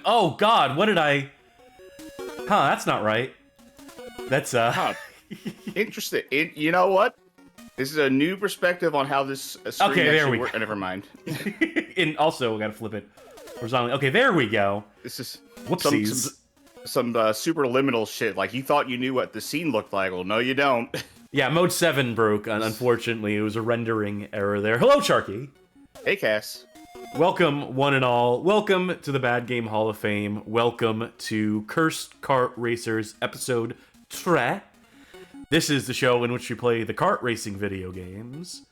Oh God, what did I? Huh, that's not right. That's Huh. Interesting. You know what? This is a new perspective on how this screen Okay, there actually we works. go. Never mind. And also, we gotta flip it horizontally. Okay, there we go. This is Whoopsies. some superliminal shit. Like, you thought you knew what the scene looked like. Well, no, you don't. Yeah, mode 7 broke, unfortunately. It was a rendering error there. Hello, Sharky. Hey, Cass. Welcome, one and all. Welcome to the Bad Game Hall of Fame. Welcome to Cursed Kart Racers episode 3. This is the show in which we play the kart racing video games.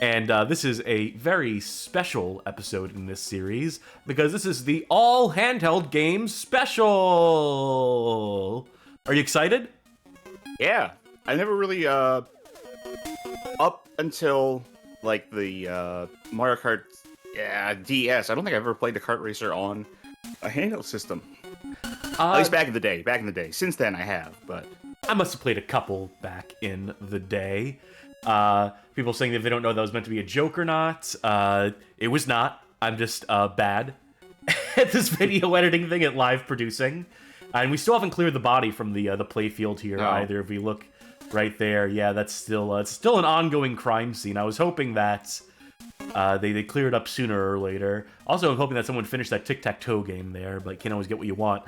And this is a very special episode in this series, because this is the all handheld games special. Are you excited? Yeah. I never really, up until, like, the, Mario Kart DS, I don't think I've ever played the kart racer on a handheld system. At least back in the day. Since then, I have, but... I must have played a couple back in the day. People saying that they don't know that was meant to be a joke or not. It was not. I'm just bad at this video editing thing, at live producing. And we still haven't cleared the body from the play field here either. If we look right there, yeah, that's still it's still an ongoing crime scene. I was hoping that they clear it up sooner or later. Also, I'm hoping that someone finished that tic-tac-toe game there, but you can't always get what you want.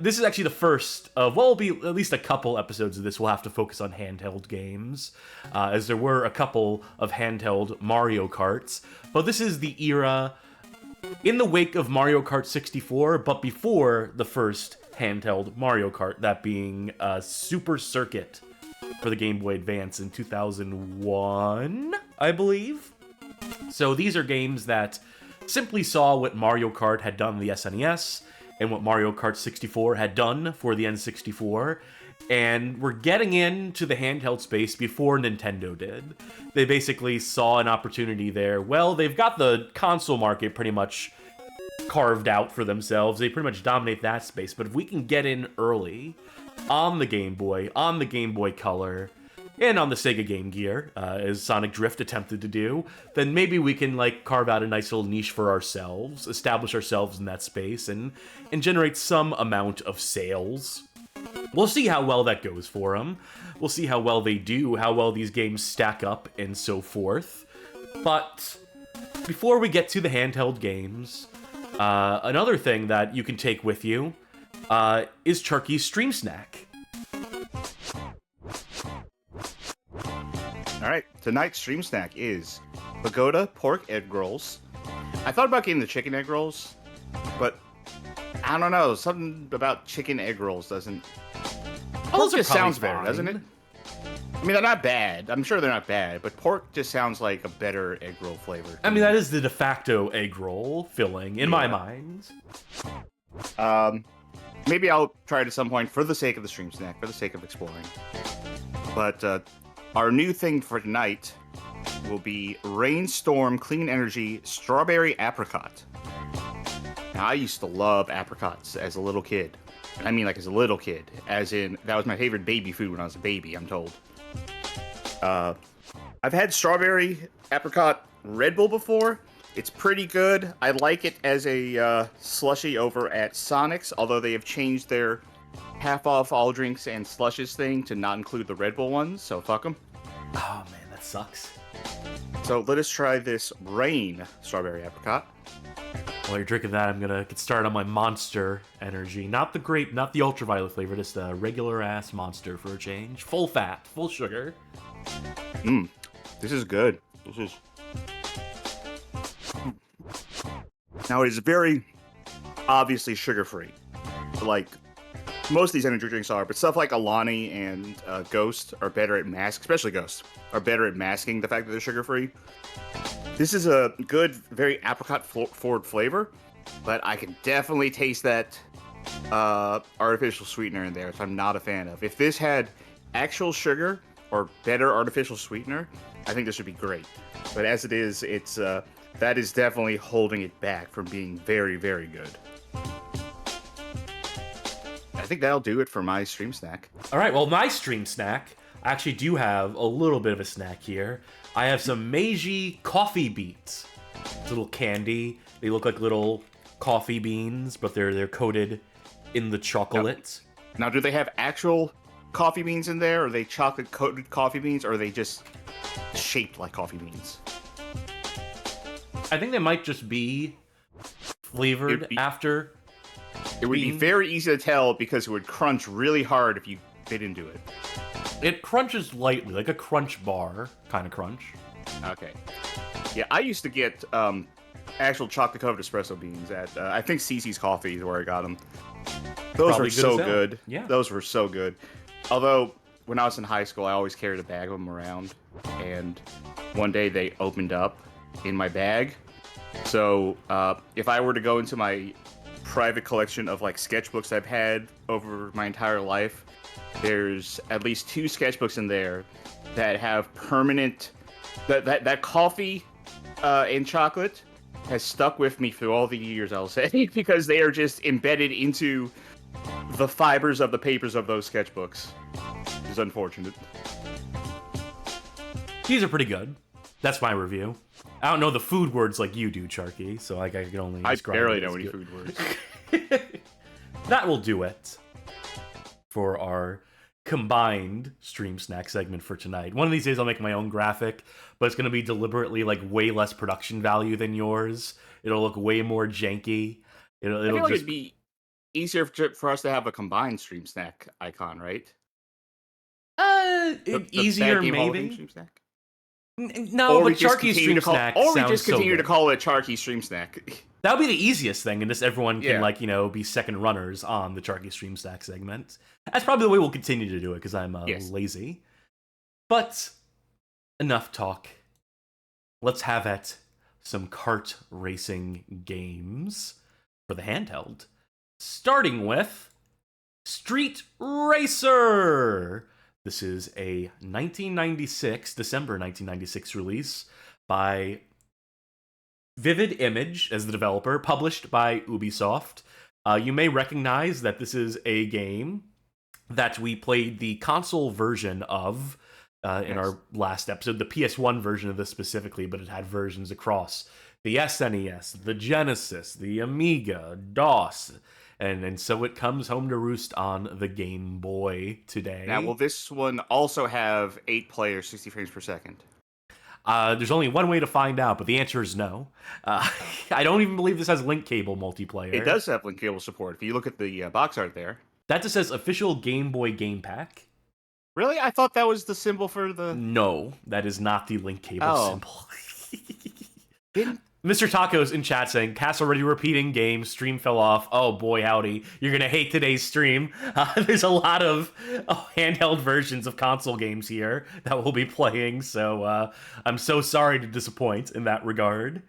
This is actually the first of what will be at least a couple episodes of this. We'll have to focus on handheld games, as there were a couple of handheld Mario Karts. But this is the era in the wake of Mario Kart 64, but before the first handheld Mario Kart, that being Super Circuit for the Game Boy Advance in 2001, I believe. So these are games that simply saw what Mario Kart had done on the SNES and what Mario Kart 64 had done for the N64, and we're getting into the handheld space before Nintendo did. They basically saw an opportunity there. Well, they've got the console market pretty much carved out for themselves. They pretty much dominate that space, but if we can get in early on the Game Boy Color, and on the Sega Game Gear, as Sonic Drift attempted to do, then maybe we can, like, carve out a nice little niche for ourselves, establish ourselves in that space, and generate some amount of sales. We'll see how well that goes for them. We'll see how well they do, how well these games stack up, and so forth. But before we get to the handheld games, another thing that you can take with you is Charky's Stream Snack. Alright, tonight's stream snack is Pagoda pork egg rolls. I thought about getting the chicken egg rolls, but I don't know, something about chicken egg rolls doesn't... Pork just sounds better, doesn't it? I mean, they're not bad. I'm sure they're not bad, but pork just sounds like a better egg roll flavor. I mean, that is the de facto egg roll filling, in my mind. Maybe I'll try it at some point for the sake of the stream snack, for the sake of exploring. But, our new thing for tonight will be Rainstorm Clean Energy Strawberry Apricot. Now, I used to love apricots as a little kid. I mean, like, as a little kid. As in, that was my favorite baby food when I was a baby, I'm told. I've had strawberry apricot Red Bull before. It's pretty good. I like it as a slushie over at Sonic's, although they have changed their half off all drinks and slushes thing to not include the Red Bull ones, so fuck them. Oh man, that sucks. So let us try this Rain Strawberry Apricot. While you're drinking that, I'm gonna get started on my Monster Energy. Not the grape, not the ultraviolet flavor, just a regular ass Monster for a change. Full fat, full sugar. This is good. This is... Now it is very obviously sugar-free. Like most of these energy drinks are, but stuff like Alani and Ghost are better at especially Ghost, are better at masking the fact that they're sugar-free. This is a good, very apricot-forward flavor, but I can definitely taste that artificial sweetener in there, which I'm not a fan of. If this had actual sugar or better artificial sweetener, I think this would be great. But as it is, it's that is definitely holding it back from being very, very good. I think that'll do it for my stream snack. All right, well, my stream snack, I actually do have a little bit of a snack here. I have some Meiji coffee beets. It's a little candy. They look like little coffee beans, but they're coated in the chocolate. Now, do they have actual coffee beans in there? Or are they chocolate-coated coffee beans? Or are they just shaped like coffee beans? I think they might just be flavored after. It would be very easy to tell because it would crunch really hard if you bit into it. It crunches lightly, like a crunch bar kind of crunch. Okay. Yeah, I used to get actual chocolate-covered espresso beans at, I think CC's Coffee is where I got them. Those Probably were so good. good. Yeah. Those were so good. Although, when I was in high school, I always carried a bag of them around. And one day they opened up in my bag. So, if I were to go into my private collection of, like, sketchbooks I've had over my entire life, there's at least 2 sketchbooks in there that have permanent... That coffee and chocolate has stuck with me through all the years, I'll say, because they are just embedded into the fibers of the papers of those sketchbooks. It's unfortunate. These are pretty good. That's my review. I don't know the food words like you do, Charky, so I can only describe I barely it as know any good. food words. That will do it for our combined stream snack segment for tonight. One of these days I'll make my own graphic, but it's going to be deliberately like way less production value than yours. It'll look way more janky. It'll I feel like just it'd be easier for us to have a combined stream snack icon, right? The easier Bad Game Hall of Fame maybe. stream snack? No, Or we but just Charky's continue stream to call, snack or we sounds just so continue to good. call it Charky stream snack. That would be the easiest thing, and just everyone can, Yeah. like, you know, be second runners on the Charky Stream Stack segment. That's probably the way we'll continue to do it, because I'm Yes. lazy. But, enough talk. Let's have at some kart racing games for the handheld. Starting with Street Racer! This is a December 1996 release by Vivid Image as the developer, published by Ubisoft. You may recognize that this is a game that we played the console version of in our last episode, the PS1 version of this specifically, but it had versions across the SNES, the Genesis, the Amiga, DOS, and so it comes home to roost on the Game Boy today. Now, will this one also have 8 players, 60 frames per second? There's only one way to find out, but the answer is no. I don't even believe this has link cable multiplayer. It does have link cable support. If you look at the box art there. That just says official Game Boy game pack. Really? I thought that was the symbol for the... No, that is not the link cable symbol. Didn't... Mr. Tacos in chat saying, Cass already repeating game, stream fell off. Oh boy, howdy. You're going to hate today's stream. There's a lot of handheld versions of console games here that we'll be playing, so I'm so sorry to disappoint in that regard.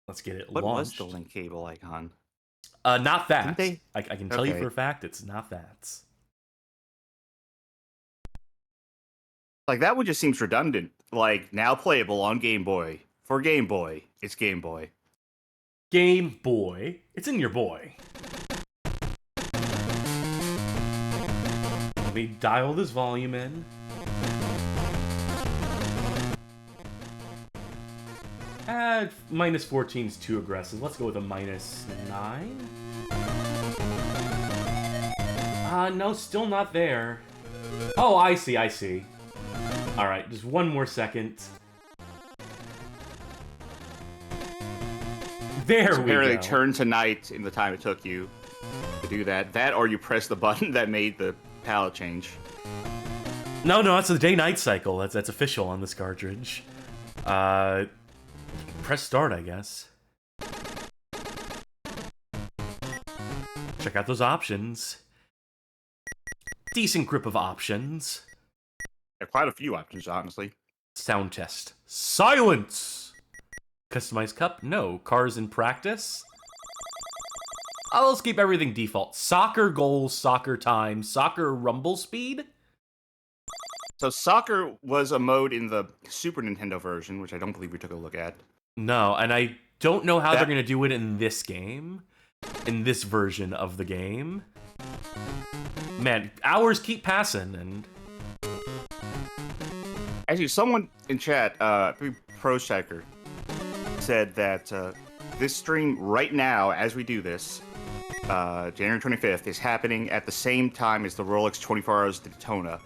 Let's get it What launched. was the link cable icon? Not that. Didn't they? I can tell you Okay. for a fact it's not that. Like, that one just seems redundant. Like, now playable on Game Boy. For Game Boy, it's Game Boy. Game Boy. It's in your boy. Let me dial this volume in. Minus 14 is too aggressive. Let's go with a minus 9. No, still not there. Oh, I see. Alright, just one more second. There we Apparently go. turn to night in the time it took you to do that. That or you press the button that made the palette change. No, that's the day-night cycle. That's official on this cartridge. Press start, I guess. Check out those options. Decent grip of options. There are quite a few options, honestly. Sound test. Silence! Customized cup? No. Cars in practice? Let's keep everything default. Soccer goals, soccer time, soccer rumble speed? So soccer was a mode in the Super Nintendo version, which I don't believe we took a look at. No, and I don't know how That- they're going to do it in this game. In this version of the game. Man, hours keep passing, and... Actually, someone in chat, Pro Checker, said that this stream right now, as we do this, January 25th, is happening at the same time as the Rolex 24 Hours Daytona,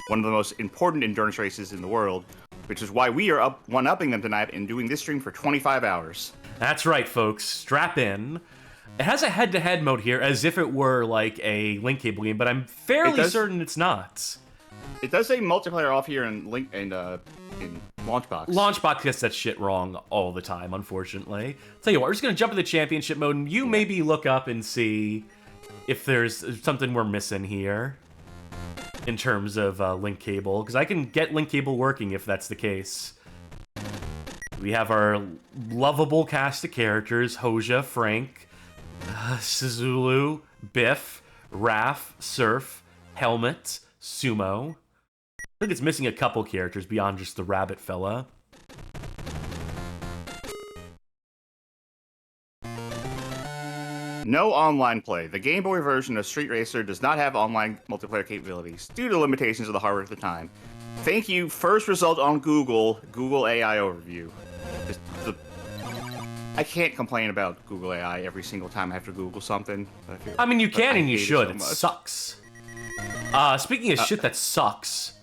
one of the most important endurance races in the world, which is why we are one-upping them tonight and doing this stream for 25 hours. That's right, folks. Strap in. It has a head-to-head mode here, as if it were like a link cable game, but I'm fairly certain it's not. It does say multiplayer off here in Launchbox. Launchbox gets that shit wrong all the time, unfortunately. Tell you what, we're just gonna jump into championship mode, and you maybe look up and see if there's something we're missing here in terms of link cable, because I can get link cable working if that's the case. We have our lovable cast of characters: Hoja, Frank, Sizulu, Biff, Raph, Surf, Helmet, Sumo. I think it's missing a couple characters beyond just the rabbit fella. No online play. The Game Boy version of Street Racer does not have online multiplayer capabilities due to limitations of the hardware at the time. Thank you. First result on Google AI overview. I can't complain about Google AI every single time I have to Google something. I mean, you can and you should. It sucks. Speaking of shit that sucks,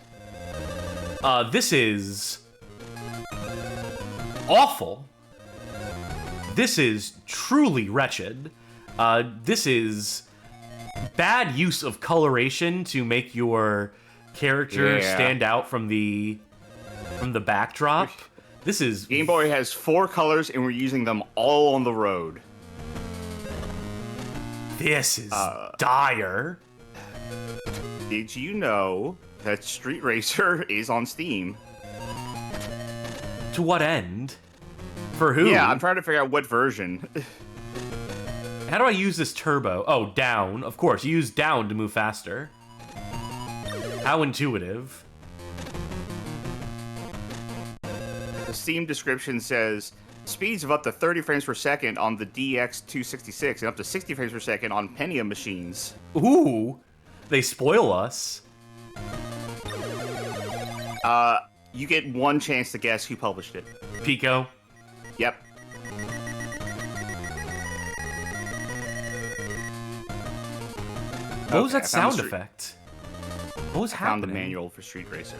this is awful. This is truly wretched. This is bad use of coloration to make your character stand out from the backdrop. This is... Game Boy has 4 colors, and we're using them all on the road. This is dire. Did you know that Street Racer is on Steam? To what end? For who? Yeah, I'm trying to figure out what version. How do I use this turbo? Oh, down. Of course, you use down to move faster. How intuitive. The Steam description says speeds of up to 30 frames per second on the DX266 and up to 60 frames per second on Pentium machines. Ooh, they spoil us. You get one chance to guess who published it. Pico. Yep. What was that sound effect? What was happening? I found the manual for Street Racer.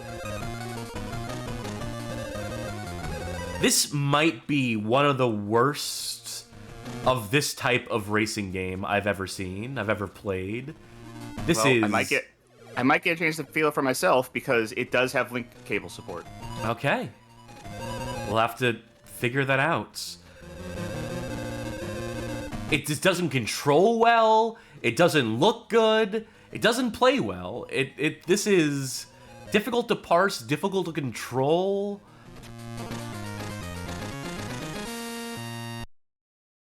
This might be one of the worst of this type of racing game I've ever seen, I've ever played. I might get a chance to feel it for myself because it does have link cable support. Okay. We'll have to figure that out. It just doesn't control well. It doesn't look good. It doesn't play well. This is difficult to parse, difficult to control.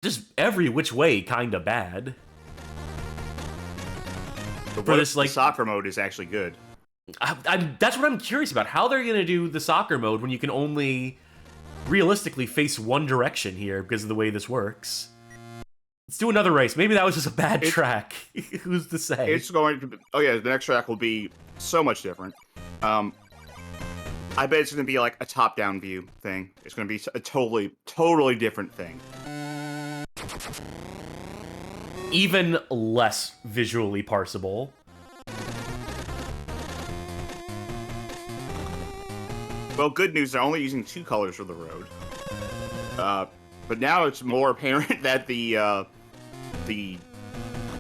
Just every which way kind of bad. For this, like, soccer mode is actually good. That's what I'm curious about. How they're gonna do the soccer mode when you can only realistically face one direction here because of the way this works. Let's do another race. Maybe that was just a bad track. Who's to say? It's going to be... Oh yeah, the next track will be so much different. I bet it's going to be like a top-down view thing. It's going to be a totally different thing. Even less visually parsable. Well, good news, they're only using 2 colors for the road. But now it's more apparent that the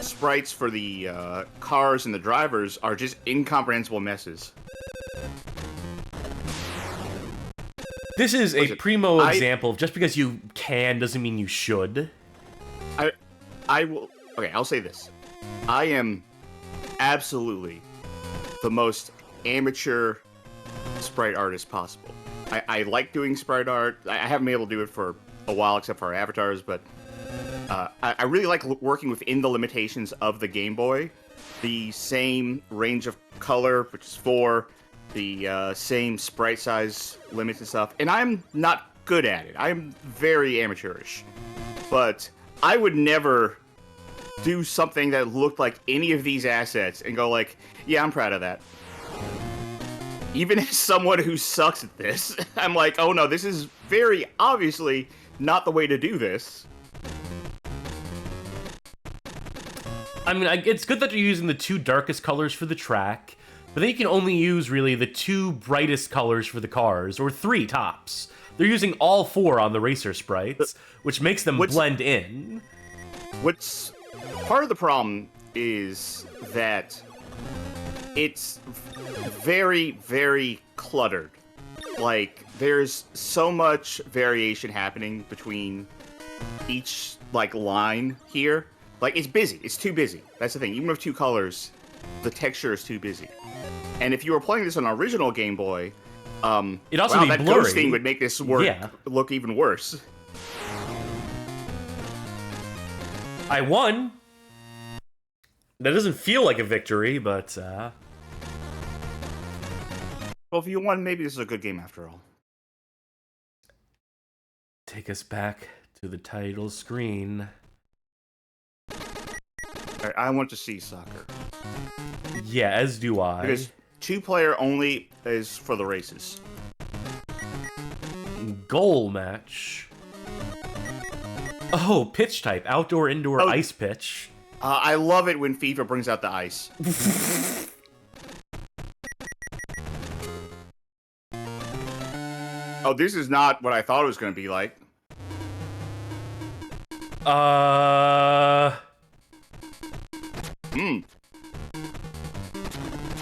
sprites for the cars and the drivers are just incomprehensible messes. This is a primo example of just because you can doesn't mean you should. I will... Okay, I'll say this. I am absolutely the most amateur sprite artist possible. I like doing sprite art. I haven't been able to do it for a while, except for our avatars, but I really like working within the limitations of the Game Boy. The same range of color, which is 4, the same sprite size limits and stuff, and I'm not good at it. I'm very amateurish. But I would never do something that looked like any of these assets and go like, yeah, I'm proud of that. Even as someone who sucks at this, I'm like, oh no, this is very obviously not the way to do this. I mean, it's good that you're using the 2 darkest colors for the track, but then you can only use, really, the 2 brightest colors for the cars, or 3 tops. They're using all 4 on the racer sprites, which makes them blend in. What's part of the problem is that it's very, very cluttered. Like, there's so much variation happening between each, like, line here. Like, it's busy. It's too busy. That's the thing. Even with 2 colors, the texture is too busy. And if you were playing this on an original Game Boy, it'd also be that blurry. ghosting would make this look even worse. I won. That doesn't feel like a victory, but well, if you won, maybe this is a good game after all. Take us back to the title screen. Right, I want to see soccer. Yeah, as do I. Because 2-player only is for the races. Goal match. Oh, pitch type. Outdoor, indoor, ice pitch. I love it when FIFA brings out the ice. Oh, this is not what I thought it was going to be like.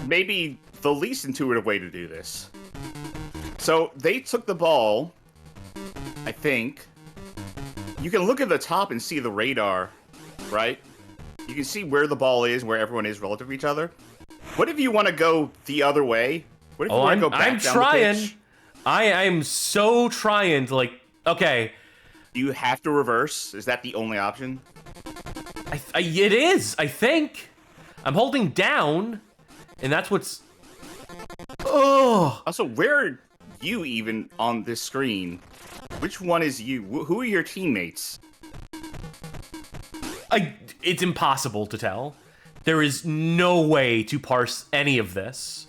Maybe the least intuitive way to do this. So they took the ball, I think. You can look at the top and see the radar, right? You can see where the ball is, where everyone is relative to each other. What if you want to go the other way? What if you want to go back I'm down trying. the pitch? I'm so trying to, like, okay. Do you have to reverse? Is that the only option? It is, I think. I'm holding down, and that's what's... Oh! Also, where are you even on this screen? Which one is you? Who are your teammates? It's impossible to tell. There is no way to parse any of this.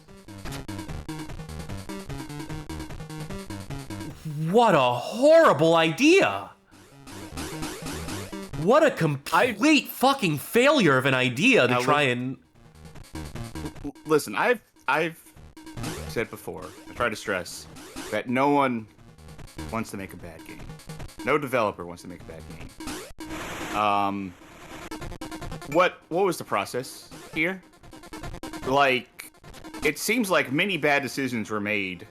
What a horrible idea! What a complete fucking failure of an idea to try and... Listen, I've said before, I try to stress, that no one wants to make a bad game. No developer wants to make a bad game. What was the process here? Like, it seems like many bad decisions were made,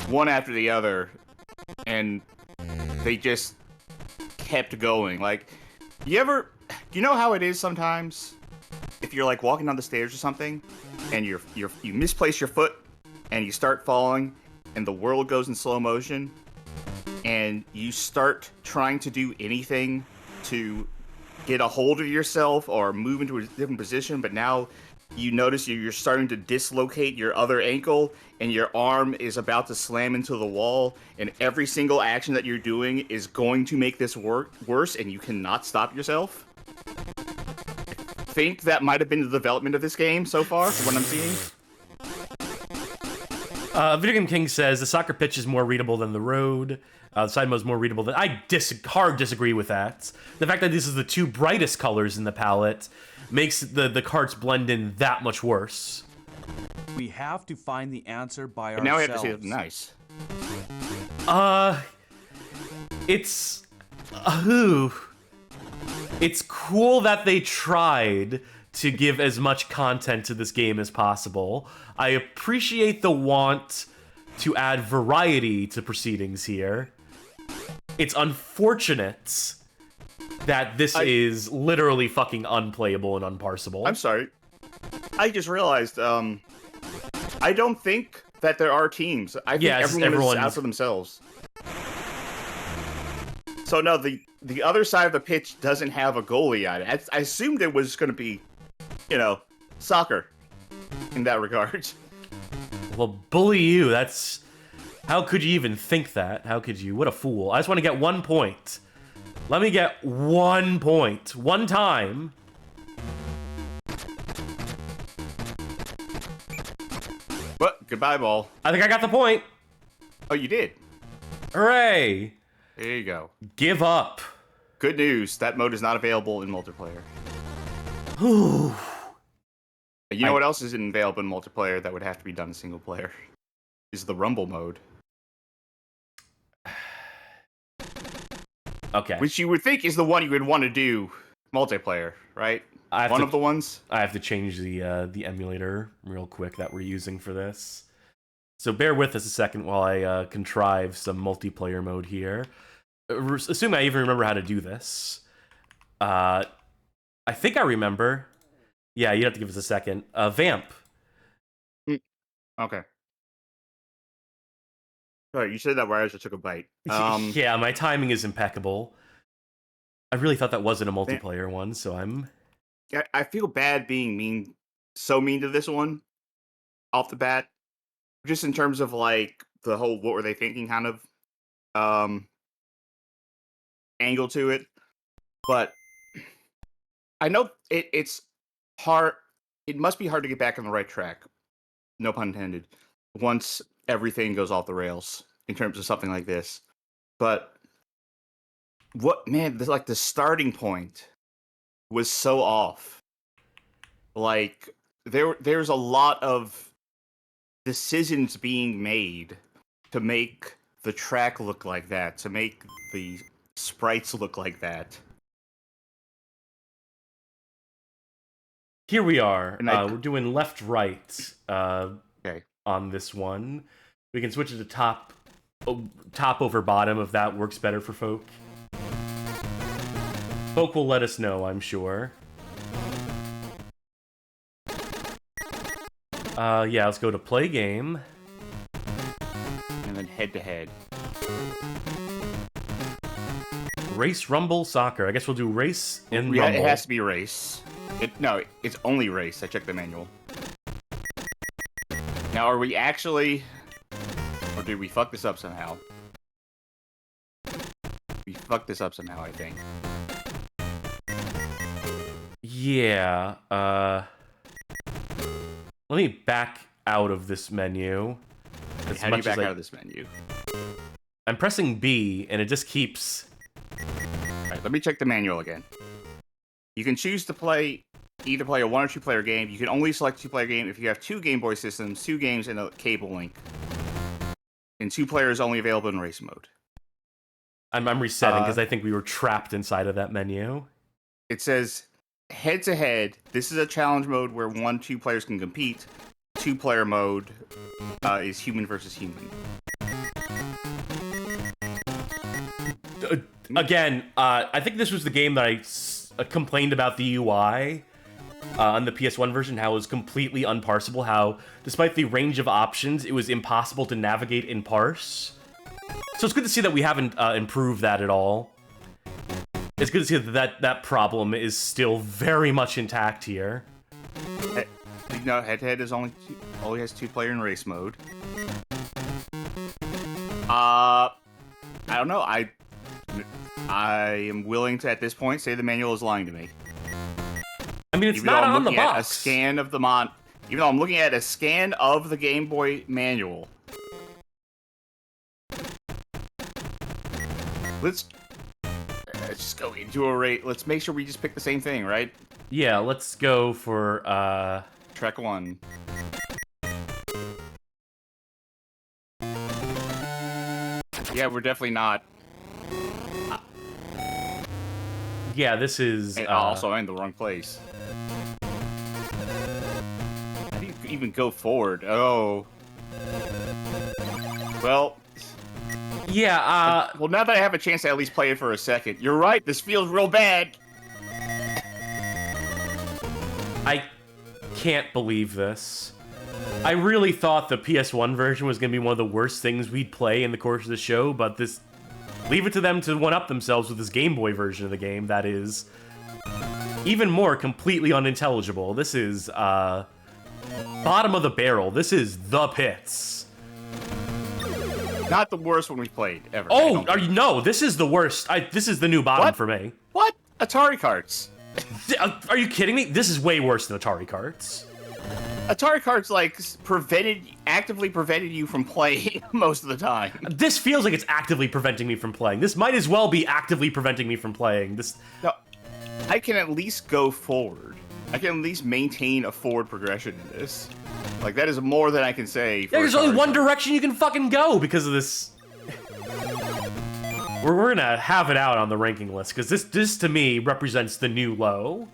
one after the other, and they just kept going. Like, you know how it is sometimes if you're like walking down the stairs or something, and you misplace your foot, and you start falling, and the world goes in slow motion, and you start trying to do anything to get a hold of yourself or move into a different position, but now you notice you're starting to dislocate your other ankle, and your arm is about to slam into the wall, and every single action that you're doing is going to make this worse, and you cannot stop yourself. I think that might have been the development of this game so far, from what I'm seeing. Video Game King says the soccer pitch is more readable than the road. The side mode is more readable than... I hard disagree with that. The fact that this is the 2 brightest colors in the palette makes the carts blend in that much worse. We have to find the answer by But now ourselves. we have to see it nice. It's... It's cool that they tried to give as much content to this game as possible. I appreciate the want to add variety to proceedings here. It's unfortunate that this is literally fucking unplayable and unparsable. I'm sorry. I just realized, I don't think that there are teams. I think everyone is out for themselves. So no, the other side of the pitch doesn't have a goalie on it. I assumed it was going to be, soccer in that regard. Well, bully you. That's... How could you even think that? How could you? What a fool. I just want to get 1 point. Let me get 1 point. One time. But goodbye, ball. I think I got the point. Oh, you did? Hooray. There you go. Give up. Good news. That mode is not available in multiplayer. Whew. You know what else isn't available in multiplayer that would have to be done in single player? Is the Rumble mode. Okay. Which you would think is the one you would want to do multiplayer, right? One of the ones? I have to change the emulator real quick that we're using for this. So bear with us a second while I contrive some multiplayer mode here. Assuming I even remember how to do this. I think I remember. Yeah, you'd have to give us a second. Vamp. Okay. All right, you said that right as I took a bite. Yeah, my timing is impeccable. I really thought that wasn't a multiplayer one, so I'm... I feel bad being so mean to this one off the bat. Just in terms of, like, the whole what were they thinking kind of angle to it. But I know it's hard. It must be hard to get back on the right track. No pun intended. Once everything goes off the rails in terms of something like this. But the starting point was so off. Like there's a lot of decisions being made to make the track look like that, to make the sprites look like that. Here we are. We're doing left-right Okay. on this one. We can switch it to top over bottom if that works better for folk. Folk will let us know, I'm sure. Yeah, let's go to play game. And then head-to-head. Race, Rumble, Soccer. I guess we'll do race and Yeah, Rumble. it has to be race. No, it's only race. I checked the manual. Now, are we actually... Or did we fuck this up somehow? We fucked this up somehow, I think. Yeah, let me back out of this menu. How do you back out of this menu? I'm pressing B, and it just keeps... Alright, let me check the manual again. You can choose to either play a 1 or 2 player game. You can only select a 2-player game if you have 2 Game Boy systems, 2 games, and a cable link. And 2 players only available in race mode. I'm resetting because I think we were trapped inside of that menu. It says head-to-head. This is a challenge mode where 2 players can compete. 2-player mode is human versus human. Again, I think this was the game that I complained about the UI on the PS1 version, how it was completely unparsable, how despite the range of options, it was impossible to navigate and parse. So it's good to see that we haven't improved that at all. It's good to see that problem is still very much intact here. No, head-to-head is only has 2-player in race mode. I don't know. I am willing to, at this point, say the manual is lying to me. I mean, it's not on the box. A scan of the even though I'm looking at a scan of the Game Boy manual. Let's just go into a rate. Let's make sure we just pick the same thing, right? Yeah, let's go for Track 1. Yeah, we're definitely not. Yeah, this is... also, I'm in the wrong place. How do you even go forward? Oh. Well... Yeah, well, now that I have a chance to at least play it for a second, you're right, this feels real bad! I can't believe this. I really thought the PS1 version was going to be one of the worst things we'd play in the course of the show, but this... Leave it to them to one-up themselves with this Game Boy version of the game that is even more completely unintelligible. This is, bottom of the barrel. This is the pits. Not the worst one we've played, ever. Oh, no, this is the worst. This is the new bottom for me. What? Atari carts. Are you kidding me? This is way worse than Atari carts. Atari carts, like, actively prevented you from playing most of the time. This feels like it's actively preventing me from playing. This might as well be actively preventing me from playing. No, I can at least go forward. I can at least maintain a forward progression in this. Like, that is more than I can say. For There's only one direction you can fucking go because of this. We're gonna have it out on the ranking list because this to me represents the new low.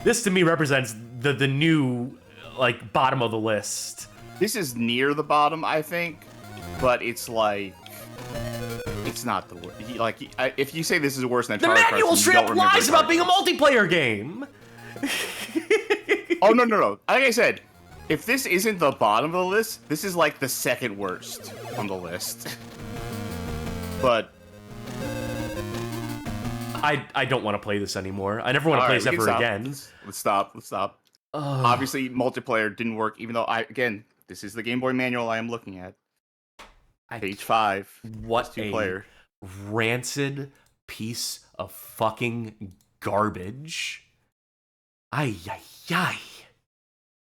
This to me represents the new like bottom of the list. This is near the bottom, I think, but it's like it's not the worst. Like, if you say this is worse than The Atari manual Cards, straight up lies about being a multiplayer game. Oh, no. Like I said, if this isn't the bottom of the list, this is like the second worst on the list. But I don't want to play this anymore. I never want to play this ever again. Let's stop. Obviously, multiplayer didn't work, even though again, this is the Game Boy manual I am looking at. Page 5. What two a player. rancid piece of fucking garbage. Ay.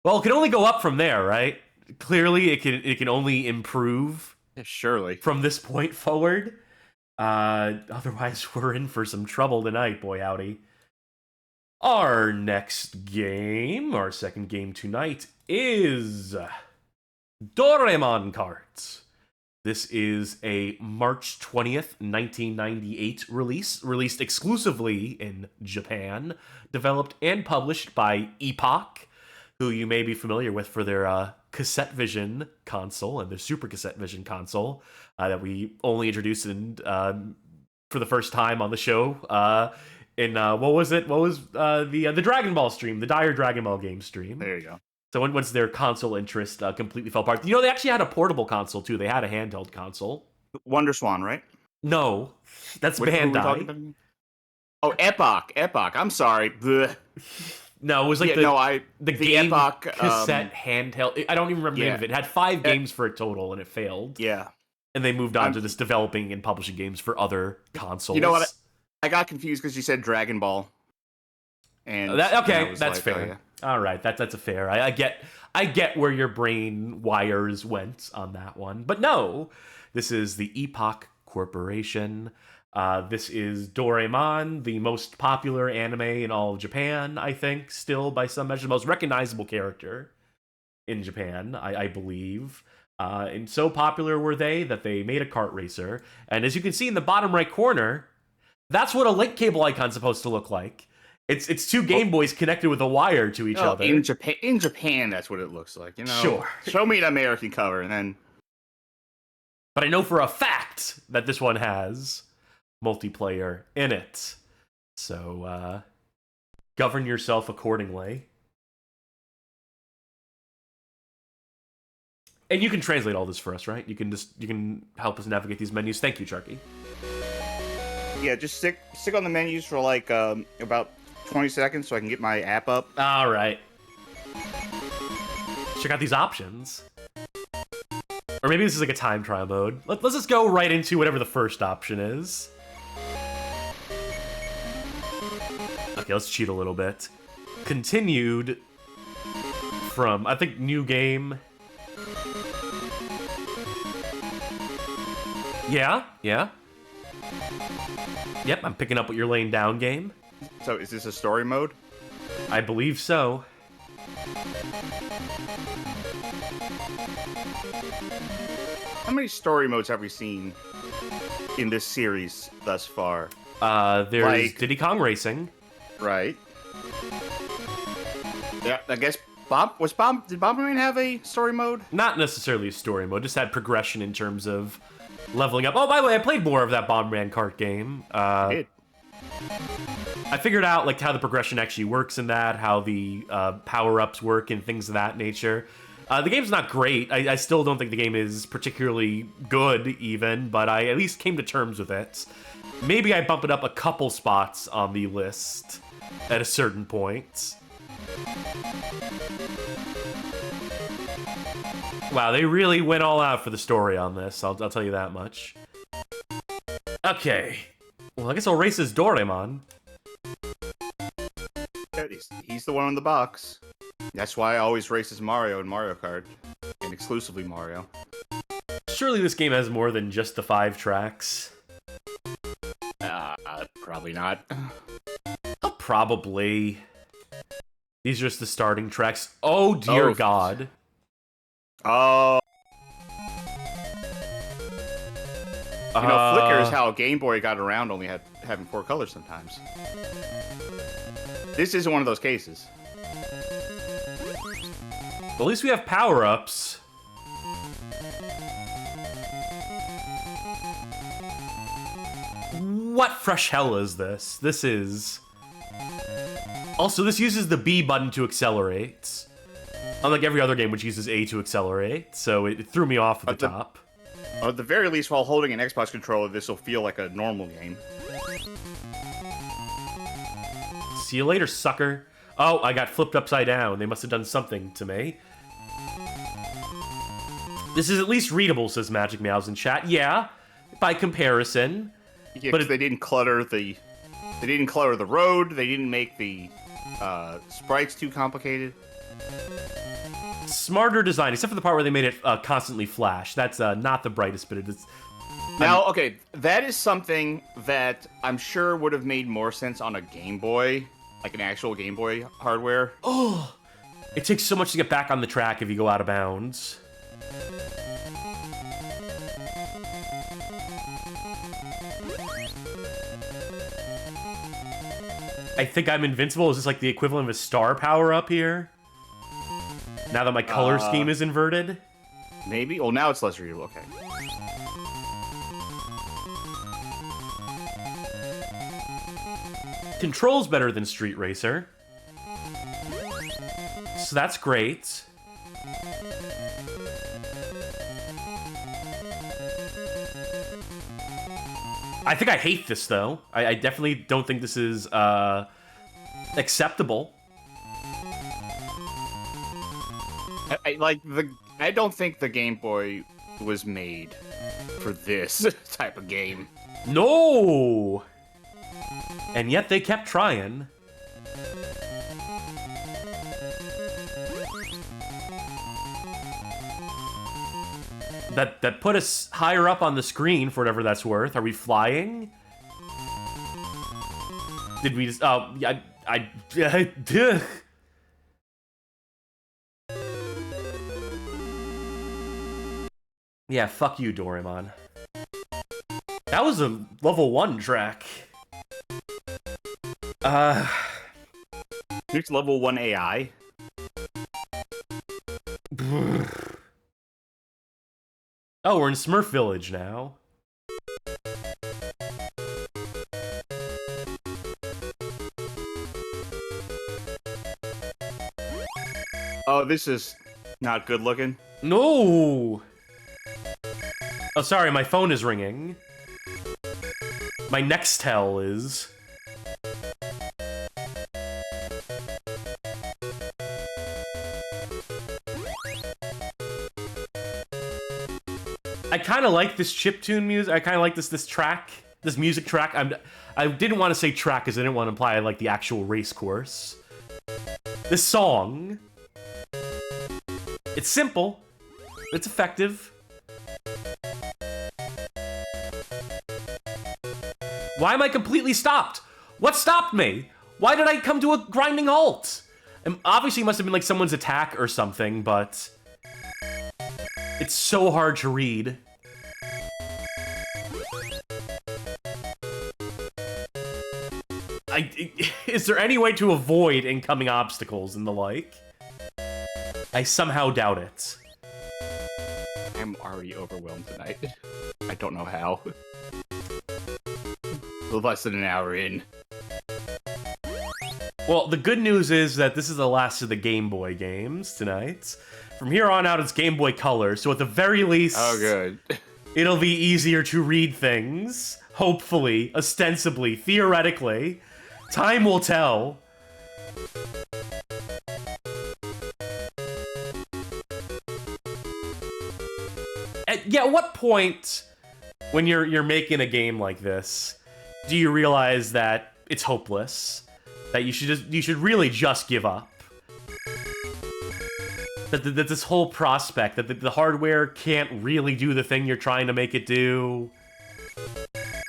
Well, it can only go up from there, right? Clearly, it can only improve. Yeah, surely. From this point forward. Otherwise, we're in for some trouble tonight, boy howdy. Our next game, our second game tonight, is Doraemon Kart. This is a March 20th, 1998 release, released exclusively in Japan, developed and published by Epoch, who you may be familiar with for their Cassette Vision console and the Super Cassette Vision console that we only introduced in for the first time on the show in what was it? What was the Dragon Ball stream, the Dire Dragon Ball game stream? There you go. So once their console interest completely fell apart, you know, they actually had a portable console too. They had a handheld console. Wonder Swan, right? No, that's Which one were we Bandai. talking about? Oh, Epoch. I'm sorry. Blech. No, it was like the game Epoch, cassette handheld. I don't even remember the name of it. It had 5 games for a total, and it failed. Yeah. And they moved on to this developing and publishing games for other consoles. You know what? I got confused because you said Dragon Ball. And okay, that's like, fair. Oh, yeah. All right, that's a fair. I get where your brain wires went on that one, but no, this is the Epoch Corporation. This is Doraemon, the most popular anime in all of Japan, I think, still by some measure, the most recognizable character in Japan, I believe. And so popular were they that they made a kart racer. And as you can see in the bottom right corner, that's what a link cable icon's supposed to look like. It's 2 Game Boys connected with a wire to each other. In Japan, that's what it looks like. You know, sure. Show me an American cover, and then. But I know for a fact that this one has multiplayer in it. So govern yourself accordingly. And you can translate all this for us, right? You can help us navigate these menus. Thank you, Charky. Yeah, just stick on the menus for like about 20 seconds so I can get my app up. All right. Check out these options. Or maybe this is like a time trial mode. Let's just go right into whatever the first option is. Okay, let's cheat a little bit. Continued from, I think, new game. Yeah. Yep, I'm picking up what you're laying down, game. So, is this a story mode? I believe so. How many story modes have we seen in this series thus far? There's like, Diddy Kong Racing. Right. Yeah, I guess did Bomberman have a story mode? Not necessarily a story mode, just had progression in terms of leveling up. Oh, by the way, I played more of that Bomberman Kart game. I figured out like how the progression actually works in that, how the power-ups work and things of that nature. The game's not great. I still don't think the game is particularly good even, but I at least came to terms with it. Maybe I bump it up a couple spots on the list at a certain point. Wow, they really went all out for the story on this, I'll tell you that much. Okay. Well, I guess I'll race as Doraemon. He's the one on the box. That's why I always race as Mario in Mario Kart. And exclusively Mario. Surely this game has more than just the 5 tracks. Probably not. Oh, probably. These are just the starting tracks. Oh, dear God. Oh. Flicker is how Game Boy got around only having 4 colors sometimes. This isn't one of those cases. At least we have power-ups. What fresh hell is this? This is... Also, this uses the B button to accelerate. Unlike every other game which uses A to accelerate, so it threw me off at the top. At the very least, while holding an Xbox controller, this will feel like a normal game. See you later, sucker. Oh, I got flipped upside down. They must have done something to me. This is at least readable, says Magic Meows in chat. Yeah, by comparison. Yeah, but they didn't clutter the road. They didn't make the sprites too complicated. Smarter design, except for the part where they made it constantly flash. That's not the brightest, but it is. Now, okay, that is something that I'm sure would have made more sense on a Game Boy, like an actual Game Boy hardware. Oh, it takes so much to get back on the track if you go out of bounds. I think I'm invincible. Is this like the equivalent of a star power up here? Now that my color scheme is inverted? Maybe? Well, now it's less readable. Okay. Controls better than Street Racer. So that's great. I think I hate this, though. I definitely don't think this is acceptable. I don't think the Game Boy was made for this type of game. No! And yet they kept trying. That put us higher up on the screen for whatever that's worth. Are we flying? Did we just... Oh, yeah, fuck you, Doraemon. That was a level 1 track. It's level 1 AI. Oh, we're in Smurf Village now. Oh, this is not good looking. No! Oh, sorry, my phone is ringing. My Nextel is. I kind of like this chiptune music. I kind of like this track, this music track. I didn't want to say track because I didn't want to imply I like the actual race course. This song. It's simple. It's effective. Why am I completely stopped? What stopped me? Why did I come to a grinding halt? Obviously, it must have been like someone's attack or something, but... It's so hard to read. Is there any way to avoid incoming obstacles and the like? I somehow doubt it. I'm already overwhelmed tonight. I don't know how. Less than an hour in. Well, the good news is that this is the last of the Game Boy games tonight. From here on out, it's Game Boy Color, so at the very least... Oh, good. It'll be easier to read things. Hopefully, ostensibly, theoretically. Time will tell. At what point, when you're making a game like this, do you realize that it's hopeless? That you should really just give up? That this whole prospect, that the hardware can't really do the thing you're trying to make it do?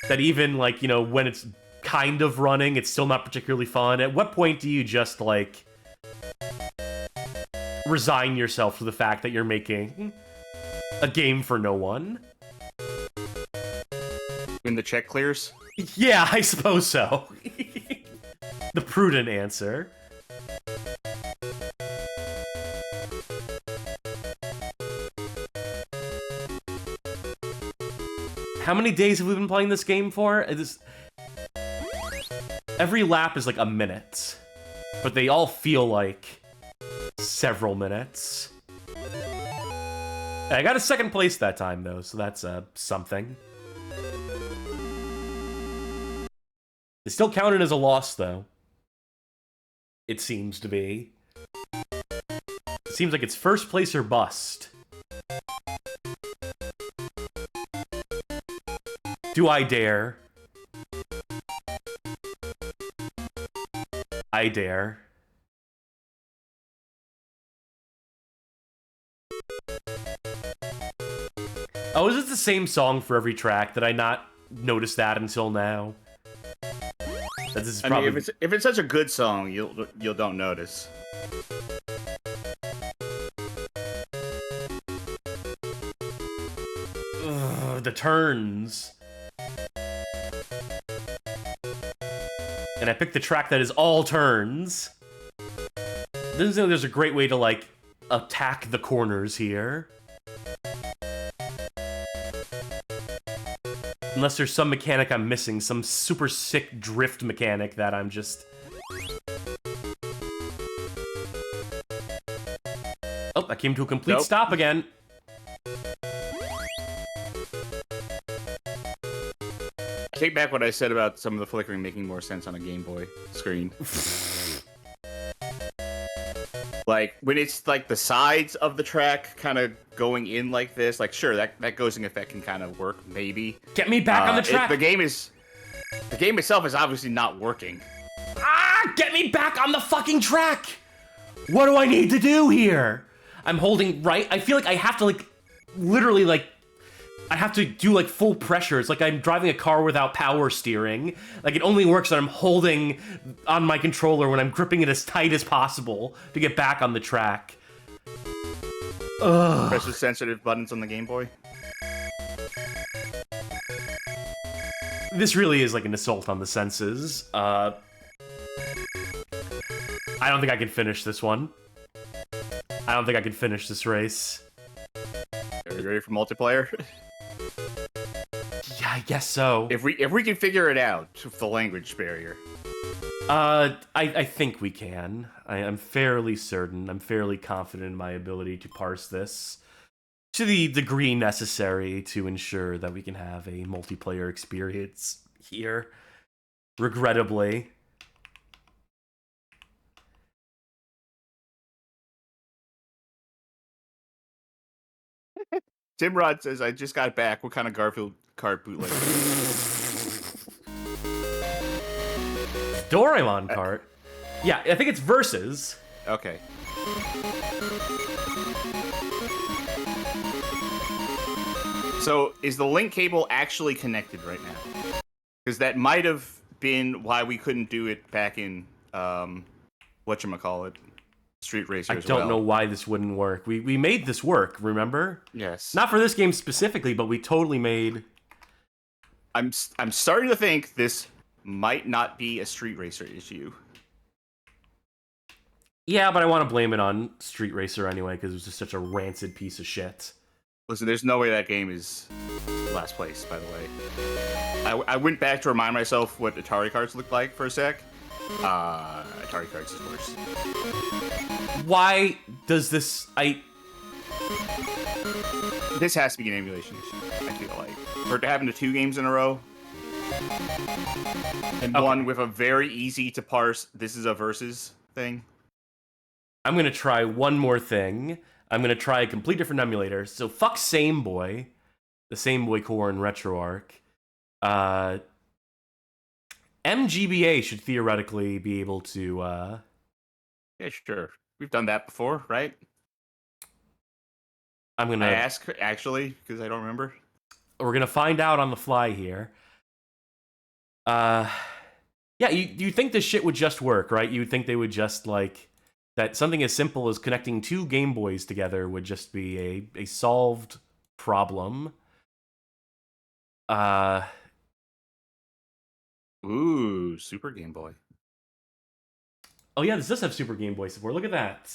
That even, like, you know, when it's kind of running, it's still not particularly fun? At what point do you just, like, resign yourself to the fact that you're making a game for no one. When the check clears? Yeah, I suppose so. The prudent answer. How many days have we been playing this game for? Every lap is like a minute, but they all feel like several minutes. I got a second place that time, though, so that's something. It's still counted as a loss, though. It seems to be. It seems like it's first place or bust. Do I dare? I dare. Oh, is it the same song for every track? Did I not notice that until now? This is probably... I mean, if it's such a good song, you'll don't notice. Ugh, the turns. And I picked the track that is all turns. Doesn't seem like there's a great way to, like, attack the corners here. Unless there's some mechanic I'm missing, some super sick drift mechanic that I'm just... Oh, I came to a complete stop again. Take back what I said about some of the flickering making more sense on a Game Boy screen. Like, when it's, like, the sides of the track kind of going in like this, like, sure, that ghosting effect can kind of work, maybe. Get me back on the track! The game itself is obviously not working. Ah! Get me back on the fucking track! What do I need to do here? I'm holding right... I feel like I have to, like, literally, like... I have to do, like, full pressure. It's like I'm driving a car without power steering. Like, it only works when I'm holding on my controller when I'm gripping it as tight as possible to get back on the track. Ugh. Press the sensitive buttons on the Game Boy. This really is like an assault on the senses. I don't think I can finish this one. I don't think I can finish this race. Are you ready for multiplayer? Yeah, I guess so. If we can figure it out with the language barrier. I think we can. I'm fairly certain. I'm fairly confident in my ability to parse this to the degree necessary to ensure that we can have a multiplayer experience here. Regrettably. Tim Rod says, I just got back. What kind of Garfield Kart bootleg? Doraemon Kart? Yeah, I think it's Versus. Okay. So, is the link cable actually connected right now? Because that might have been why we couldn't do it back in, whatchamacallit, Street Racer as well. I don't know why this wouldn't work. We made this work, remember? Yes. Not for this game specifically, but we totally made... I'm starting to think this might not be a Street Racer issue. Yeah, but I want to blame it on Street Racer anyway, because it was just such a rancid piece of shit. Listen, there's no way that game is last place, by the way. I went back to remind myself what Atari cards looked like for a sec. Atari cards is worse. Why does this... This has to be an emulation issue, I feel like. For it to happen to 2 games in a row, and one with a very easy to parse, this is a versus thing. I'm going to try one more thing. I'm going to try a complete different emulator. So fuck Same Boy, the Same Boy core and RetroArch. MGBA should theoretically be able to... Yeah, sure. We've done that before, right? I'm going to... I ask, actually, because I don't remember. We're going to find out on the fly here. Yeah, you think this shit would just work, right? You would think they would just, like, that something as simple as connecting two Game Boys together would just be a solved problem. Ooh, Super Game Boy. Oh yeah, this does have Super Game Boy support. Look at that.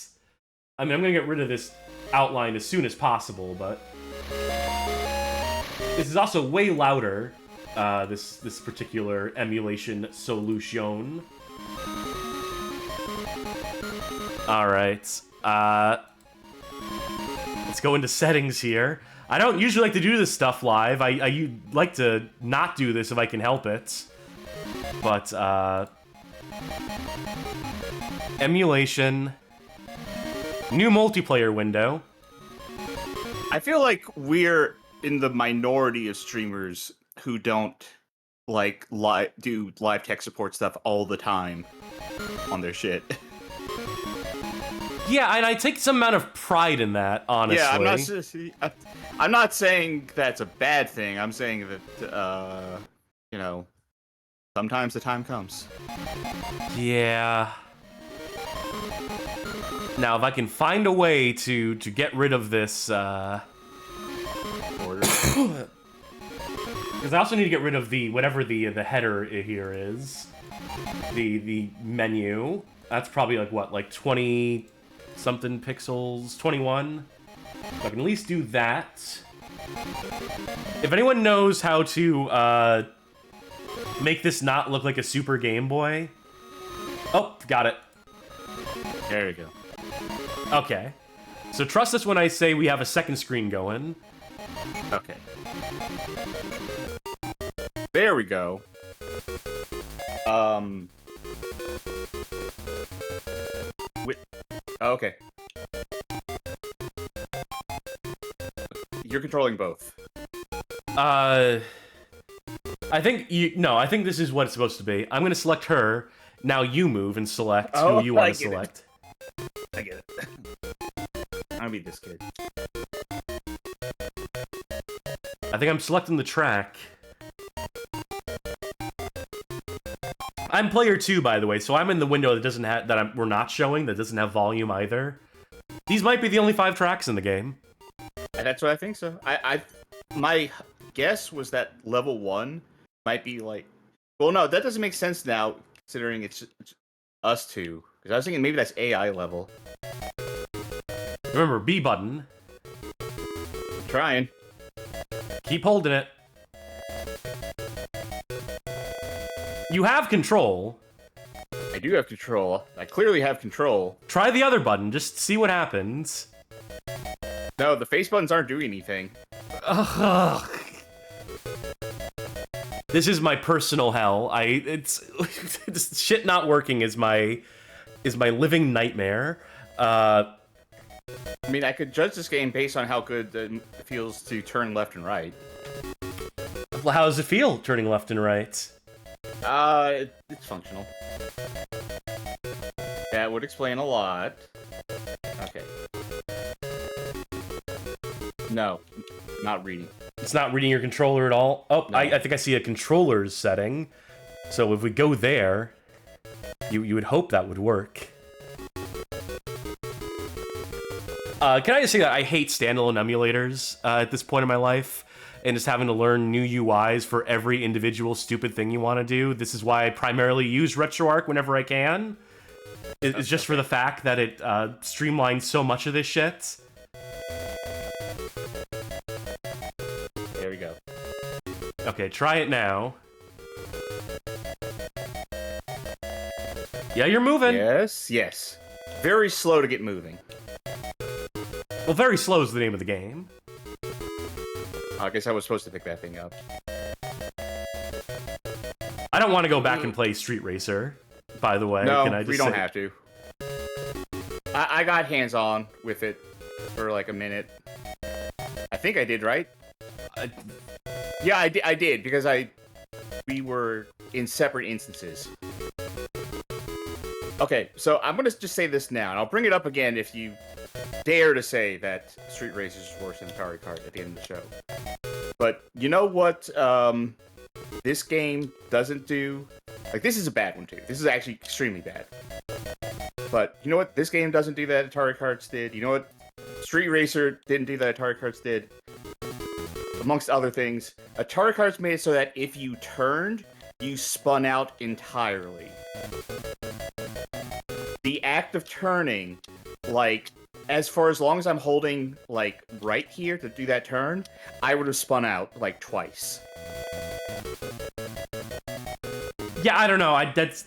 I mean, I'm gonna get rid of this outline as soon as possible, but this is also way louder. This particular emulation solution. All right. Let's go into settings here. I don't usually like to do this stuff live. I like to not do this if I can help it. But, emulation. New multiplayer window. I feel like we're in the minority of streamers who don't, like, do live tech support stuff all the time on their shit. Yeah, and I take some amount of pride in that, honestly. Yeah, I'm not saying that's a bad thing. I'm saying that, you know, sometimes the time comes. Yeah. Now, if I can find a way to get rid of this, Order. because I also need to get rid of the whatever the header here is, the menu. That's probably like what, like 20 something pixels, 21. So I can at least do that. If anyone knows how to make this not look like a Super Game Boy, oh, got it. There we go. Okay. So trust us when I say we have a second screen going. Okay. There we go. Okay. You're controlling both. I think I think this is what it's supposed to be. I'm gonna select her. Now you move and select who you want to select. I get it. I'll be this kid. I think I'm selecting the track. I'm player 2, by the way, so I'm in the window that doesn't have we're not showing, that doesn't have volume either. These might be the only 5 tracks in the game. That's what I think so. My guess was that level 1 might be like, well, no, that doesn't make sense now considering it's us two. Because I was thinking maybe that's AI level. Remember, B button. Trying. Keep holding it. You have control. I do have control. I clearly have control. Try the other button, just see what happens. No, the face buttons aren't doing anything. Ugh. This is my personal hell. It's shit not working is my living nightmare. I mean, I could judge this game based on how good it feels to turn left and right. How does it feel turning left and right? It's functional. That would explain a lot. Okay. No, not reading. It's not reading your controller at all? Oh, no. I think I see a controller's setting. So if we go there, you would hope that would work. Can I just say that I hate standalone emulators at this point in my life, and just having to learn new UIs for every individual stupid thing you want to do. This is why I primarily use RetroArch whenever I can. It's just for the fact that it streamlines so much of this shit. There we go. Okay, try it now. Yeah, you're moving. Yes, yes. Very slow to get moving. Well, very slow is the name of the game. I guess I was supposed to pick that thing up. I don't want to go back and play Street Racer, by the way. No, Can I just we don't have to. I got hands-on with it for like a minute. I think I did, right? Yeah, I did, because we were in separate instances. Okay, so I'm going to just say this now, and I'll bring it up again if you dare to say that Street Racers is worse than Atari Kart at the end of the show. But you know what this game doesn't do? Like, this is a bad one, too. This is actually extremely bad. But you know what? This game doesn't do that. Atari Karts did. You know what? Street Racer didn't do that. Atari Karts did. Amongst other things, Atari Karts made it so that if you turned, you spun out entirely. The act of turning, like, as long as I'm holding, like, right here to do that turn, I would have spun out, like, twice. Yeah, I don't know. That's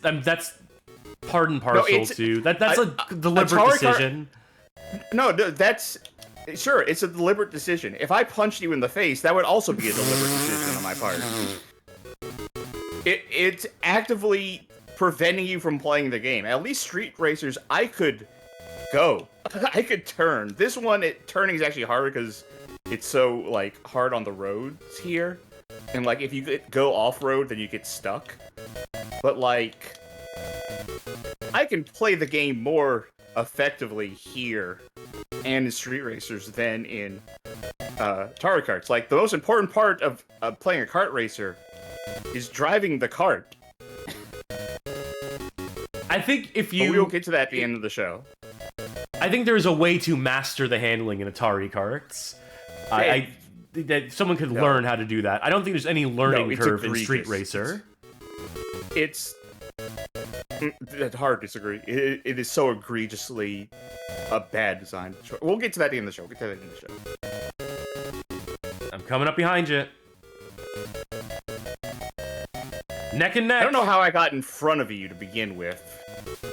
part and parcel to that's a deliberate decision. No, that's sure. It's a deliberate decision. If I punched you in the face, that would also be a deliberate decision on my part. It's actively preventing you from playing the game. At least Street Racers, I could go. I could turn. This one, turning is actually harder because it's so like hard on the roads here, and like if you go off road, then you get stuck. But like, I can play the game more effectively here and in Street Racers than in Atari Karts. Like, the most important part of playing a kart racer is driving the kart. I think if you... But we'll get to that at the end of the show. I think there's a way to master the handling in Atari Karts. I that someone could learn how to do that. I don't think there's any learning curve in Street Racer. It's hard to disagree. It is so egregiously a bad design. We'll get to that in the show. I'm coming up behind you. Neck and neck. I don't know how I got in front of you to begin with,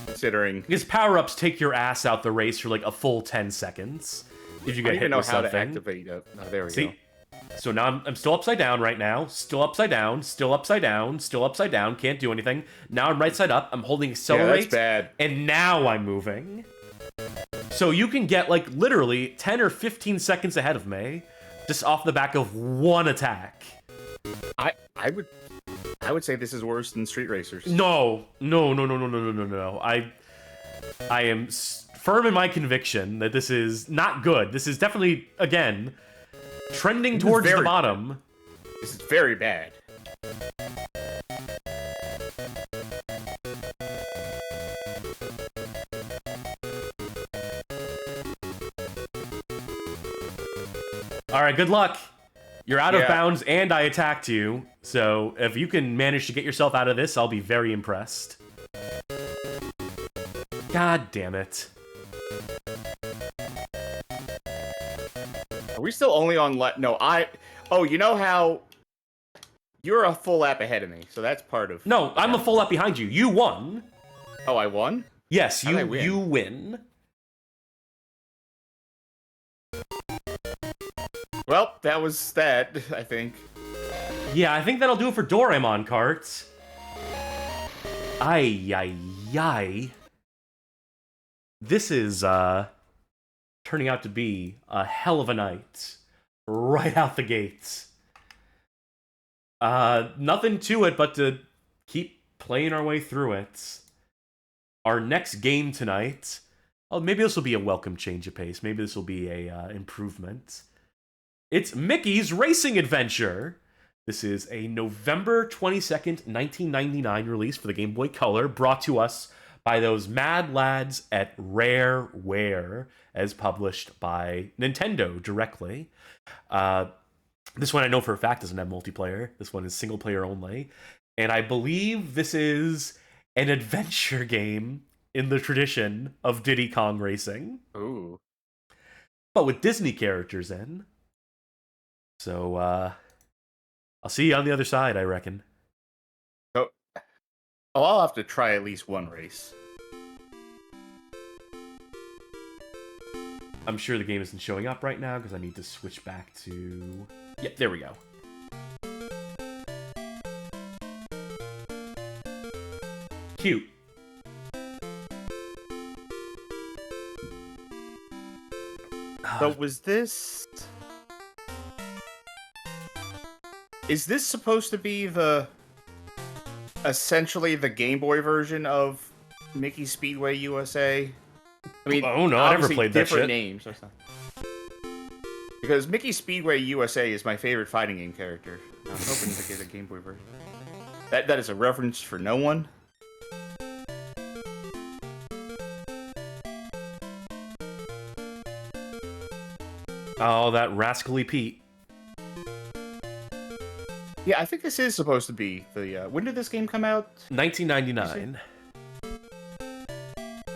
considering... Because power-ups take your ass out the race for like a full 10 seconds. If you get hit with something. I don't even know how to activate it. Oh, there we go. So now I'm still upside down right now. Still upside down. Still upside down. Still upside down. Can't do anything. Now I'm right side up. I'm holding accelerate. Yeah, that's bad. And now I'm moving. So you can get like literally 10 or 15 seconds ahead of me just off the back of one attack. I would say this is worse than Street Racers. No. I am firm in my conviction that this is not good. This is definitely, again, trending towards the bottom. This is very bad. Alright, good luck. You're out of bounds and I attacked you. So if you can manage to get yourself out of this, I'll be very impressed. God damn it. Are we still only on no, oh, you know how you're a full lap ahead of me, so that's part of... No, I'm a full lap behind you. You won. Oh, I won? Yes, you win. Well, that was that, I think. Yeah, I think that'll do it for Doraemon Kart. Ay. This is, turning out to be a hell of a night. Right out the gates. Nothing to it but to keep playing our way through it. Our next game tonight... Oh, maybe this will be a welcome change of pace. Maybe this will be a improvement. It's Mickey's Racing Adventure. This is a November 22nd, 1999 release for the Game Boy Color, brought to us by those mad lads at Rareware, as published by Nintendo directly. This one I know for a fact doesn't have multiplayer. This one is single player only. And I believe this is an adventure game in the tradition of Diddy Kong Racing. Ooh. But with Disney characters in. So, I'll see you on the other side, I reckon. Oh, I'll have to try at least one race. I'm sure the game isn't showing up right now because I need to switch back to... Yeah, there we go. Cute. So was this... Is this supposed to be essentially the Game Boy version of Mickey Speedway USA? I mean, oh no, I never played that shit. Different names. Because Mickey Speedway USA is my favorite fighting game character. I'm hoping to get a Game Boy version. That is a reference for no one. Oh, that rascally Pete. Yeah, I think this is supposed to be the. When did this game come out? 1999.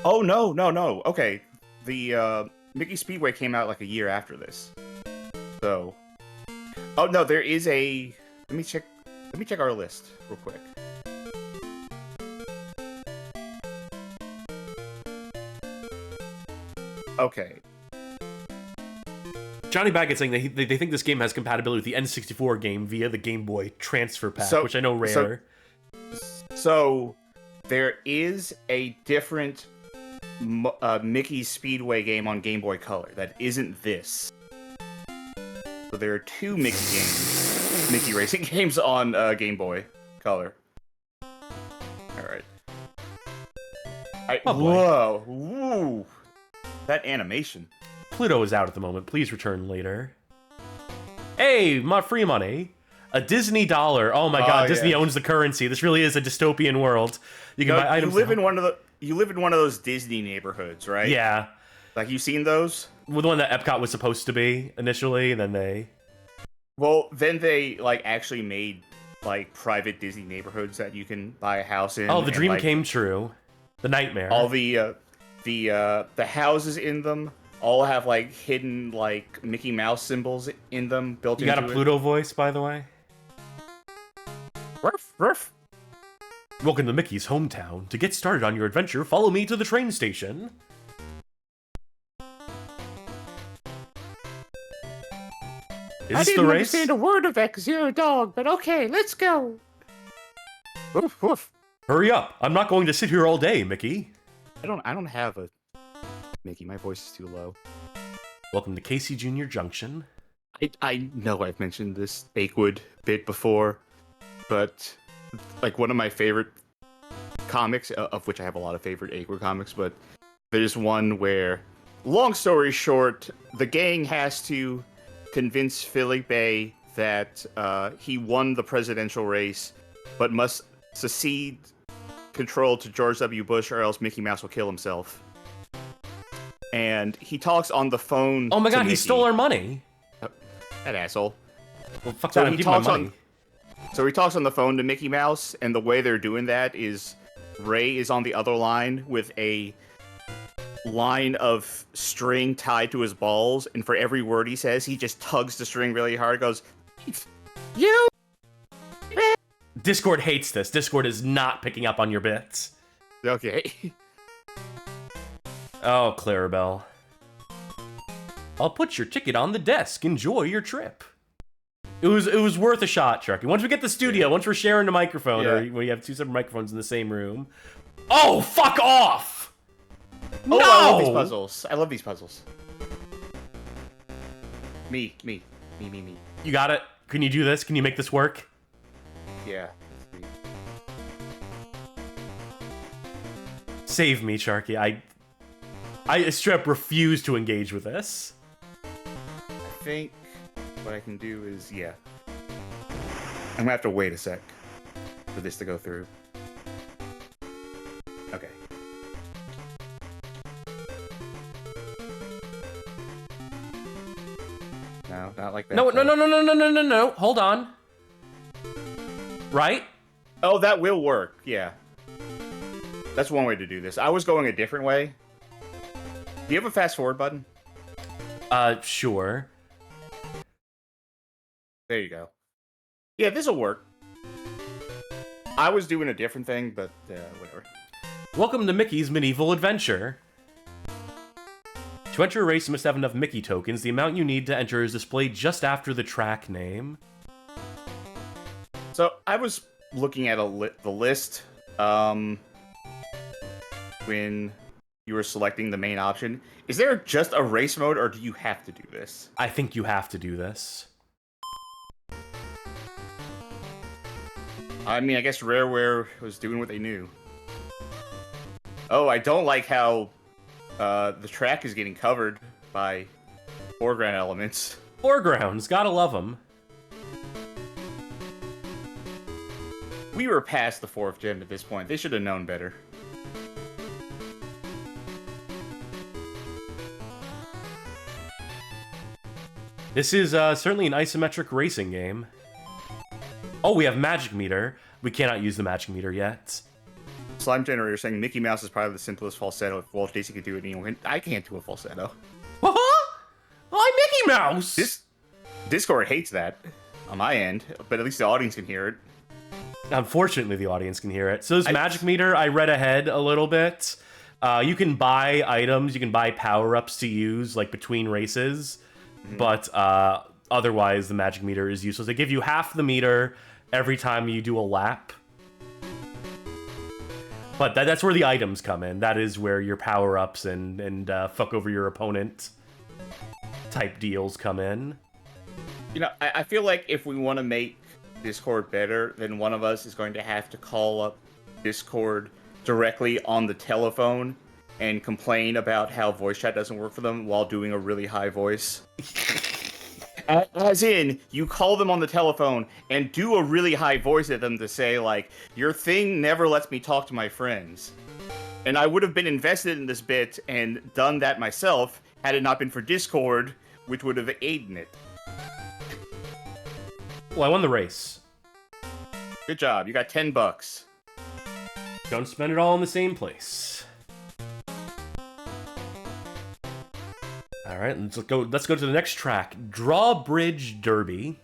Oh no. Okay, the Mickey Speedway came out like a year after this. So, oh no, there is a. Let me check our list real quick. Okay. Johnny Baggett's saying they think this game has compatibility with the N64 game via the Game Boy Transfer Pack, which I know rare. So there is a different Mickey Speedway game on Game Boy Color that isn't this. So there are two Mickey racing games on Game Boy Color. All right. Whoa! Woo! That animation. Pluto is out at the moment. Please return later. Hey, free money. A Disney dollar. Oh my god, Disney owns the currency. This really is a dystopian world. You can buy items. You live in one of those Disney neighborhoods, right? Yeah. Like, you seen those? Well, the one that Epcot was supposed to be initially, and then they... Well, then they, like, actually made, like, private Disney neighborhoods that you can buy a house in. Oh, the dream like, came true. The nightmare. All the houses in them all have, like, hidden, like, Mickey Mouse symbols in them built into it. You got a Pluto voice, by the way? Ruff, ruff. Welcome to Mickey's hometown. To get started on your adventure, follow me to the train station. I didn't understand a word of that because you're a dog, but okay, let's go. Woof, woof. Hurry up! I'm not going to sit here all day, Mickey. I don't have a Mickey. My voice is too low. Welcome to Casey Jr. Junction. I know I've mentioned this Achewood bit before, but like one of my favorite comics, of which I have a lot of favorite Achewood comics, but there's one where, long story short, the gang has to convince Felipe that he won the presidential race, but must secede control to George W. Bush, or else Mickey Mouse will kill himself. And he talks on the phone. Oh my god, Mickey. He stole our money. That asshole. Well, fuck that, I'm keeping my money. So he talks on the phone to Mickey Mouse, and the way they're doing that is Ray is on the other line with a line of string tied to his balls, and for every word he says, he just tugs the string really hard, goes, "You." Discord hates this. Discord is not picking up on your bits. Okay. Oh, Clarabelle. I'll put your ticket on the desk. Enjoy your trip. It was worth a shot, Sharky. Once we get the studio, once we're sharing the microphone, or when you have two separate microphones in the same room. Oh, fuck off! Oh, no! I love these puzzles. I love these puzzles. Me. You got it? Can you do this? Can you make this work? Yeah. Save me, Sharky. I straight up refuse to engage with this. I think what I can do is, yeah. I'm gonna have to wait a sec for this to go through. Okay. No, not like that. No. Hold on. Right? Oh, that will work. Yeah. That's one way to do this. I was going a different way. Do you have a fast forward button? Sure. There you go. Yeah, this'll work. I was doing a different thing, but whatever. Welcome to Mickey's Medieval Adventure. To enter a race, you must have enough Mickey tokens. The amount you need to enter is displayed just after the track name. So, I was looking at the list, when you were selecting the main option. Is there just a race mode, or do you have to do this? I think you have to do this. I mean, I guess Rareware was doing what they knew. Oh, I don't like how the track is getting covered by foreground elements. Foregrounds, gotta love them. We were past the 4th gen at this point. They should have known better. This is certainly an isometric racing game. Oh, we have Magic Meter. We cannot use the Magic Meter yet. Slime Generator saying Mickey Mouse is probably the simplest falsetto. If Walt Disney could do it, anyone, I can't do a falsetto. Huh? I'm Mickey Mouse! Discord hates that on my end, but at least the audience can hear it. Unfortunately, the audience can hear it. So this Magic Meter, I read ahead a little bit. You can buy items, you can buy power-ups to use, like, between races. But otherwise, the Magic Meter is useless. They give you half the meter every time you do a lap. But that's where the items come in. That is where your power-ups and fuck over your opponent type deals come in. You know, I feel like if we want to make Discord better, then one of us is going to have to call up Discord directly on the telephone and complain about how voice chat doesn't work for them while doing a really high voice. As in, you call them on the telephone and do a really high voice at them to say, like, your thing never lets me talk to my friends. And I would have been invested in this bit and done that myself had it not been for Discord, which would have aided it. Well, I won the race. Good job. You got $10. Don't spend it all in the same place. All right, let's go to the next track, Drawbridge Derby.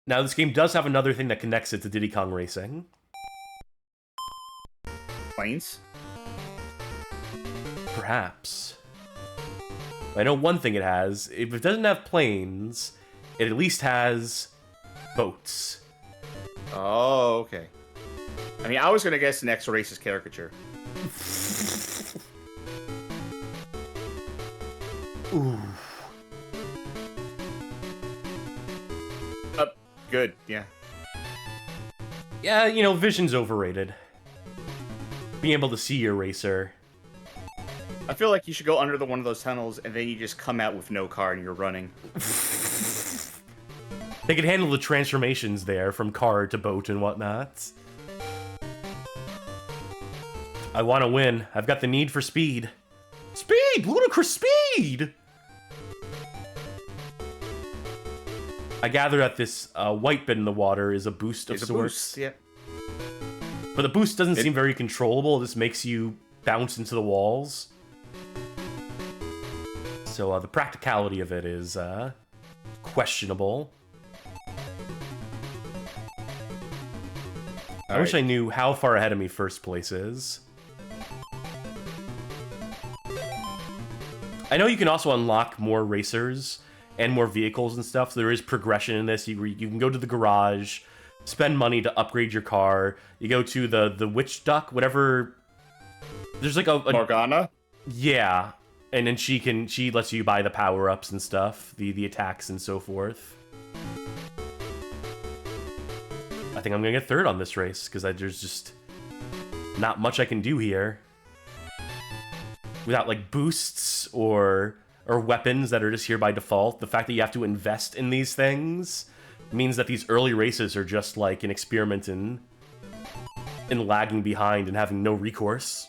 Now, this game does have another thing that connects it to Diddy Kong Racing. Planes? Perhaps. I know one thing it has. If it doesn't have planes, it at least has boats. Oh, okay. I mean, I was gonna guess the next race is caricature. Ooh. Good, yeah. Yeah, you know, vision's overrated. Being able to see your racer. I feel like you should go under one of those tunnels and then you just come out with no car and you're running. They can handle the transformations there from car to boat and whatnot. I want to win. I've got the need for speed. Speed! Ludicrous speed! I gather that this white bit in the water is a boost of sorts. Yeah. But the boost doesn't seem very controllable. This makes you bounce into the walls. So the practicality of it is questionable. I wish I knew how far ahead of me first place is. I know you can also unlock more racers and more vehicles and stuff, so there is progression in this. You can go to the garage, spend money to upgrade your car. You go to the witch duck, whatever. There's like a Morgana? Yeah. And then she lets you buy the power-ups and stuff, the attacks and so forth. I think I'm gonna get third on this race, because there's just not much I can do here. Without, like, boosts or weapons that are just here by default. The fact that you have to invest in these things means that these early races are just, like, an experiment in lagging behind and having no recourse.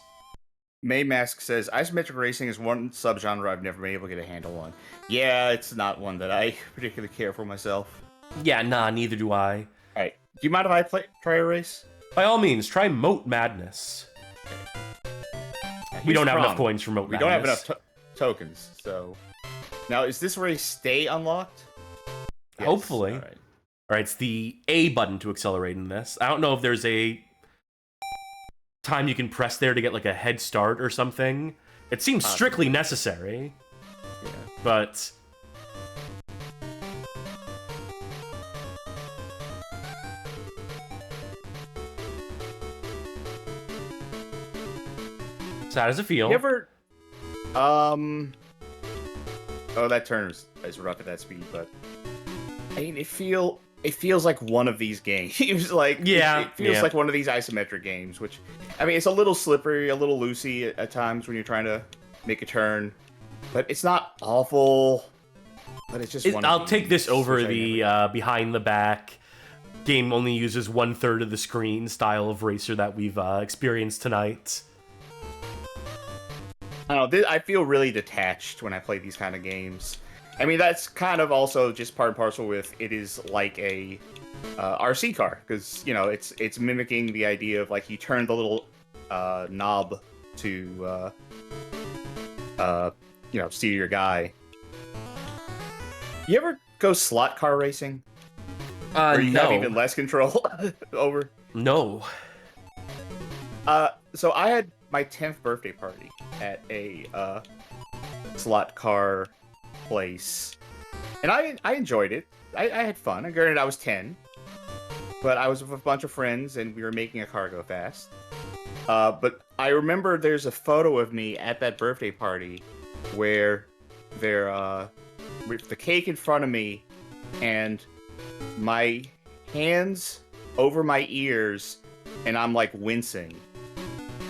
Maymask says, isometric racing is one subgenre I've never been able to get a handle on. Yeah, it's not one that I particularly care for myself. Yeah, nah, neither do I. Alright, do you mind if I try a race? By all means, try Moat Madness. We don't have enough coins for Moat Madness. We don't have enough tokens, so... Now, is this race stay unlocked? Yes. Hopefully. Alright, it's the A button to accelerate in this. I don't know if there's a time you can press there to get, like, a head start or something. It seems strictly necessary. Yeah. But... So how does it feel? You ever... Oh, that turn is rough at that speed, but... I mean, it feels like one of these games. Like, yeah, it feels like one of these isometric games, which... I mean, it's a little slippery, a little loosey at times when you're trying to make a turn. But it's not awful. But it's just one of I'll these, take this over the behind the back. Game only uses 1/3 of the screen style of racer that we've experienced tonight. I don't know. I feel really detached when I play these kind of games. I mean, that's kind of also just part and parcel with it is like a RC car because you know it's mimicking the idea of like you turn the little knob to you know steer your guy. You ever go slot car racing? Where you have even less control over? No. So I had my 10th birthday party at a slot car place, and I enjoyed it. I had fun. Granted, I was 10, but I was with a bunch of friends, and we were making a car go fast. But I remember there's a photo of me at that birthday party where they're with the cake in front of me, and my hands over my ears, and I'm like wincing.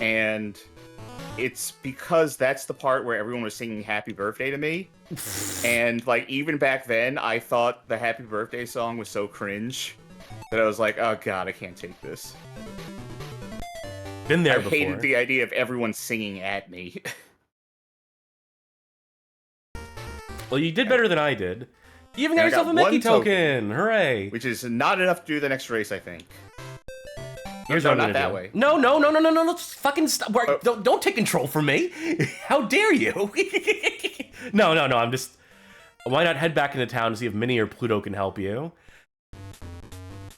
And it's because that's the part where everyone was singing happy birthday to me. And like even back then I thought the happy birthday song was so cringe that I was like, oh god, I can't take this. Been there I before. hated the idea of everyone singing at me. Well, you did better than I did. You even got And I yourself a got Mickey one token! Hooray! Which is not enough to do the next race, I think. Here's no, what I'm not gonna that do. way. No, let's fucking stop. Don't take control from me. How dare you? No, I'm just... Why not head back into town to see if Minnie or Pluto can help you?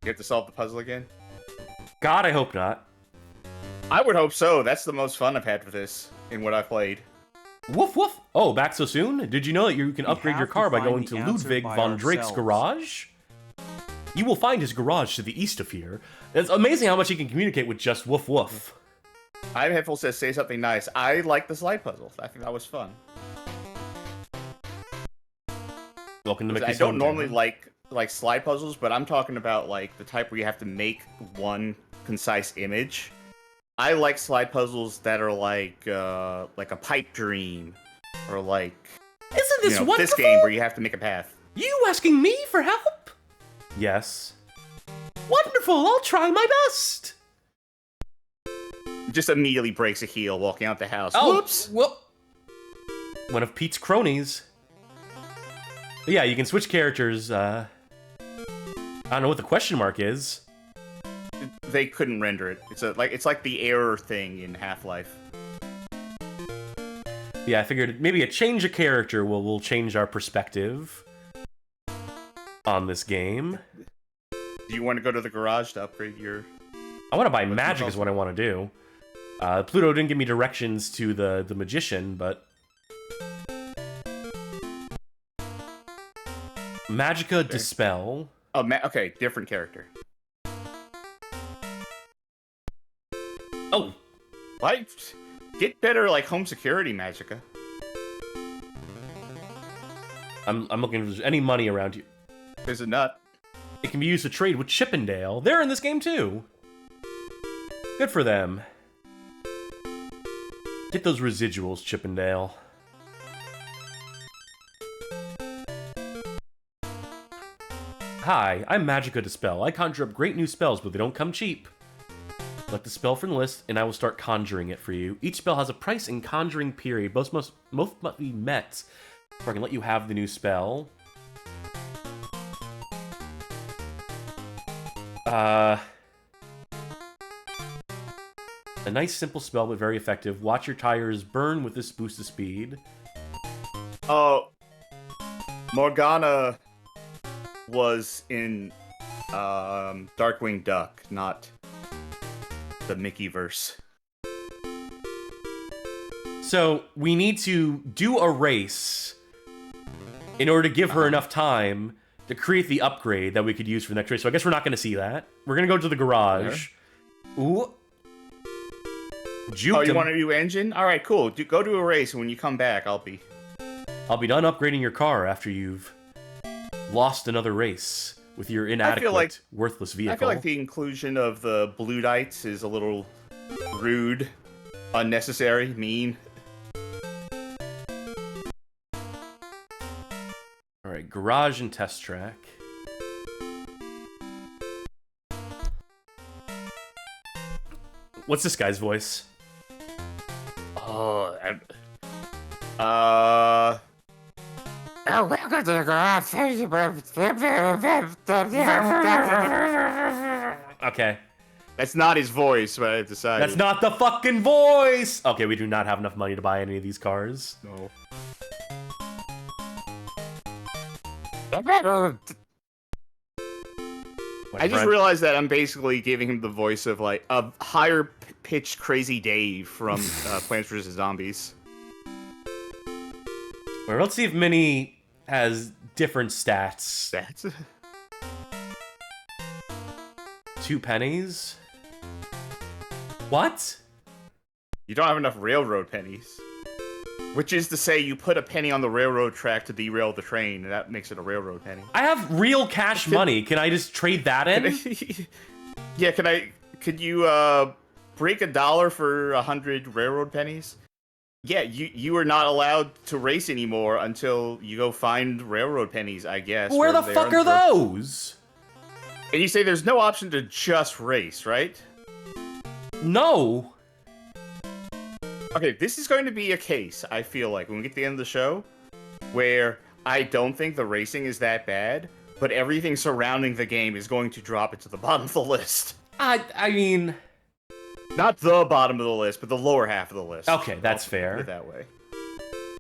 You have to solve the puzzle again? God, I hope not. I would hope so. That's the most fun I've had with this in what I played. Woof woof. Oh, back so soon? Did you know that you can upgrade your car by going to Ludwig von Drake's garage? You will find his garage to the east of here. It's amazing how much he can communicate with just woof woof. I have says say something nice. I like the slide puzzle. I think that was fun. Welcome to Mickey's I don't hometown. normally like slide puzzles, but I'm talking about like the type where you have to make one concise image. I like slide puzzles that are like a pipe dream, or like Isn't this wonderful? this game where you have to make a path. You asking me for help? Yes. Wonderful, I'll try my best. Just immediately breaks a heel walking out the house. Oh, Whoops! Whoop. One of Pete's cronies. But yeah, you can switch characters. I don't know what the question mark is. They couldn't render it. It's like the error thing in Half-Life. Yeah, I figured maybe a change of character will change our perspective on this game. Do you want to go to the garage to upgrade your... I want to buy magic is what I want to do. Pluto didn't give me directions to the magician, but... Magica Dispel. Oh, okay, different character. Oh! What? Get better, like, home security, Magica. I'm looking if there's any money around you. There's a nut. It can be used to trade with Chippendale. They're in this game too. Good for them. Get those residuals, Chippendale. Hi, I'm Magica Dispel. I conjure up great new spells, but they don't come cheap. Select the spell from the list, and I will start conjuring it for you. Each spell has a price and conjuring period. Both must be met before I can let you have the new spell. A nice simple spell, but very effective. Watch your tires burn with this boost of speed. Oh, Morgana was in Darkwing Duck, not the Mickeyverse. So, we need to do a race in order to give her enough time to create the upgrade that we could use for the next race. So I guess we're not going to see that. We're going to go to the garage. There. Ooh. Juked Oh, you him. want a new engine? All right, cool. Go do a race, and when you come back, I'll be done upgrading your car after you've lost another race with your inadequate, worthless vehicle. I feel like the inclusion of the Bluedites is a little rude, unnecessary, mean. Alright, garage and test track. What's this guy's voice? Oh, Oh, welcome to the garage. Okay. That's not his voice, but I decided. That's not the fucking voice! Okay, we do not have enough money to buy any of these cars. No. I just realized that I'm basically giving him the voice of, like, a higher-pitched Crazy Dave from Plants vs. Zombies. Well, let's see if Minnie has different stats. That's... 2 pennies? What? You don't have enough railroad pennies. Which is to say, you put a penny on the railroad track to derail the train, and that makes it a railroad penny. I have real cash money. Can I just trade that in? Yeah, could you break $1 for 100 railroad pennies? Yeah, you are not allowed to race anymore until you go find railroad pennies, I guess. Where the fuck are those? And you say there's no option to just race, right? No. Okay, this is going to be a case, I feel like, when we get to the end of the show, where I don't think the racing is that bad, but everything surrounding the game is going to drop it to the bottom of the list. I mean... Not the bottom of the list, but the lower half of the list. Okay, that's fair. Put it that way.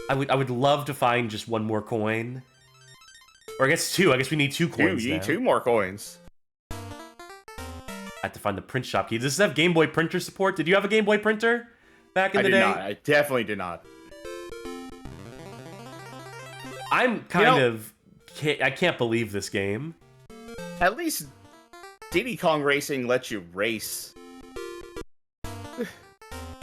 I would love to find just one more coin. Or I guess 2. I guess we need 2 coins You now. need 2 more coins. I have to find the print shop key. Does this have Game Boy printer support? Did you have a Game Boy printer back in the day? I definitely did not. I'm kind of... I can't believe this game. At least Diddy Kong Racing lets you race.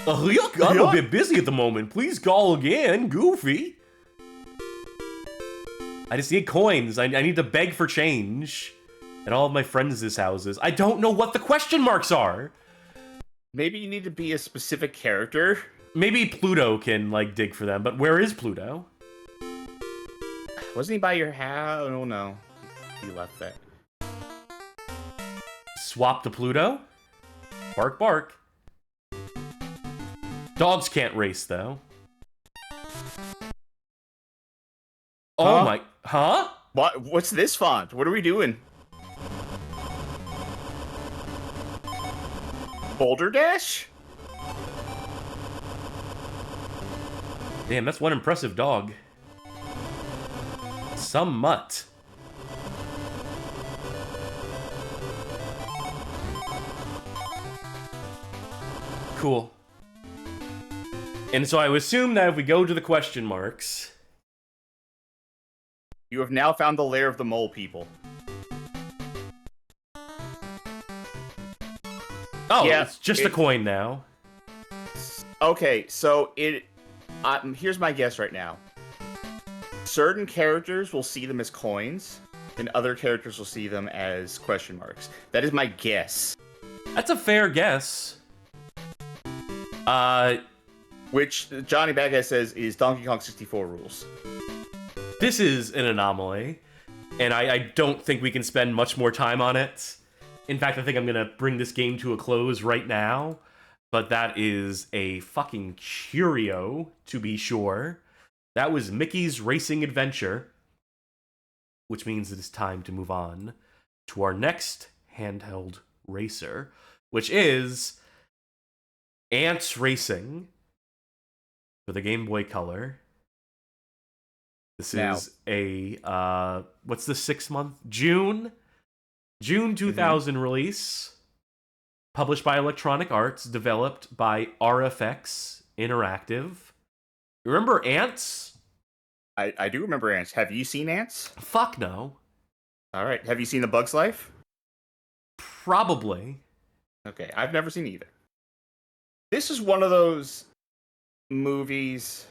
Yuck, I'm a bit busy at the moment. Please call again, Goofy. I just need coins. I need to beg for change. At all of my friends' houses. I don't know what the question marks are. Maybe you need to be a specific character. Maybe Pluto can, like, dig for them, but where is Pluto? Wasn't he by your house? Oh, no. He left that. Swap to Pluto? Bark, bark. Dogs can't race, though. Oh my... Huh? What's this font? What are we doing? Boulder Dash? Damn, that's one impressive dog. Some mutt. Cool. And so I would assume that if we go to the question marks... You have now found the lair of the mole people. Oh, yeah, it's just a coin now. Okay, so here's my guess right now. Certain characters will see them as coins, and other characters will see them as question marks. That is my guess. That's a fair guess. Which Johnny Baghead says is Donkey Kong 64 rules. This is an anomaly, and I don't think we can spend much more time on it. In fact, I think I'm gonna bring this game to a close right now, but that is a fucking curio, to be sure. That was Mickey's Racing Adventure, which means it is time to move on to our next handheld racer, which is Antz Racing for the Game Boy Color. This is a, what's the 6 month? June 2000 release. Published by Electronic Arts, developed by RFX Interactive. You remember Antz? I do remember Antz. Have you seen Antz? Fuck no. Alright, have you seen A Bug's Life? Probably. Okay, I've never seen either. This is one of those movies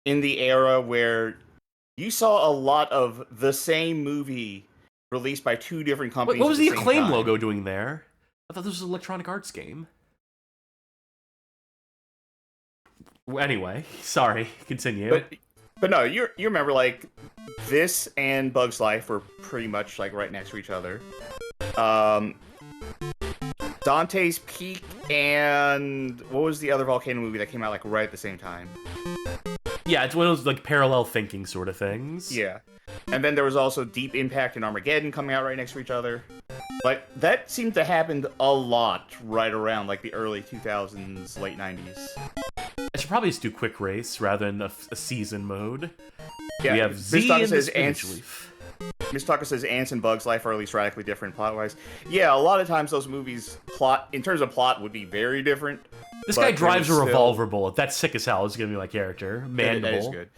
in the era where you saw a lot of the same movie released by 2 different companies. What was the same Acclaim time. logo doing there? I thought this was an Electronic Arts game. Anyway, sorry. Continue. But no, you remember, like, this and Bug's Life were pretty much, like, right next to each other. Dante's Peak and what was the other volcano movie that came out, like, right at the same time? Yeah, it's one of those like parallel thinking sort of things. Yeah. And then there was also Deep Impact and Armageddon coming out right next to each other. Like, that seemed to happen a lot right around, like, the early 2000s, late 90s. I should probably just do quick race rather than a season mode. Yeah, we have Z and the spinach leaf. Miss Taka says Ants and Bugs Life are at least radically different plot-wise. Yeah, a lot of times those movies, in terms of plot, would be very different. This guy drives a revolver bullet. That's sick as hell. It's gonna be my character. Mandible. That is good.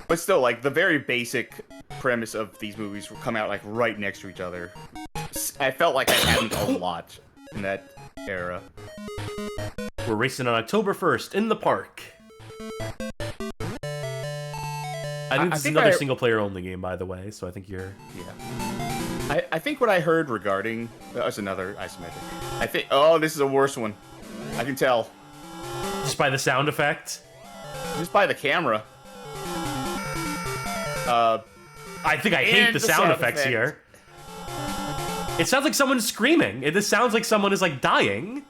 But still, like, the very basic premise of these movies will come out, like, right next to each other. I felt like that happened a lot in that era. We're racing on October 1st in the park. I think this is another single-player only game, by the way, so I think you're... Yeah. I think what I heard regarding... That was another isometric. I think... Oh, this is a worse one. I can tell. Just by the sound effect? Just by the camera. I think I hate the sound effects here. It sounds like someone's screaming. This sounds like someone is, like, dying.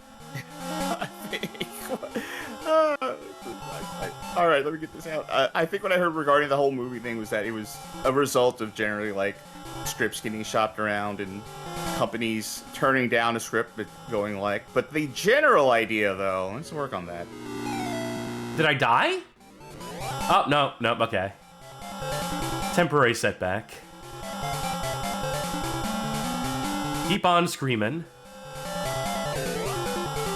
All right, let me get this out. I think what I heard regarding the whole movie thing was that it was a result of generally, like, scripts getting shopped around and companies turning down a script but going like... But the general idea, though, let's work on that. Did I die? Oh, no, okay. Temporary setback. Keep on screaming.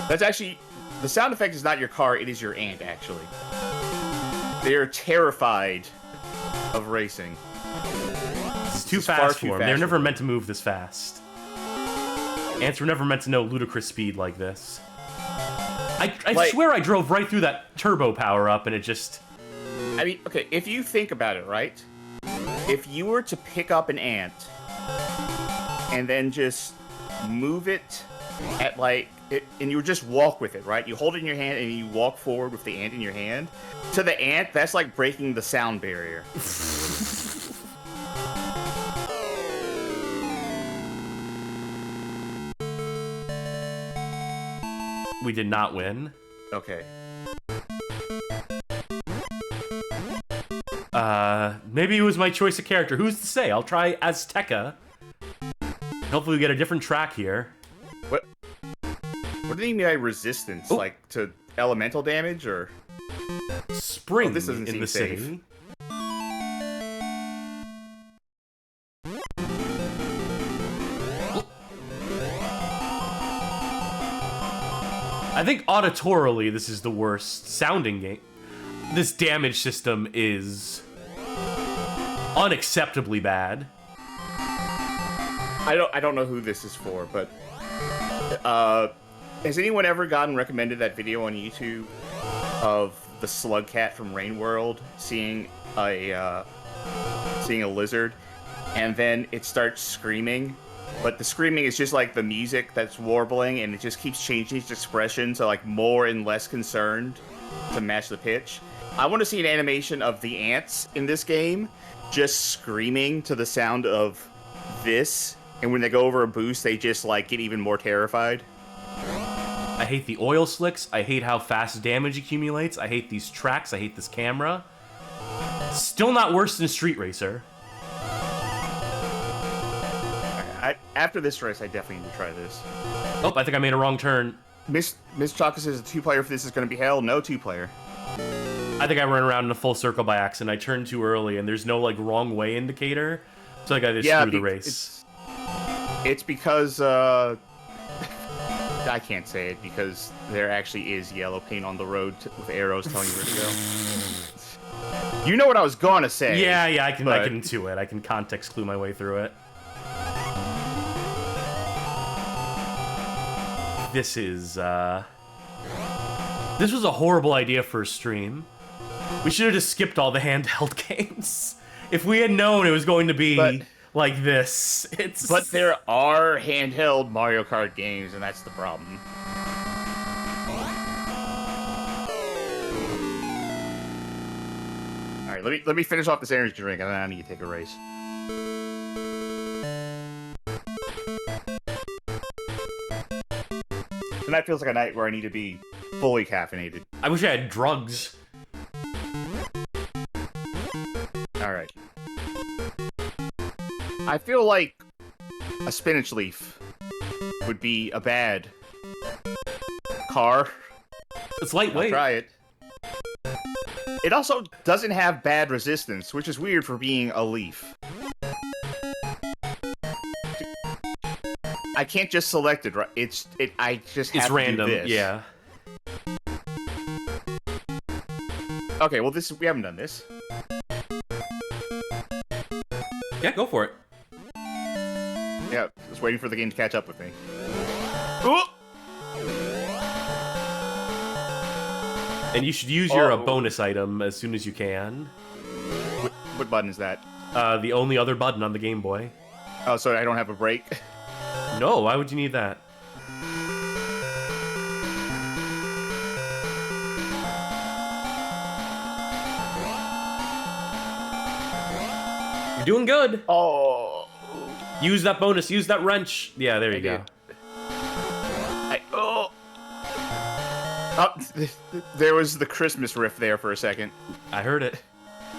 That's actually... The sound effect is not your car, it is your ant, actually. They are terrified of racing. It's too fast for them. They're never meant to move this fast. Ants were never meant to know ludicrous speed like this. I swear I drove right through that turbo power-up and it just... I mean, okay, if you think about it, right? If you were to pick up an ant and then just move it at, like... and you would just walk with it, right? You hold it in your hand and you walk forward with the ant in your hand. To the ant, that's like breaking the sound barrier. We did not win. Okay. Maybe it was my choice of character. Who's to say? I'll try Azteca. Hopefully we get a different track here. What do they mean by resistance? Like to elemental damage or spring this doesn't in the safe. city? I think auditorily this is the worst sounding game. This damage system is unacceptably bad. I don't know who this is for, but has anyone ever gotten recommended that video on YouTube of the slug cat from Rain World seeing a lizard, and then it starts screaming, but the screaming is just like the music that's warbling, and it just keeps changing its expression to like more and less concerned to match the pitch? I want to see an animation of the ants in this game just screaming to the sound of this, and when they go over a boost, they just like get even more terrified. I hate the oil slicks. I hate how fast damage accumulates. I hate these tracks. I hate this camera. Still not worse than Street Racer. After this race, I definitely need to try this. Oh, I think I made a wrong turn. Miss Chaka says a 2-player for this is going to be hell. No 2-player. I think I ran around in a full circle by accident. I turned too early, and there's no like wrong way indicator, so I just screw the race. It's because I can't say it because there actually is yellow paint on the road with arrows telling you where to go. You know what I was gonna say. Yeah, I can intuit it. I can context clue my way through it. This was a horrible idea for a stream. We should have just skipped all the handheld games. If we had known it was going to be like this, But there are handheld Mario Kart games, and that's the problem. All right, let me finish off this energy drink, and then I need to take a race. Tonight feels like a night where I need to be fully caffeinated. I wish I had drugs. I feel like a spinach leaf would be a bad car. It's I'll lightweight. try it. It also doesn't have bad resistance, which is weird for being a leaf. I can't just select it, right? I just have It's to random, do this. yeah. Okay, well we haven't done this. Yeah, go for it. Yeah, just waiting for the game to catch up with me. Ooh! And you should use your bonus item as soon as you can. What button is that? The only other button on the Game Boy. Oh, sorry, I don't have a break. No, why would you need that? You're doing good. Oh. Use that bonus. Use that wrench. Yeah, there you go. Oh, there was the Christmas riff there for a second. I heard it.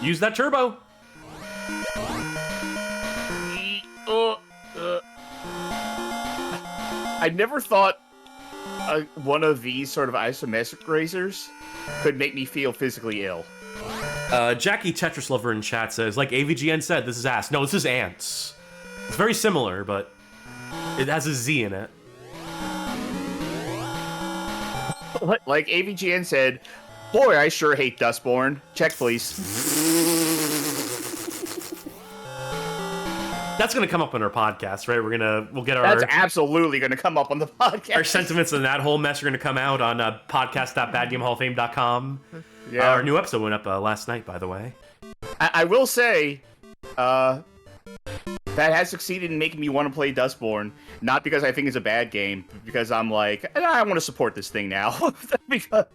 Use that turbo. I never thought one of these sort of isometric racers could make me feel physically ill. Jackie Tetris Lover in chat says, like AVGN said, this is ass. No, this is Antz. It's very similar, but it has a Z in it. Like AVGN said, boy, I sure hate Dustborn. Check, please. That's gonna come up in our podcast, right? We'll get our... That's absolutely gonna come up on the podcast. Our sentiments in that whole mess are gonna come out on podcast.badgamehallofame.com. Yeah. Our new episode went up last night, by the way. I will say, that has succeeded in making me want to play Dustborn. Not because I think it's a bad game, but because I'm like, I want to support this thing now. Because,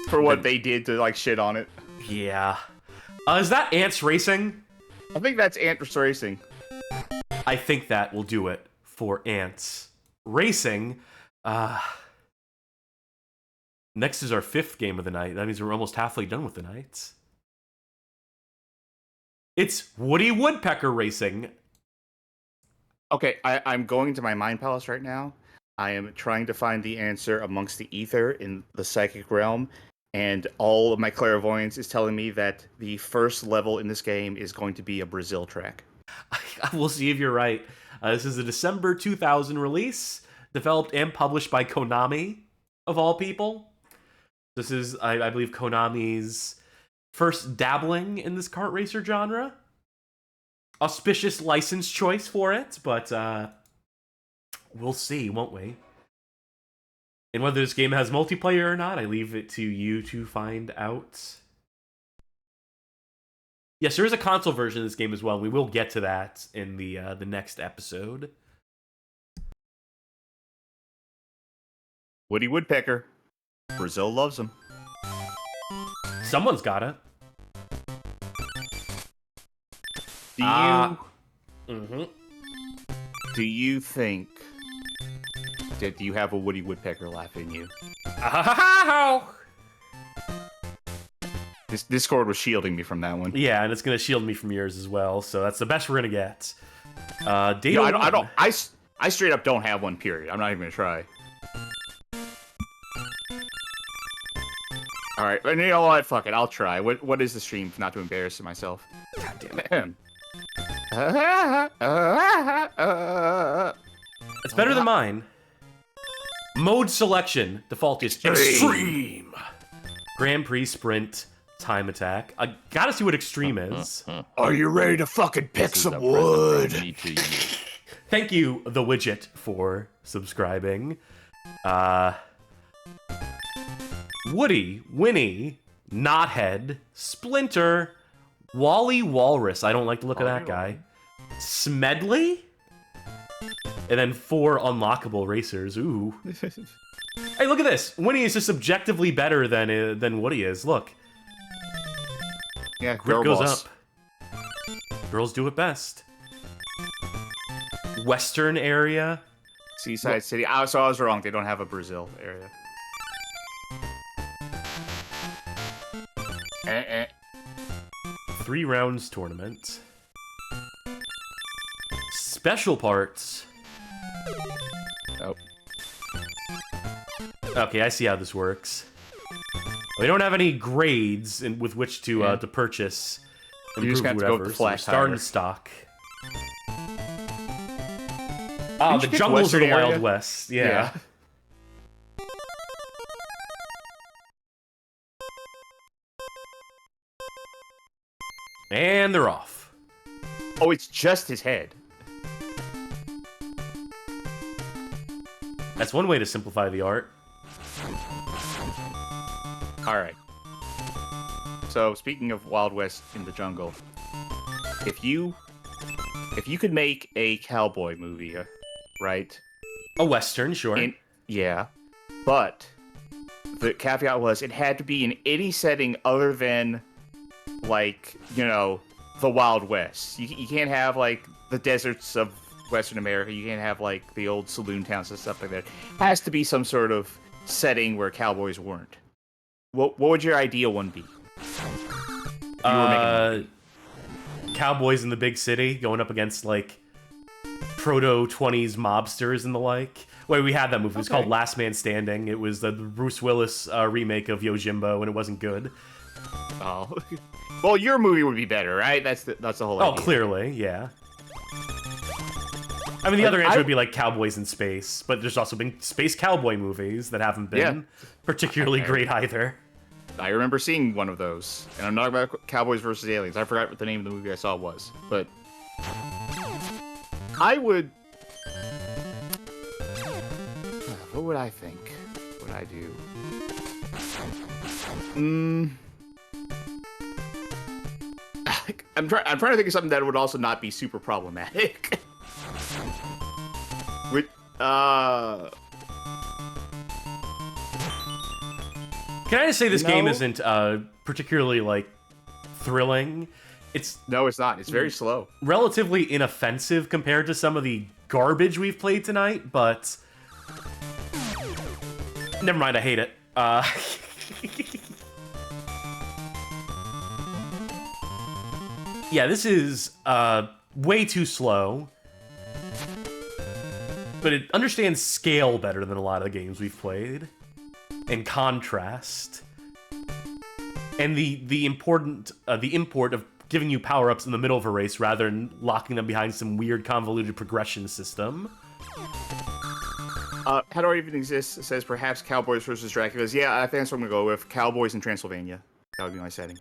for what they did to, like, shit on it. Yeah. Is that Antz Racing? I think that's Antz Racing. I think that will do it for Antz Racing. Next is our 5th game of the night. That means we're almost halfway done with the nights. It's Woodpecker Racing. Okay, I'm going to my Mind Palace right now. I am trying to find the answer amongst the ether in the psychic realm, and all of my clairvoyance is telling me that the first level in this game is going to be a Brazil track. We'll see if you're right. This is a December 2000 release, developed and published by Konami, of all people. This is, I believe, Konami's first dabbling in this kart racer genre. Auspicious license choice for it, but we'll see, won't we? And whether this game has multiplayer or not, I leave it to you to find out. Yes, there is a console version of this game as well. We will get to that in the next episode. Woodpecker. Brazil loves him. Someone's got it. Do you think that you have a Woodpecker laugh in you? This Discord was shielding me from that one. Yeah, and it's gonna shield me from yours as well. So that's the best we're gonna get. I straight up don't have one. Period. I'm not even gonna try. All right, and you know what? Fuck it. I'll try. What is the stream? Not to embarrass myself. God damn it. It's better than mine. Mode selection. Default is Extreme. Grand Prix Sprint. Time Attack. I gotta see what Extreme is. Are you ready to fucking pick some wood? Thank you, the widget, for subscribing. Woody, Winnie, Knothead, Splinter, Wally Walrus. I don't like the look of that guy. Smedley? And then 4 unlockable racers. Ooh. Hey, look at this. Winnie is just objectively better than Woody is. Look. Yeah, Grip goes up. Girls do it best. Western area. Seaside City. Oh, so I was wrong. They don't have a Brazil area. 3 rounds tournament. special parts. Oh. Okay, I see how this works. We don't have any grades with which to purchase. You just have to go with the flat so starting tire. stock. Oh, Didn't the you pick jungles of the Western Wild area? West. Yeah. And they're off. Oh, it's just his head. That's one way to simplify the art. All right. So, speaking of Wild West in the jungle, if you could make a cowboy movie, right? A Western, sure. Yeah, but the caveat was it had to be in any setting other than, like, you know, the Wild West. You can't have, like, the deserts of Western America. You can't have, like, the old saloon towns and stuff like that. It has to be some sort of setting where cowboys weren't. What would your ideal one be? If you were making a movie? Cowboys in the big city going up against, like, proto-20s mobsters and the like. Wait, we had that movie. It was called Last Man Standing. It was the Bruce Willis remake of Yojimbo, and it wasn't good. Oh. Well, your movie would be better, right? That's the whole idea. Oh, clearly, yeah. I mean, the other answer would be, like, Cowboys in Space, but there's also been space cowboy movies that haven't been particularly great either. I remember seeing one of those, and I'm not about Cowboys versus Aliens. I forgot what the name of the movie I saw was, but I would. What would I think? What would I do? I'm trying to think of something that would also not be super problematic. Can I just say this game isn't particularly, like, thrilling? No, it's not. It's very slow. Relatively inoffensive compared to some of the garbage we've played tonight, but never mind, I hate it. Yeah, this is way too slow, but it understands scale better than a lot of the games we've played, and contrast, and the import of giving you power-ups in the middle of a race rather than locking them behind some weird convoluted progression system. How do I even exist? It says perhaps Cowboys versus Draculas. Yeah, I think that's what I'm gonna go with. Cowboys in Transylvania. That would be my setting.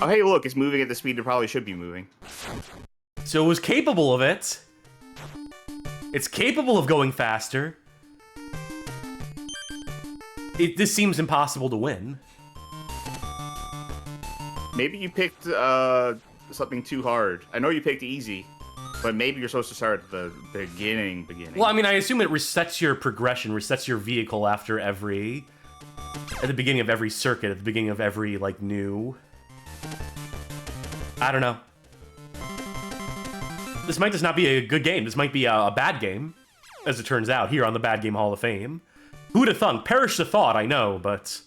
Oh, hey, look, it's moving at the speed it probably should be moving. So it was capable of it. It's capable of going faster. This seems impossible to win. Maybe you picked something too hard. I know you picked easy, but maybe you're supposed to start at the beginning. Well, I mean, I assume it resets your progression, resets your vehicle at the beginning of every circuit, at the beginning of every, like, new... I don't know. This might just not be a good game. This might be a bad game, as it turns out, here on the Bad Game Hall of Fame. Who'd have thunk? Perish the thought, I know, but...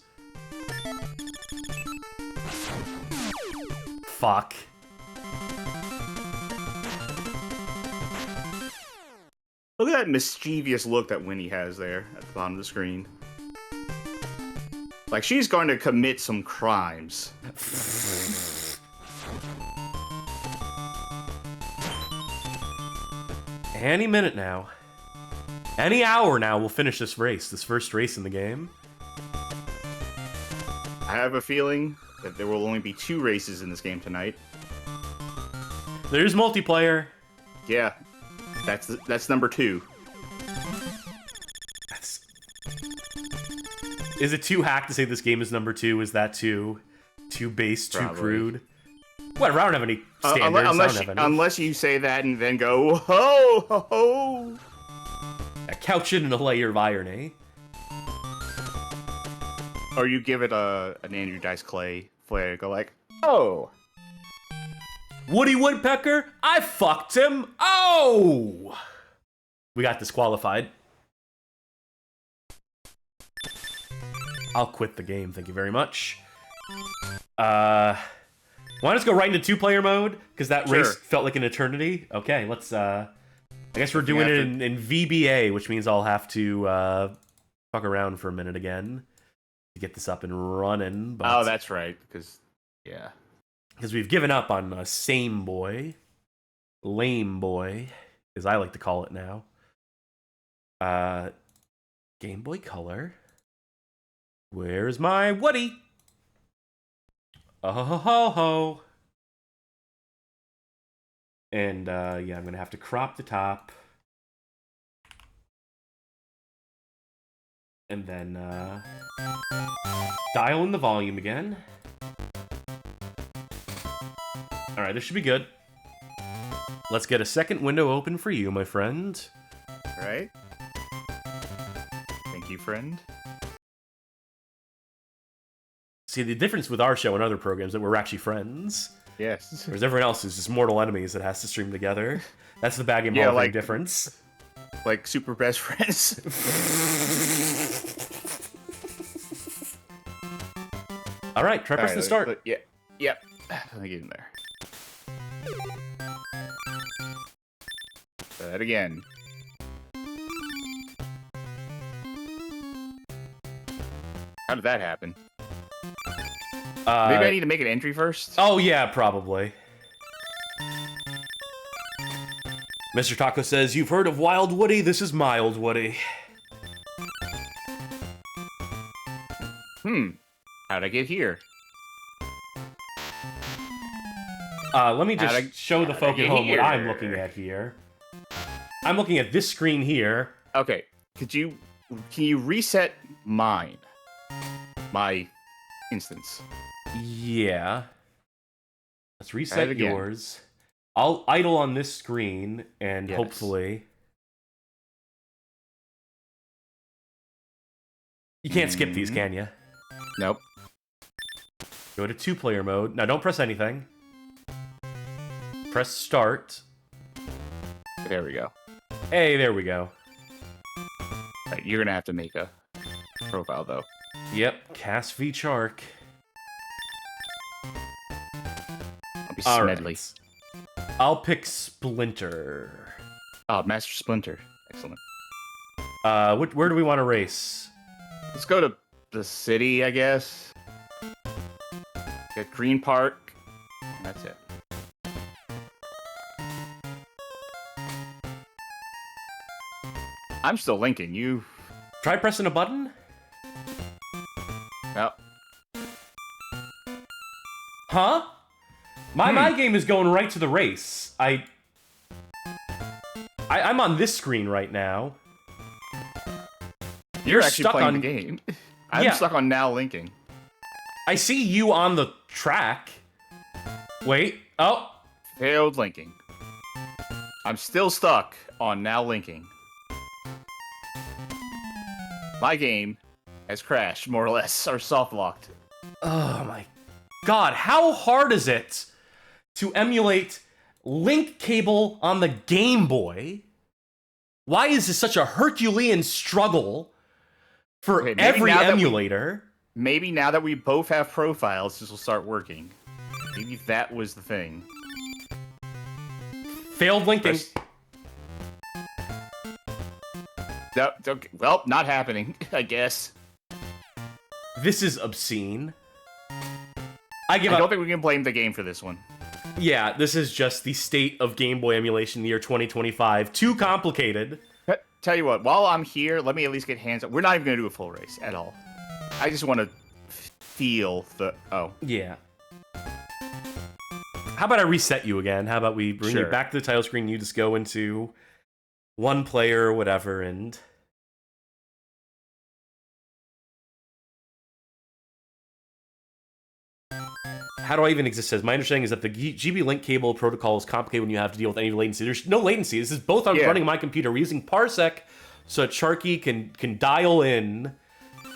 Fuck. Look at that mischievous look that Winnie has there at the bottom of the screen. Like, she's going to commit some crimes. Any minute now. Any hour now we'll finish this race, this first race in the game. I have a feeling that there will only be 2 races in this game tonight. There's multiplayer. Yeah, that's number 2. Is it too hack to say this game is number 2? Is that too base, too crude? Whatever, I don't have any standards. Unless you say that and then go, ho, ho, ho. Couch it in a layer of irony. Or you give it an Andrew Dice Clay flair, go like, oh. Woody Woodpecker, I fucked him. Oh! We got disqualified. I'll quit the game, thank you very much. Want to just go right into 2-player mode? Because that Sure. race felt like an eternity. Okay, let's, I guess we're doing it in VBA, which means I'll have to, fuck around for a minute again to get this up and running. But, Oh, that's right, because, yeah. Because we've given up on Same Boy. Lame Boy, as I like to call it now. Game Boy Color. Where's my Woody? Oh ho ho ho. And yeah, I'm gonna have to crop the top. And then dial in the volume again. Alright, this should be good. Let's get a second window open for you, my friend. All right. Thank you, friend. See, the difference with our show and other programs that we're actually friends. Yes. Whereas everyone else is just mortal enemies that has to stream together. That's the Bag Game Hall of Fame difference. Like super best friends. All right, try pressing the start. Yeah. Yep. Let me get in there. Try that again. How did that happen? Maybe I need to make an entry first? Oh, yeah, probably. Mr. Taco says, "You've heard of Wild Woody? This is Mild Woody." How'd I get here? Let me just show the folk at home what I'm looking at here. I'm looking at this screen here. Okay, can you reset mine? My instance. Yeah. Let's reset yours. I'll idle on this screen, and hopefully... You can't skip these, can you? Nope. Go to 2-player mode. Now, don't press anything. Press start. There we go. Hey, there we go. Right, you're gonna have to make a profile, though. Yep, Cass v. Chark. I'll be All Smedley. right. I'll pick Splinter. Oh, Master Splinter. Excellent. Where do we want to race? Let's go to the city, I guess. Get Green Park. And that's it. I'm still linking. You... Try pressing a button? Oh. Huh? My game is going right to the race. I'm on this screen right now. You're actually stuck playing on the game. I'm stuck on now linking. I see you on the track. Wait. Oh. Failed linking. I'm still stuck on now linking. My game has crashed, more or less, or soft locked. Oh my god, how hard is it to emulate link cable on the Game Boy? Why is this such a Herculean struggle for every emulator? Maybe now that we both have profiles, this will start working. Maybe that was the thing. Failed linking. No, okay. Well, not happening, I guess. This is obscene. I don't think we can blame the game for this one. Yeah, this is just the state of Game Boy emulation in the year 2025. Too complicated. Tell you what, while I'm here, let me at least get hands up. We're not even going to do a full race at all. I just want to feel the... Oh. Yeah. How about I reset you again? How about we bring you back to the title screen, you just go into 1-player or whatever, and... How do I even exist? Says my understanding is that the GB link cable protocol is complicated when you have to deal with any latency. There's no latency. This is both on running my computer. We're using Parsec so Charky can dial in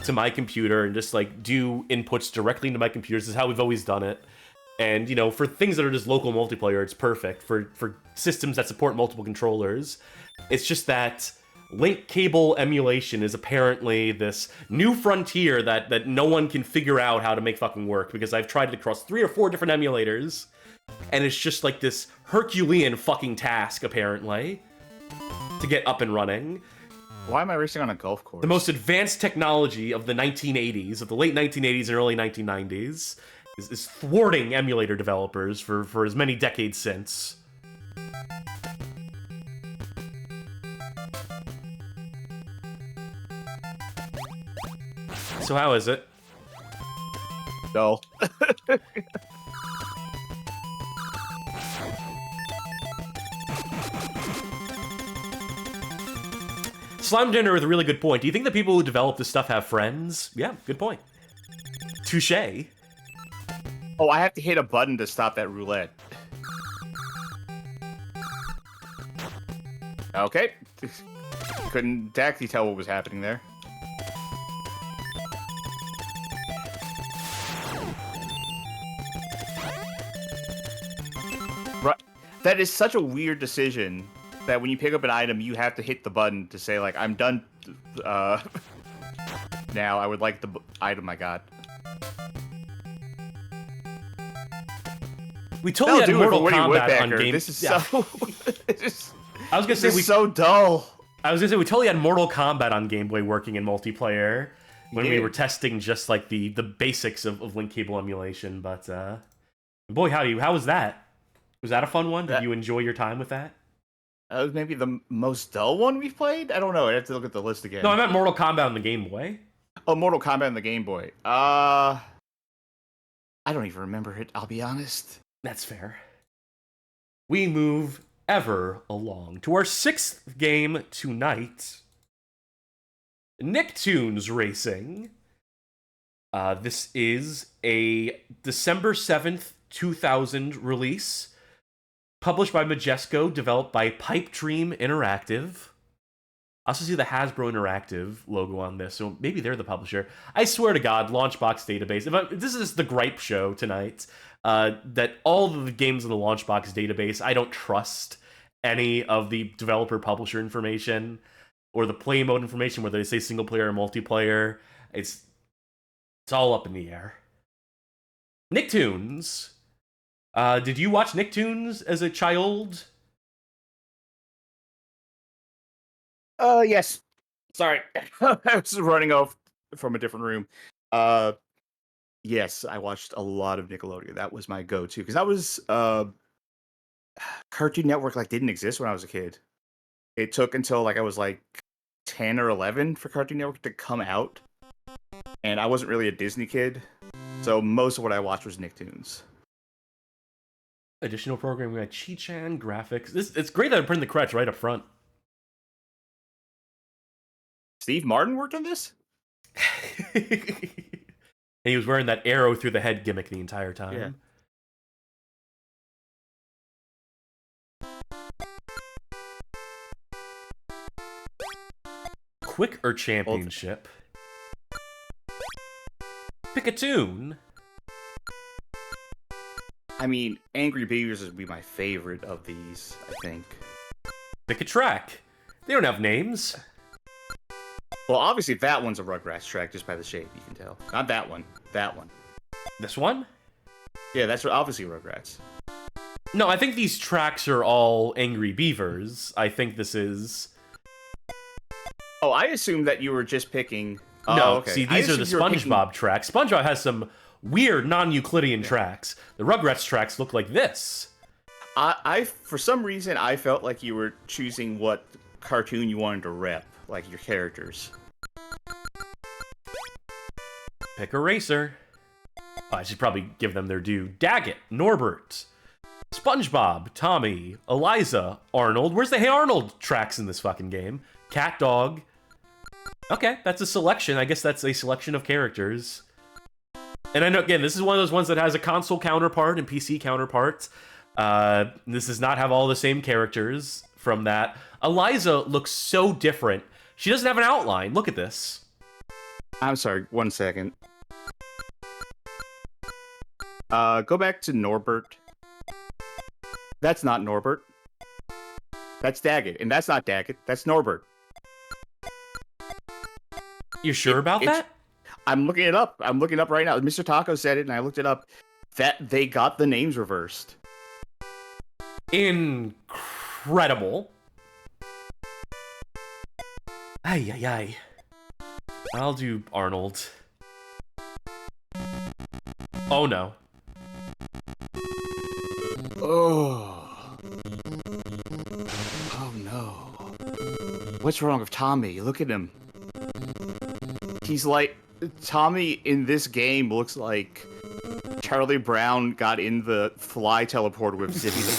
to my computer and just like do inputs directly into my computer. This is how we've always done it. And you know, for things that are just local multiplayer, it's perfect. For systems that support multiple controllers, it's just that link cable emulation is apparently this new frontier that no one can figure out how to make fucking work, because I've tried it across 3 or 4 different emulators, and it's just like this Herculean fucking task, apparently, to get up and running. Why am I racing on a golf course? The most advanced technology of the 1980s, of the late 1980s and early 1990s, is thwarting emulator developers for as many decades since. So how is it? Dull. Slime Dinner with a really good point. Do you think the people who develop this stuff have friends? Yeah, good point. Touché. Oh, I have to hit a button to stop that roulette. Okay. Couldn't exactly tell what was happening there. Right. That is such a weird decision that when you pick up an item, you have to hit the button to say, like, I'm done. Now I would like the item I got. We totally had Mortal Kombat Woodpecker. on Game. This is yeah. so. I was gonna say so dull. I was gonna say we totally had Mortal Kombat on Game Boy working in multiplayer when we were testing just like the basics of link cable emulation. But boy, how was that? Was that a fun one? Did you enjoy your time with that? That was maybe the most dull one we've played. I don't know. I'd have to look at the list again. No, I meant Mortal Kombat on the Game Boy. Oh, Mortal Kombat on the Game Boy. I don't even remember it. I'll be honest. That's fair. We move ever along to our 6th game tonight. Nicktoons Racing. This is a December 7th, 2000 release. Published by Majesco, developed by Pipe Dream Interactive. I also see the Hasbro Interactive logo on this, so maybe they're the publisher. I swear to God, Launchbox Database. This is the gripe show tonight. That all of the games in the Launchbox database, I don't trust any of the developer publisher information or the play mode information, whether they say single player or multiplayer. It's all up in the air. Nicktoons. Did you watch Nicktoons as a child? Yes. Sorry. I was running off from a different room. Yes, I watched a lot of Nickelodeon. That was my go-to because that was Cartoon Network didn't exist when I was a kid. It took until I was 10 or 11 for Cartoon Network to come out, and I wasn't really a Disney kid, so most of what I watched was Nicktoons. Additional programming like Chi-Chan graphics. It's great that I printed the credits right up front. Steve Martin worked on this? And he was wearing that arrow through the head gimmick the entire time. Yeah. Quick or Championship? Pick a tune. I mean, Angry Beavers would be my favorite of these, I think. Pick a track. They don't have names. Well, obviously that one's a Rugrats track just by the shape, you can tell. Not that one. That one. This one? Yeah, that's obviously Rugrats. No, I think these tracks are all Angry Beavers. I think this is... Oh, I assumed that you were just picking... No, okay. see, these are the SpongeBob tracks. SpongeBob has some weird non-Euclidean tracks. The Rugrats tracks look like this. I for some reason, I felt like you were choosing what cartoon you wanted to rep, like your characters. Pick a racer. I should probably give them their due. Daggett, Norbert, SpongeBob, Tommy, Eliza, Arnold. Where's the Hey Arnold tracks in this fucking game? Cat Dog. Okay, that's a selection. I guess that's a selection of characters. And I know, again, this is one of those ones that has a console counterpart and PC counterpart. This does not have all the same characters from that. Eliza looks so different. She doesn't have an outline. Look at this. I'm sorry, 1 second. Go back to Norbert. That's not Norbert. That's Daggett, and that's not Daggett. That's Norbert. You sure about that? I'm looking it up. I'm looking it up right now. Mr. Taco said it, and I looked it up. That they got the names reversed. Incredible. Ay, ay, ay. I'll do Arnold. Oh, no. Oh. Oh, no. What's wrong with Tommy? Look at him. He's like... Tommy in this game looks like Charlie Brown got in the fly teleporter with Zippy the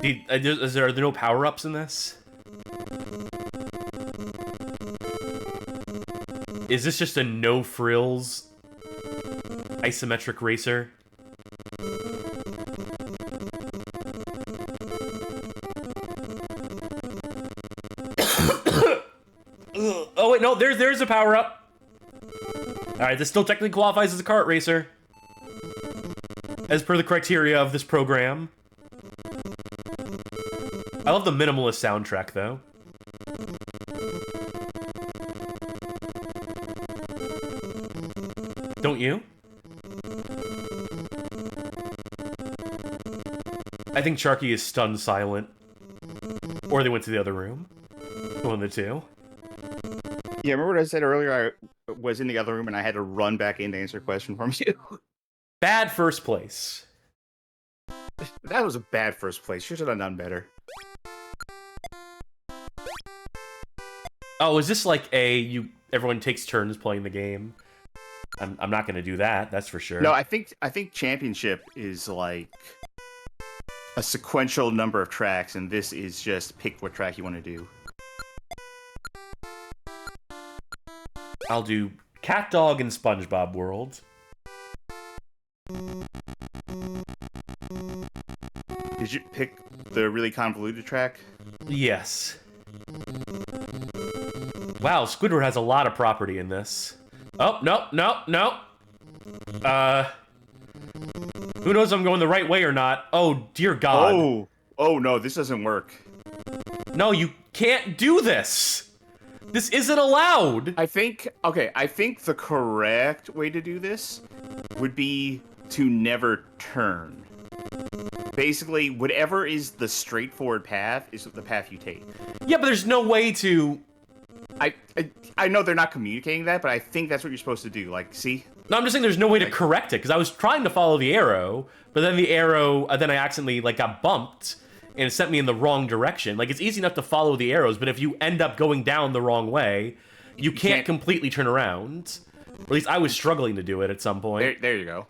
Pinhead. Are there no power-ups in this? Is this just a no-frills isometric racer? Oh wait, no, there's a power-up. Alright, this still technically qualifies as a kart racer, as per the criteria of this program. I love the minimalist soundtrack, though. Don't you? I think Sharky is stunned silent. Or they went to the other room. One of the two. Yeah, remember what I said earlier? I was in the other room and I had to run back in to answer a question from you. Bad first place. That was a bad first place. You should have done better. Oh, is this like everyone takes turns playing the game? I'm not gonna do that, that's for sure. No, I think championship is like a sequential number of tracks, and this is just pick what track you want to do. I'll do Cat Dog and SpongeBob World. Did you pick the really convoluted track? Yes. Wow, Squidward has a lot of property in this. Oh, no. Who knows if I'm going the right way or not? Oh, dear God. Oh no, this doesn't work. No, you can't do this. This isn't allowed. I think the correct way to do this would be to never turn. Basically, whatever is the straightforward path is the path you take. Yeah, but there's no way to... I know they're not communicating that, but I think that's what you're supposed to do. Like, see? No, I'm just saying there's no way to correct it, because I was trying to follow the arrow, but then the arrow, then I accidentally, got bumped, and it sent me in the wrong direction. Like, it's easy enough to follow the arrows, but if you end up going down the wrong way, you can't completely turn around. Or at least I was struggling to do it at some point. There you go.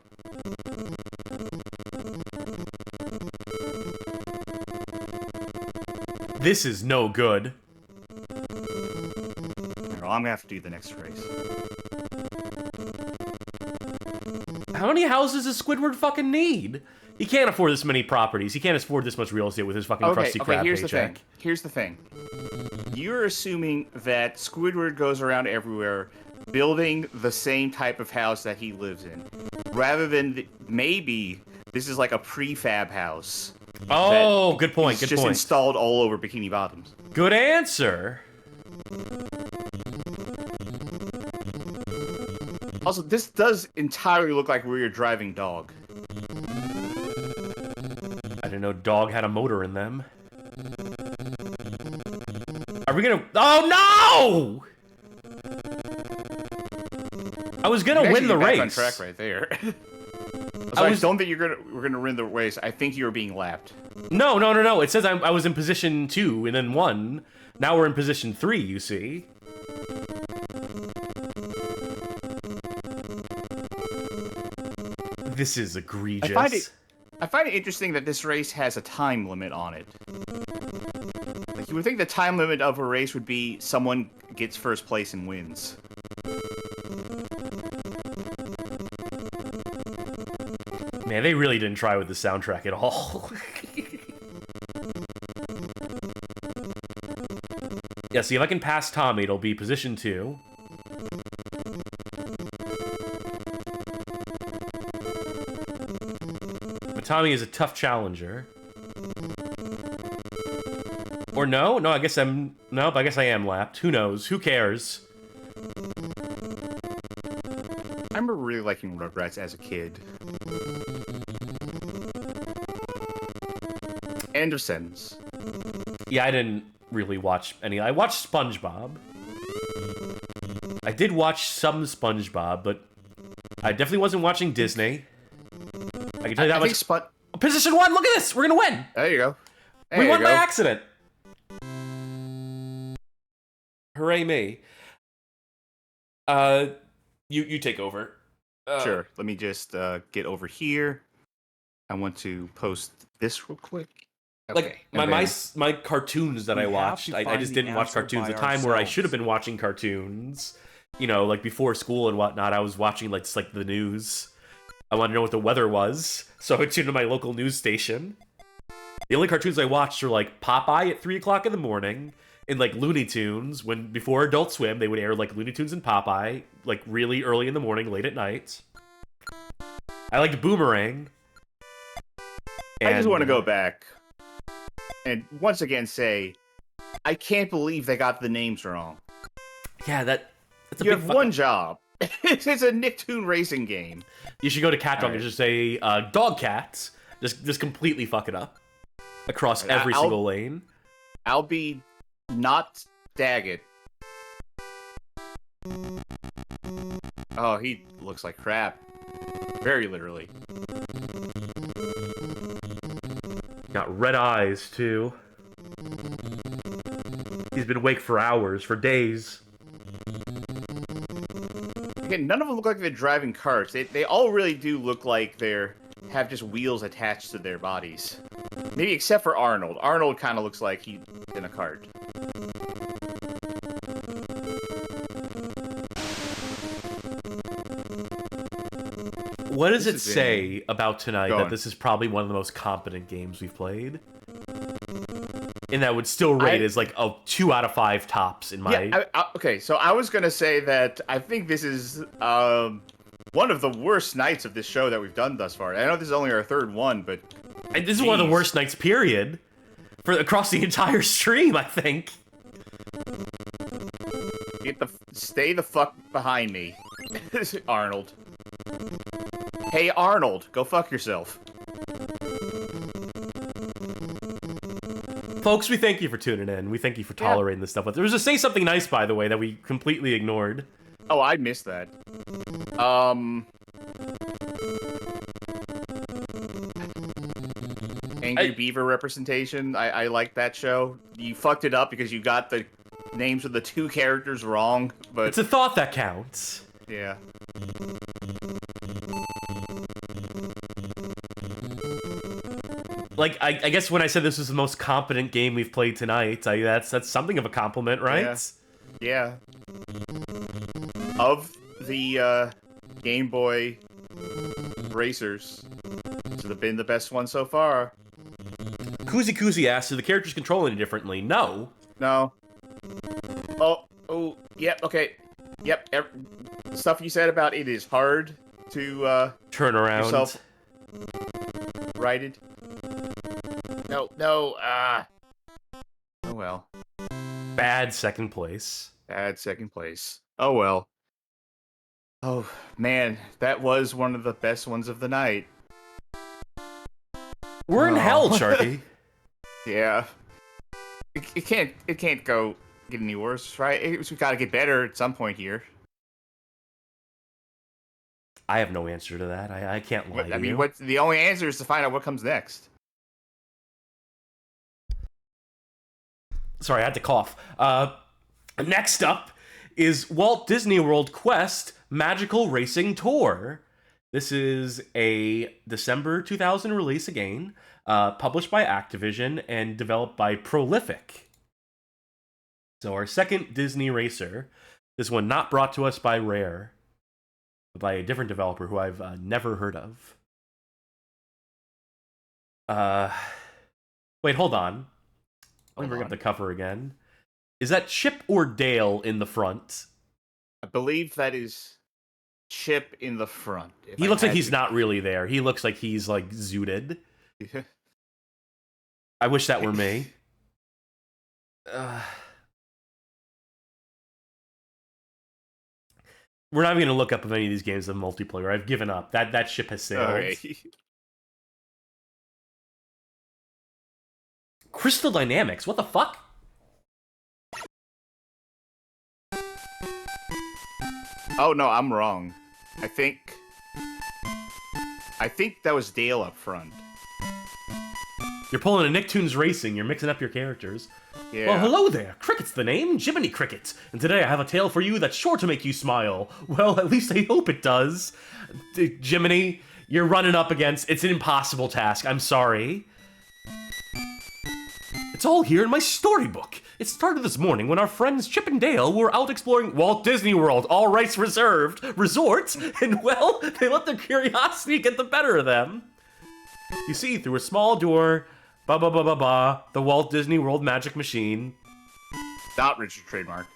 This is no good. Well, I'm gonna have to do the next race. How many houses does Squidward fucking need? He can't afford this many properties. He can't afford this much real estate with his fucking crusty crab paycheck. Here's the thing. You're assuming that Squidward goes around everywhere building the same type of house that he lives in. Rather than maybe this is like a prefab house. Oh, good point, good just point. Installed all over Bikini Bottoms. Good answer. Also, this does entirely look like where you're driving Dog. I didn't know Dog had a motor in them. Are we gonna... Oh, no! I was gonna win the race. On track right there. I don't think we're gonna win the race. I think you're being lapped. No. It says I was in position 2 and then 1. Now we're in position 3, you see. This is egregious. I find it interesting that this race has a time limit on it. Like, you would think the time limit of a race would be someone gets first place and wins. Man, they really didn't try with the soundtrack at all. Yeah, see, if I can pass Tommy, it'll be position 2. Tommy is a tough challenger. Or no? No, I guess I'm... Nope, I guess I am lapped. Who knows? Who cares? I remember really liking Rugrats as a kid. End of sentence. Yeah, I didn't really watch any. I watched SpongeBob. I did watch some SpongeBob, but I definitely wasn't watching Disney. I can tell you that much. Position 1, look at this! We're gonna win! There you go. There We you won go. by accident! Hooray me. You take over. Sure. Let me just get over here. I want to post this real quick. Okay. Like, my cartoons that I watched, I just didn't watch cartoons. The time where I should have been watching cartoons, you know, like before school and whatnot, I was watching like just like the news. I wanted to know what the weather was, so I tuned to my local news station. The only cartoons I watched were like Popeye at 3 o'clock in the morning, and like Looney Tunes, when before Adult Swim, they would air like Looney Tunes and Popeye, like really early in the morning, late at night. I liked Boomerang. I just want to go back and once again say, I can't believe they got the names wrong. Yeah, that's a you big have one job. It's a Nicktoons Racing game. You should go to Cat Dog and just say Dog Cats. Just completely fuck it up across every single lane. I'll be not Daggett. Oh, he looks like crap. Very literally. Got red eyes, too. He's been awake for hours, for days. Again, none of them look like they're driving carts. They all really do look like have just wheels attached to their bodies. Maybe except for Arnold. Arnold kind of looks like he's in a cart. What does it say about tonight that this is probably one of the most competent games we've played? And that would still rate as like a 2 out of 5 tops in my... Yeah, okay, so I was going to say that I think this is one of the worst nights of this show that we've done thus far. I know this is only our third one, but... And this is one of the worst nights, period. Across the entire stream, I think. Stay the fuck behind me, Arnold. Hey, Arnold, go fuck yourself. Folks, we thank you for tuning in. We thank you for tolerating this stuff. There was a Say Something Nice, by the way, that we completely ignored. Oh, I missed that. Angry Beaver representation. I like that show. You fucked it up because you got the names of the 2 characters wrong, but... It's a thought that counts. Yeah. Like, I guess when I said this was the most competent game we've played tonight, that's something of a compliment, right? Yeah. Of the Game Boy Racers, this has been the best one so far. Kuzi asks, do the characters control any differently? No. No. Oh, yep, okay. Yep, stuff you said about it is hard to, turn around. Yourself righted. No, oh well. Bad second place. Bad second place. Oh well. Oh, man, that was one of the best ones of the night. We're in hell, Sharky. Yeah. It can't get any worse, right? We gotta get better at some point here. I have no answer to that. I can't lie to you. The only answer is to find out what comes next. Sorry, I had to cough. Next up is Walt Disney World Quest Magical Racing Tour. This is a December 2000 release again, published by Activision and developed by Prolific. So our second Disney racer. This one not brought to us by Rare, but by a different developer who I've never heard of. Wait, hold on. Let me bring up the cover again. Is that Chip or Dale in the front? I believe that is Chip in the front. He looks like he's not really there. He looks like he's, like, zooted. I wish that were me. We're not even going to look up if any of these games have multiplayer. I've given up. That ship has sailed. Okay. Crystal Dynamics? What the fuck? Oh, no, I'm wrong. I think that was Dale up front. You're pulling a Nicktoons Racing. You're mixing up your characters. Yeah. Well, hello there. Cricket's the name. Jiminy Cricket. And today I have a tale for you that's sure to make you smile. Well, at least I hope it does. Jiminy, you're running up against... It's an impossible task. I'm sorry. It's all here in my storybook. It started this morning when our friends Chip and Dale were out exploring Walt Disney World, all rights reserved, resort, and, well, they let their curiosity get the better of them. You see, through a small door, the Walt Disney World magic machine. Not Richard trademark.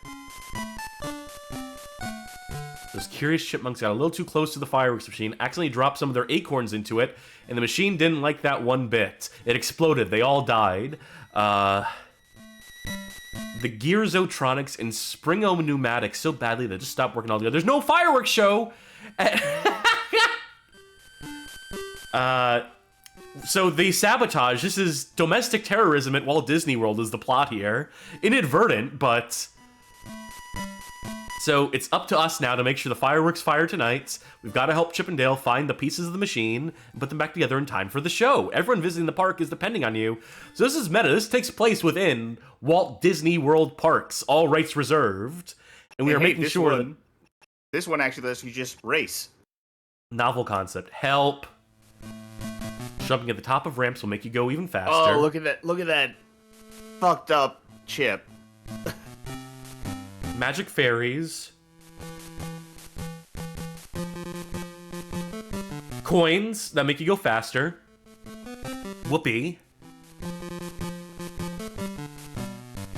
Those curious chipmunks got a little too close to the fireworks machine, accidentally dropped some of their acorns into it, and the machine didn't like that one bit. It exploded. They all died. The Gearzotronics and Springo pneumatics so badly they just stopped working altogether. There's no fireworks show! So they sabotage. This is domestic terrorism at Walt Disney World is the plot here. Inadvertent, but... So it's up to us now to make sure the fireworks fire tonight. We've got to help Chip and Dale find the pieces of the machine and put them back together in time for the show. Everyone visiting the park is depending on you. So this is meta. This takes place within Walt Disney World parks, all rights reserved. And we are making sure that... This one actually lets you just race. Novel concept. Help. Jumping at the top of ramps will make you go even faster. Oh, look at that. Look at that fucked up Chip. Magic fairies. Coins that make you go faster. Whoopee.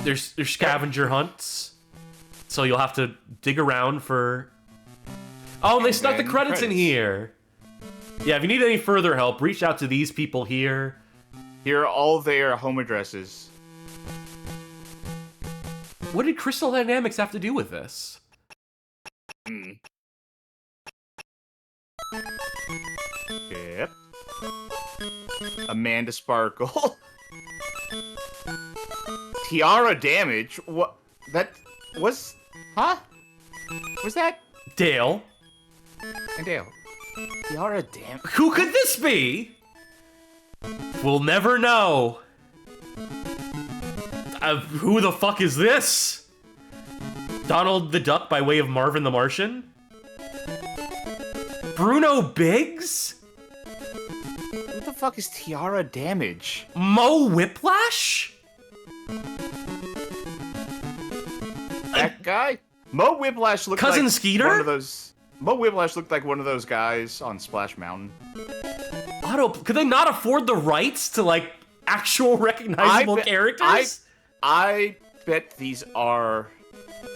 There's scavenger hunts. So you'll have to dig around for... Oh, and they stuck the credits in here. Yeah, if you need any further help, reach out to these people here. Here are all their home addresses. What did Crystal Dynamics have to do with this? Yep. Amanda Sparkle. Tiara damage? What? That was... Huh? Was that... Dale. And Dale. Tiara damage? Who could this be? We'll never know. Who the fuck is this? Donald the Duck by way of Marvin the Martian? Bruno Biggs? Who the fuck is Tiara damage? Mo Whiplash? That guy? Mo Whiplash looked Cousin like Skeeter? one of those... Mo Whiplash looked like one of those guys on Splash Mountain. Could they not afford the rights to, like, actual recognizable characters? I bet these are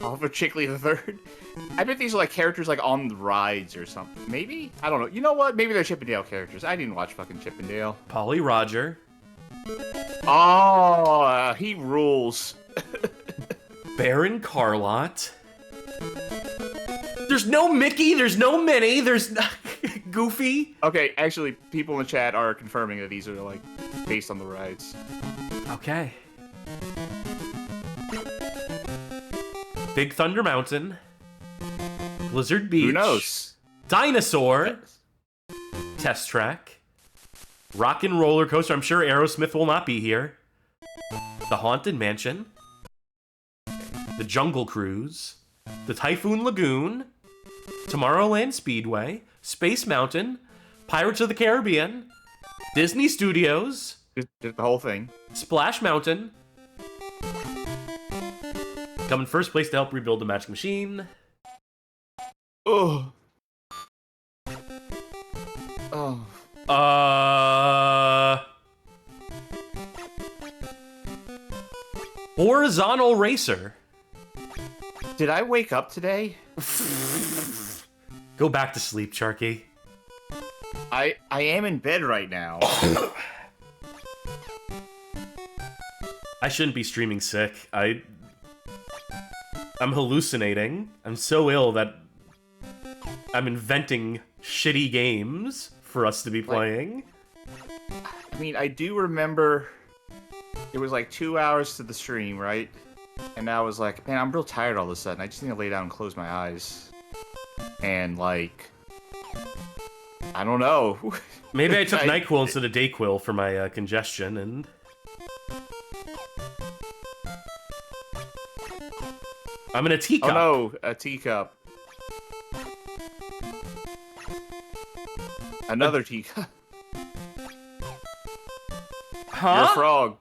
Oliver Chickley III. I bet these are like characters like on the rides or something. Maybe? I don't know. You know what? Maybe they're Chip and Dale characters. I didn't watch fucking Chip and Dale. Polly Roger. Oh, he rules. Baron Carlot. There's no Mickey, there's no Minnie, there's Goofy. Okay, actually, people in the chat are confirming that these are like based on the rides. Okay. Big Thunder Mountain. Blizzard Beach. Who knows? Dinosaur. Test Track. Rock and Roller Coaster. I'm sure Aerosmith will not be here. The Haunted Mansion. The Jungle Cruise. The Typhoon Lagoon. Tomorrowland Speedway. Space Mountain. Pirates of the Caribbean. Disney Studios. Just the whole thing. Splash Mountain. Come in first place to help rebuild the Magic Machine. Oh. Oh. Horizontal Racer. Did I wake up today? Go back to sleep, Sharky. I am in bed right now. I shouldn't be streaming sick. I'm hallucinating. I'm so ill that I'm inventing shitty games for us to be playing. I mean, I do remember it was like 2 hours to the stream, right? And I was like, man, I'm real tired all of a sudden. I just need to lay down and close my eyes. And like, I don't know. Maybe I took NyQuil instead of DayQuil for my congestion, and... I'm in a teacup. Oh no, a teacup. Another teacup. Huh? You're a frog.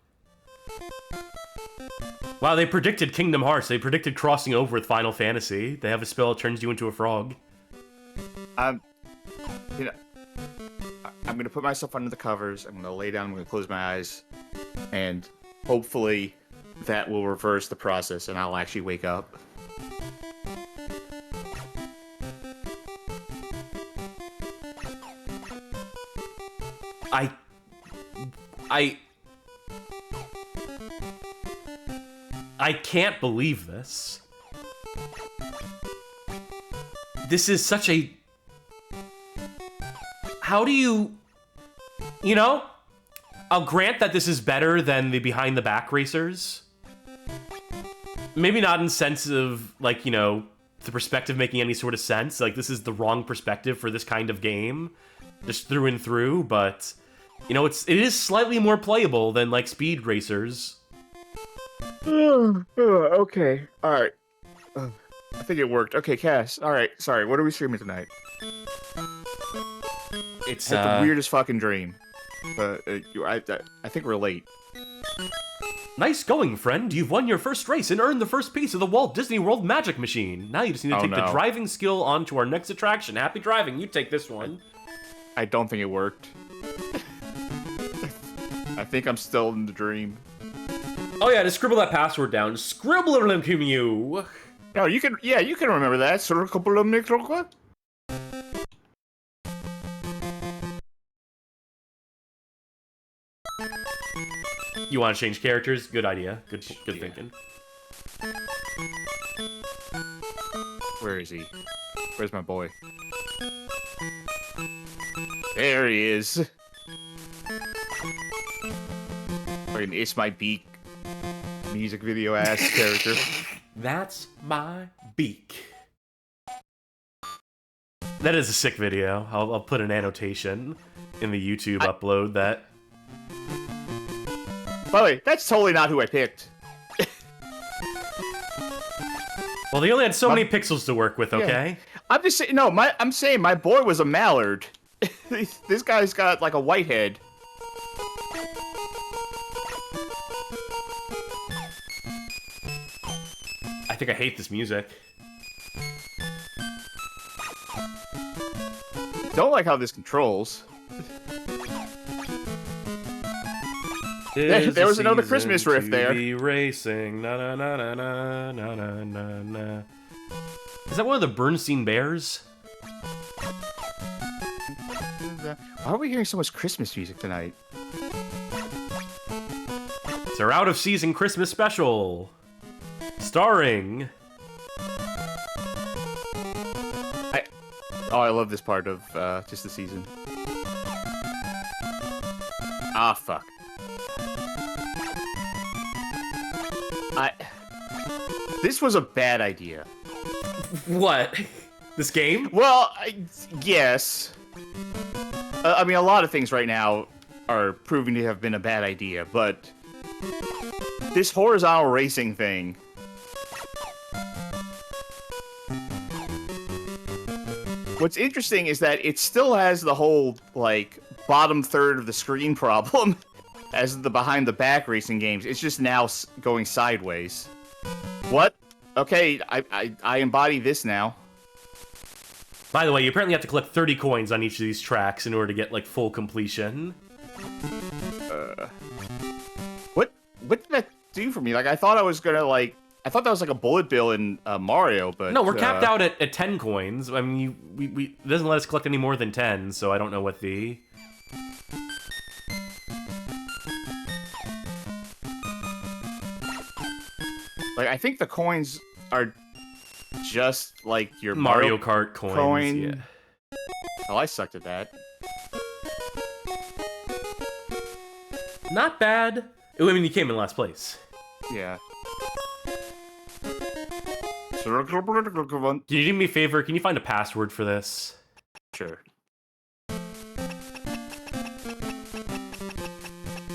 Wow, they predicted Kingdom Hearts. They predicted crossing over with Final Fantasy. They have a spell that turns you into a frog. You know, I'm gonna put myself under the covers. I'm gonna lay down. I'm gonna close my eyes, and hopefully, that will reverse the process, and I'll actually wake up. I can't believe this. This is such a... How do you... You know? I'll grant that this is better than the behind the back racers. Maybe not in sense of, like, you know, the perspective making any sort of sense. Like, this is the wrong perspective for this kind of game. Just through and through, but... You know, it is slightly more playable than, like, Speed Racers. Okay. Alright. I think it worked. Okay, Cass. Alright, sorry. What are we streaming tonight? It's, I had the weirdest fucking dream. But I think we're late. Nice going, friend. You've won your first race and earned the first piece of the Walt Disney World Magic Machine. Now you just need to take the driving skill onto our next attraction. Happy driving. You take this one. I don't think it worked. I think I'm still in the dream. Oh yeah, just scribble that password down. Scribble it to you. No, you can. Yeah, you can remember that. You want to change characters? Good idea. Good thinking. Where is he? Where's my boy? There he is. Fucking It's My Beak music video ass character. That's my beak. That is a sick video. I'll put an annotation in the YouTube upload that. By the way, that's totally not who I picked. Well, they only had so many pixels to work with, okay? Yeah. I'm just saying, no, I'm saying my boy was a mallard. This guy's got like a white head. I think I hate this music. Don't like how this controls. There was another Christmas riff there. Be racing. Na, na, na, na, na, na, na, na, na. Is that one of the Bernstein Bears? Why are we hearing so much Christmas music tonight? It's our out-of-season Christmas special. Starring... I love this part of just the season. Ah, fuck. This was a bad idea. What? This game? Well, yes. I mean, a lot of things right now are proving to have been a bad idea, but this horizontal racing thing... What's interesting is that it still has the whole, like, bottom third of the screen problem as the behind-the-back racing games. It's just now going sideways. What? Okay, I embody this now. By the way, you apparently have to collect 30 coins on each of these tracks in order to get, like, full completion. What did that do for me? Like, I thought I was gonna, like, I thought that was like a bullet bill in Mario, but No, we're capped out at 10 coins. I mean, it doesn't let us collect any more than 10, so I don't know what the... Like, I think the coins are just like your Mario Kart coins. Yeah. Oh, I sucked at that. Not bad. I mean, you came in last place. Yeah. Can you do me a favor? Can you find a password for this? Sure.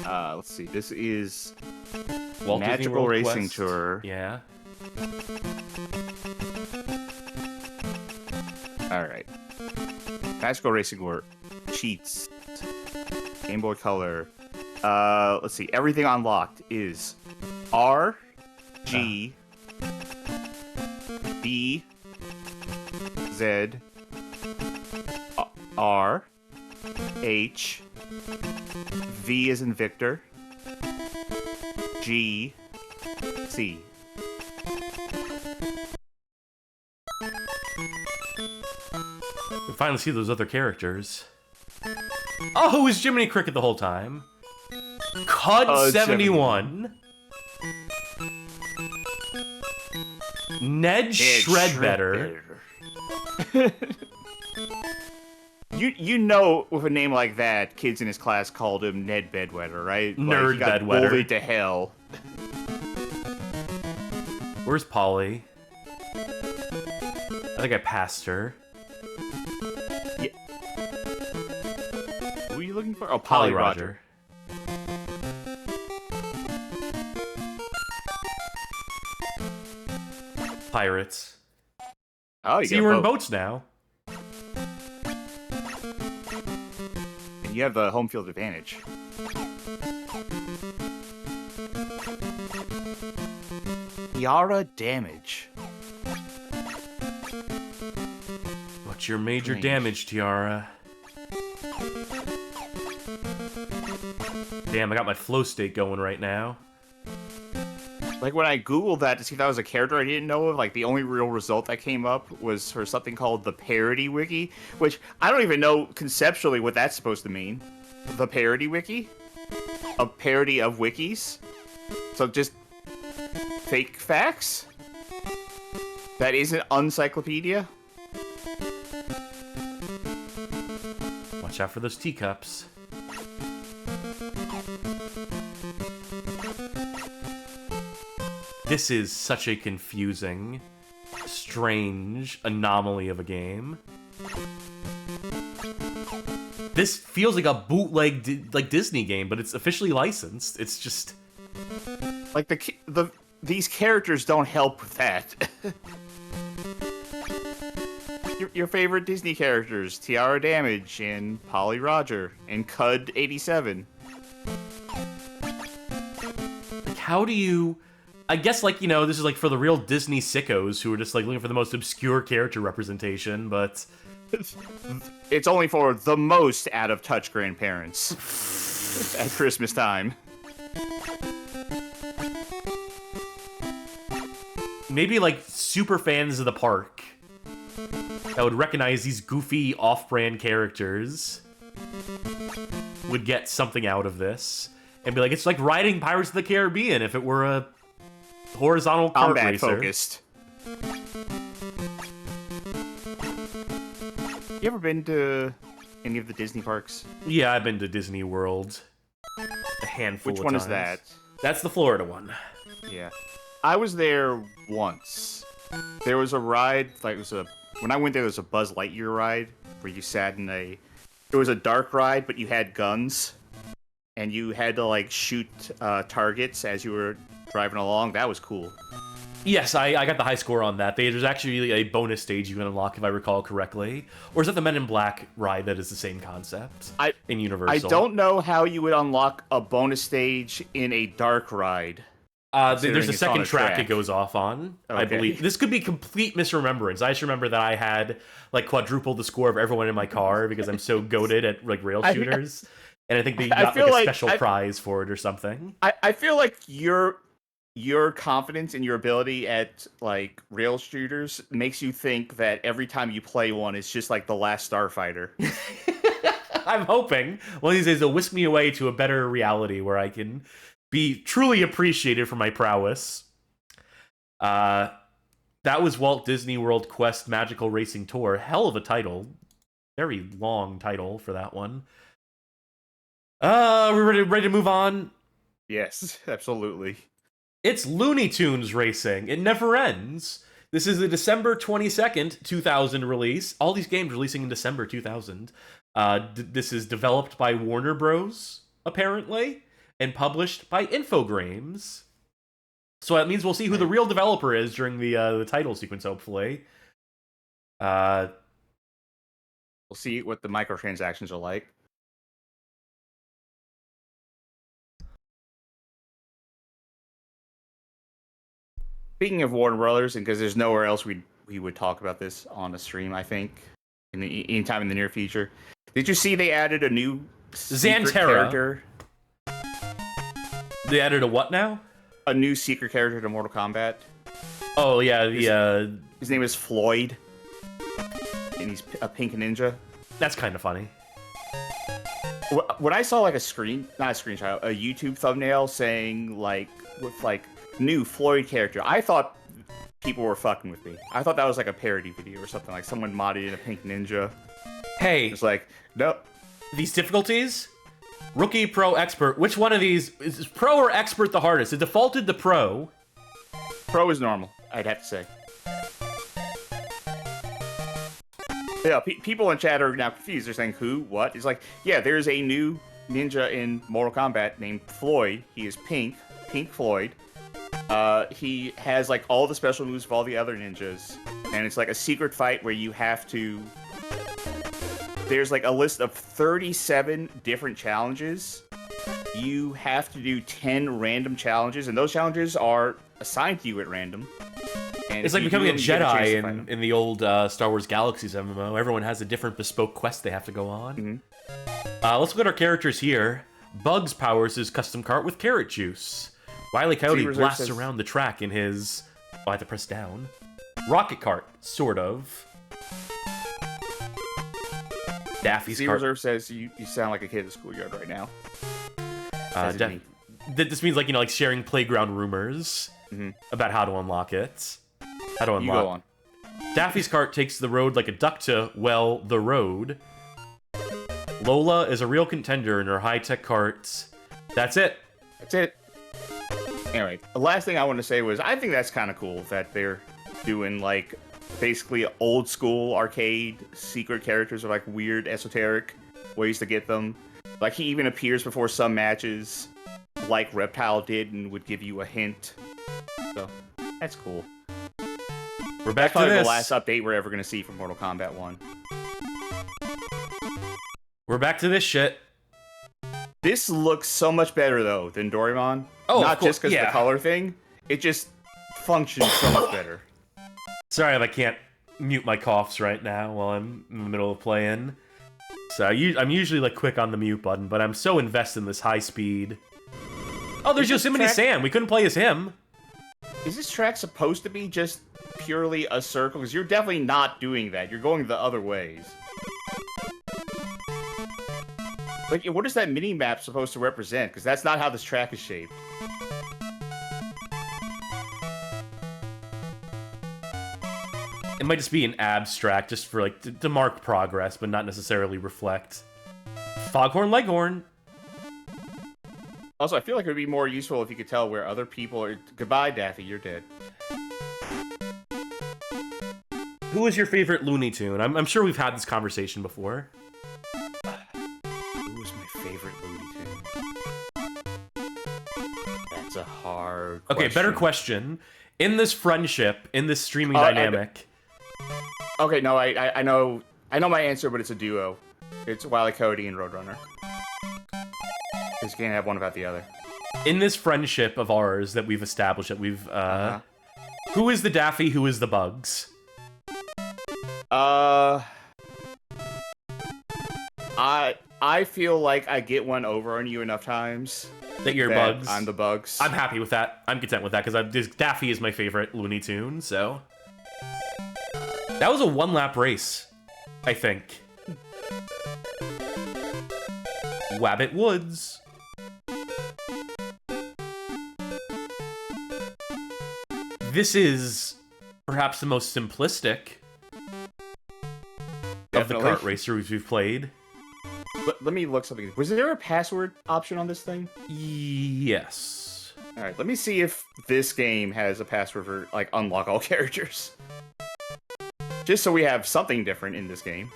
Let's see. This is Walt Disney Magical World Racing Quest. Tour. Yeah. All right. Magical Racing Tour. Cheats. Game Boy Color. Let's see. Everything unlocked is R, G, B, Z, R, H, V as in Victor, G, C. We finally see those other characters. Oh, it was Jiminy Cricket the whole time. Cud 71. Ned Shredbetter. You know, with a name like that, kids in his class called him Ned Bedwetter, right? Nerd like, he got Bedwetter. bullied to hell. Where's Polly? I think I passed her. Yeah. Who are you looking for? Oh, Polly Polly Roger. Pirates. Oh, you See, got we're in both. boats now. And you have the home field advantage. Tiara damage. What's your major Strange. damage, Tiara? Damn, I got my flow state going right now. Like, when I googled that to see if that was a character I didn't know of, like, the only real result that came up was for something called the Parody Wiki, which I don't even know conceptually what that's supposed to mean. The Parody Wiki? A parody of wikis? So just fake facts? That isn't encyclopedia? Watch out for those teacups. This is such a confusing, strange anomaly of a game. This feels like a bootleg like Disney game, but it's officially licensed. It's just Like, these characters don't help with that. Your favorite Disney characters, Tiara Damage and Polly Roger and Cud 87. like, how do you? I guess, like, you know, this is like for the real Disney sickos who are just like looking for the most obscure character representation, but It's only for the most out-of-touch grandparents at Christmas time. maybe like super fans of the park that would recognize these goofy off-brand characters would get something out of this and be like, it's like riding Pirates of the Caribbean if it were a horizontal kart Combat racer. focused. You ever been to any of the Disney parks? Yeah, I've been to Disney World a handful Which of one times. is that? That's the Florida one. Yeah. I was there once. There was a ride, like, when I went there was a Buzz Lightyear ride where you sat in it was a dark ride, but you had guns and you had to, like, shoot targets as you were driving along. That was cool. Yes, I got the high score on that. There's actually a bonus stage you can unlock, if I recall correctly. Or is that the Men in Black ride that is the same concept in Universal? I don't know how you would unlock a bonus stage in a dark ride. There's a it's on second a track track. it goes off on, I Okay. believe. This could be complete misremembrance. I just remember that I had, like, quadrupled the score of everyone in my car because I'm so goated at, like, rail shooters. And I think they got, feel like, a like special prize for it or something. I feel like you're your confidence in your ability at like rail shooters makes you think that every time you play one, it's just like the last Starfighter. I'm hoping one of these days they'll whisk me away to a better reality where I can be truly appreciated for my prowess. That was Walt Disney World Quest Magical Racing Tour. Hell of a title. Very long title for that one. We're ready to move on? Yes, absolutely. It's Looney Tunes Racing. It never ends. This is the December 22nd, 2000 release. All these games releasing in December 2000. This is developed by Warner Bros., apparently, and published by Infogrames. So that means we'll see who the real developer is during the title sequence, hopefully. We'll see what the microtransactions are like. Speaking of Warner Brothers, and because there's nowhere else we would talk about this on a stream, I think, anytime in the near future. Did you see they added a new secret character? They added a what now? A new secret character to Mortal Kombat. Oh yeah, his name is Floyd, and he's a pink ninja. That's kind of funny. When I saw like not a screenshot, a YouTube thumbnail saying with new Floyd character, I thought people were fucking with me. I thought that was like a parody video or something, like someone modded in a pink ninja. Hey, it's like, no. These difficulties? Rookie, pro, expert. Which one of these is pro or expert the hardest? It defaulted to pro. Pro is normal, I'd have to say. Yeah, people in chat are now confused. They're saying, who? What? It's like, yeah, there's a new ninja in Mortal Kombat named Floyd. He is Pink Floyd. He has like all the special moves of all the other ninjas. And it's like a secret fight where you have to... There's like a list of 37 different challenges. You have to do 10 random challenges, and those challenges are assigned to you at random. And it's like becoming a Jedi in the old Star Wars Galaxies MMO. Everyone has a different bespoke quest they have to go on. Mm-hmm. Let's look at our characters here. Bugs powers his custom cart with carrot juice. Wile E. Coyote blasts around the track in his... Oh, I have to press down. Rocket cart, sort of. Daffy's C cart. Reserve says you sound like a kid at the schoolyard right now. This means like sharing playground rumors about how to unlock it. How to unlock. You go on. Daffy's cart takes the road like a duck to, well, the road. Lola is a real contender in her high-tech cart. That's it. That's it. Anyway, the last thing I want to say was I think that's kind of cool that they're doing like basically old school arcade secret characters, or like weird esoteric ways to get them. Like he even appears before some matches, like Reptile did, and would give you a hint. So that's cool. We're back that's to probably this. The last update we're ever going to see from Mortal Kombat 1. We're back to this shit. This looks so much better though than Doraemon. Oh, not just because of the color thing. It just functions so much better. Sorry if I can't mute my coughs right now while I'm in the middle of playing. So I'm usually like quick on the mute button, but I'm so invested in this high speed. Oh, there's Yosemite Sam. We couldn't play as him. Is this track supposed to be just purely a circle? Because you're definitely not doing that. You're going the other ways. Like, what is that mini-map supposed to represent? Because that's not how this track is shaped. It might just be an abstract, just for like to mark progress, but not necessarily reflect. Foghorn Leghorn. Also, I feel like it would be more useful if you could tell where other people are. Goodbye, Daffy, you're dead. Who is your favorite Looney Tune? I'm sure we've had this conversation before. Who is my favorite Looney Tune? That's a hard question. Okay, better question. In this friendship, in this streaming dynamic... Okay, no, I know my answer, but it's a duo. It's Wile E. Coyote and Roadrunner. Because you can't have one without the other. In this friendship of ours that we've established, that we've who is the Daffy? Who is the Bugs? I feel like I get one over on you enough times. That you're bugs. I'm the bugs. I'm happy with that. I'm content with that because Daffy is my favorite Looney Tune. So that was a 1-lap race, I think. Wabbit Woods. This is perhaps the most simplistic of the kart racers we've played. Let me look something. Was there a password option on this thing? Yes. All right, let me see if this game has a password for, like, unlock all characters. Just so we have something different in this game.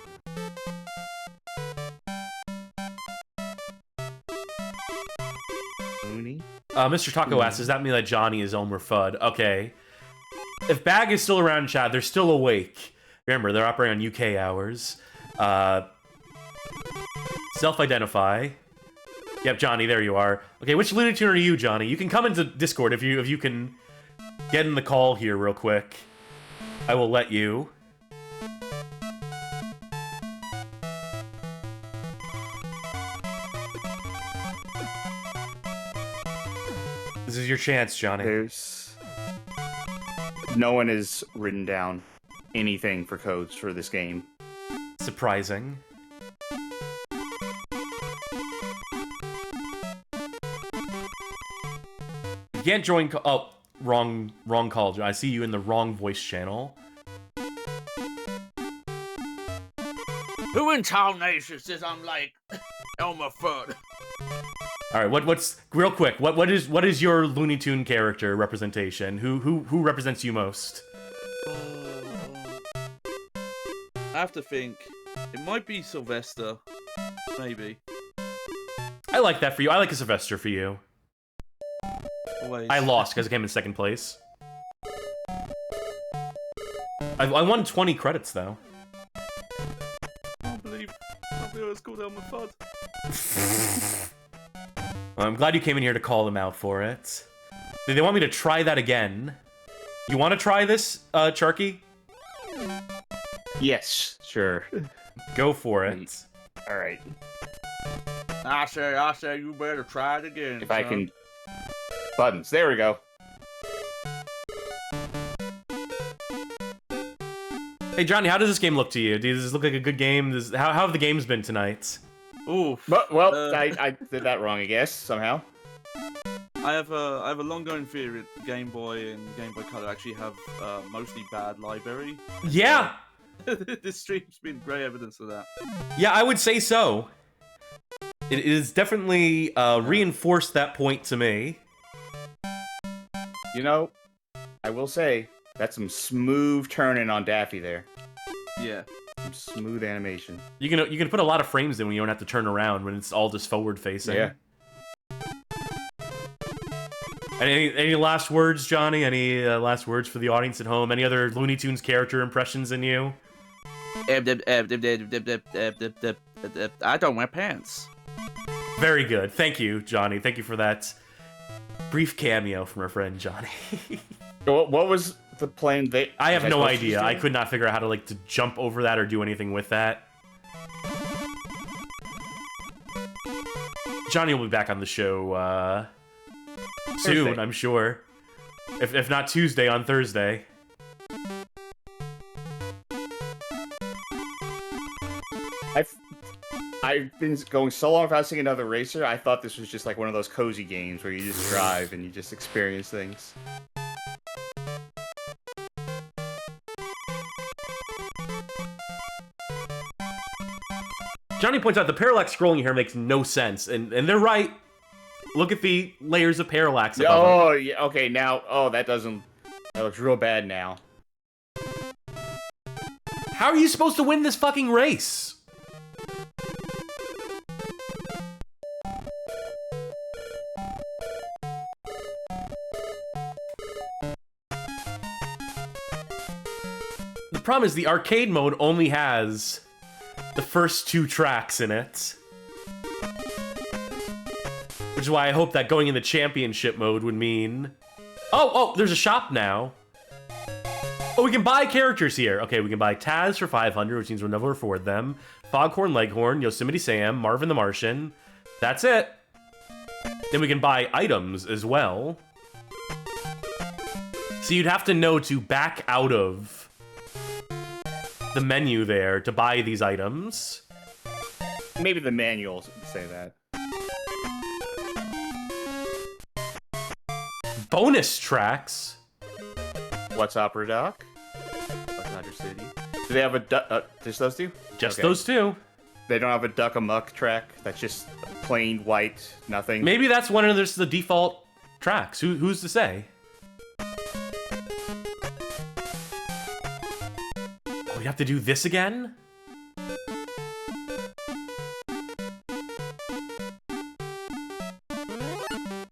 Looney? Mr. Taco asks, does that mean that Johnny is Elmer Fudd? Okay. If Bag is still around, Chad, they're still awake. Remember, they're operating on UK hours. Self-identify. Yep, Johnny, there you are. Okay, which Looney Tune are you, Johnny? You can come into Discord if you can get in the call here real quick. I will let you. This is your chance, Johnny. No one has written down anything for codes for this game. Surprising. You can't join. Oh, wrong call. I see you in the wrong voice channel. Who in Town Nation says I'm like Elmer Fudd? All right, what's real quick? What is your Looney Tune character representation? Who represents you most? I have to think. It might be Sylvester, maybe. I like that for you. I like a Sylvester for you. Always. I lost because I came in second place. I won 20 credits though. I can't believe it was called Elmer Fudd. Well, I'm glad you came in here to call them out for it. They want me to try that again. You want to try this, Charky? Yes, sure. Go for it. All right. I say, you better try it again. If I can... Buttons. There we go. Hey, Johnny, how does this game look to you? Does this look like a good game? How have the games been tonight? Ooh. Well, I did that wrong, I guess, somehow. I have a long-going theory that Game Boy and Game Boy Color actually have mostly bad library. Yeah! This stream's been great evidence of that. Yeah, I would say so. It is definitely reinforced that point to me. You know, I will say, that's some smooth turning on Daffy there. Yeah. Some smooth animation. You can put a lot of frames in when you don't have to turn around, when it's all just forward facing. Yeah. Any last words, Johnny? Any last words for the audience at home? Any other Looney Tunes character impressions in you? I don't wear pants. Very good. Thank you, Johnny. Thank you for that brief cameo from our friend Johnny. What was the plane? I have no idea. I could not figure out how to to jump over that or do anything with that. Johnny will be back on the show soon, Thursday. I'm sure. If not Tuesday, on Thursday. I've been going so long without seeing another racer, I thought this was just like one of those cozy games where you just drive and you just experience things. Johnny points out the parallax scrolling here makes no sense, and they're right. Look at the layers of parallax above them. Oh, yeah, okay, now, that looks real bad now. How are you supposed to win this fucking race? The problem is the arcade mode only has the first 2 tracks in it. Which is why I hope that going in the championship mode would mean... Oh, there's a shop now. Oh, we can buy characters here. Okay, we can buy Taz for 500, which means we'll never afford them. Foghorn Leghorn, Yosemite Sam, Marvin the Martian. That's it. Then we can buy items as well. So you'd have to know to back out of the menu there to buy these items. Maybe the manuals say that. Bonus tracks. What's Opera Doc? What's Dodger City? Do they have a duck? Just those two? Just Okay. those two. They don't have a Duck Amuck track that's just plain white, nothing. Maybe that's one of the default tracks. Who's to say? Oh, we have to do this again?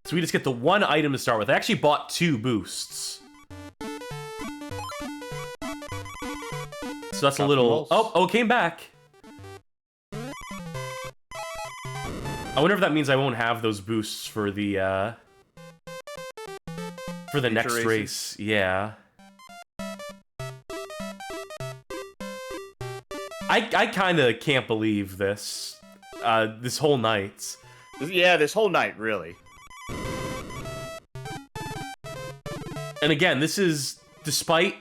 So we just get the one item to start with. I actually bought 2 boosts. So that's a little... Oh, came back. I wonder if that means I won't have those boosts for the next races? race. Yeah. I kind of can't believe this. This whole night. Yeah, this whole night, really. And again, this is, despite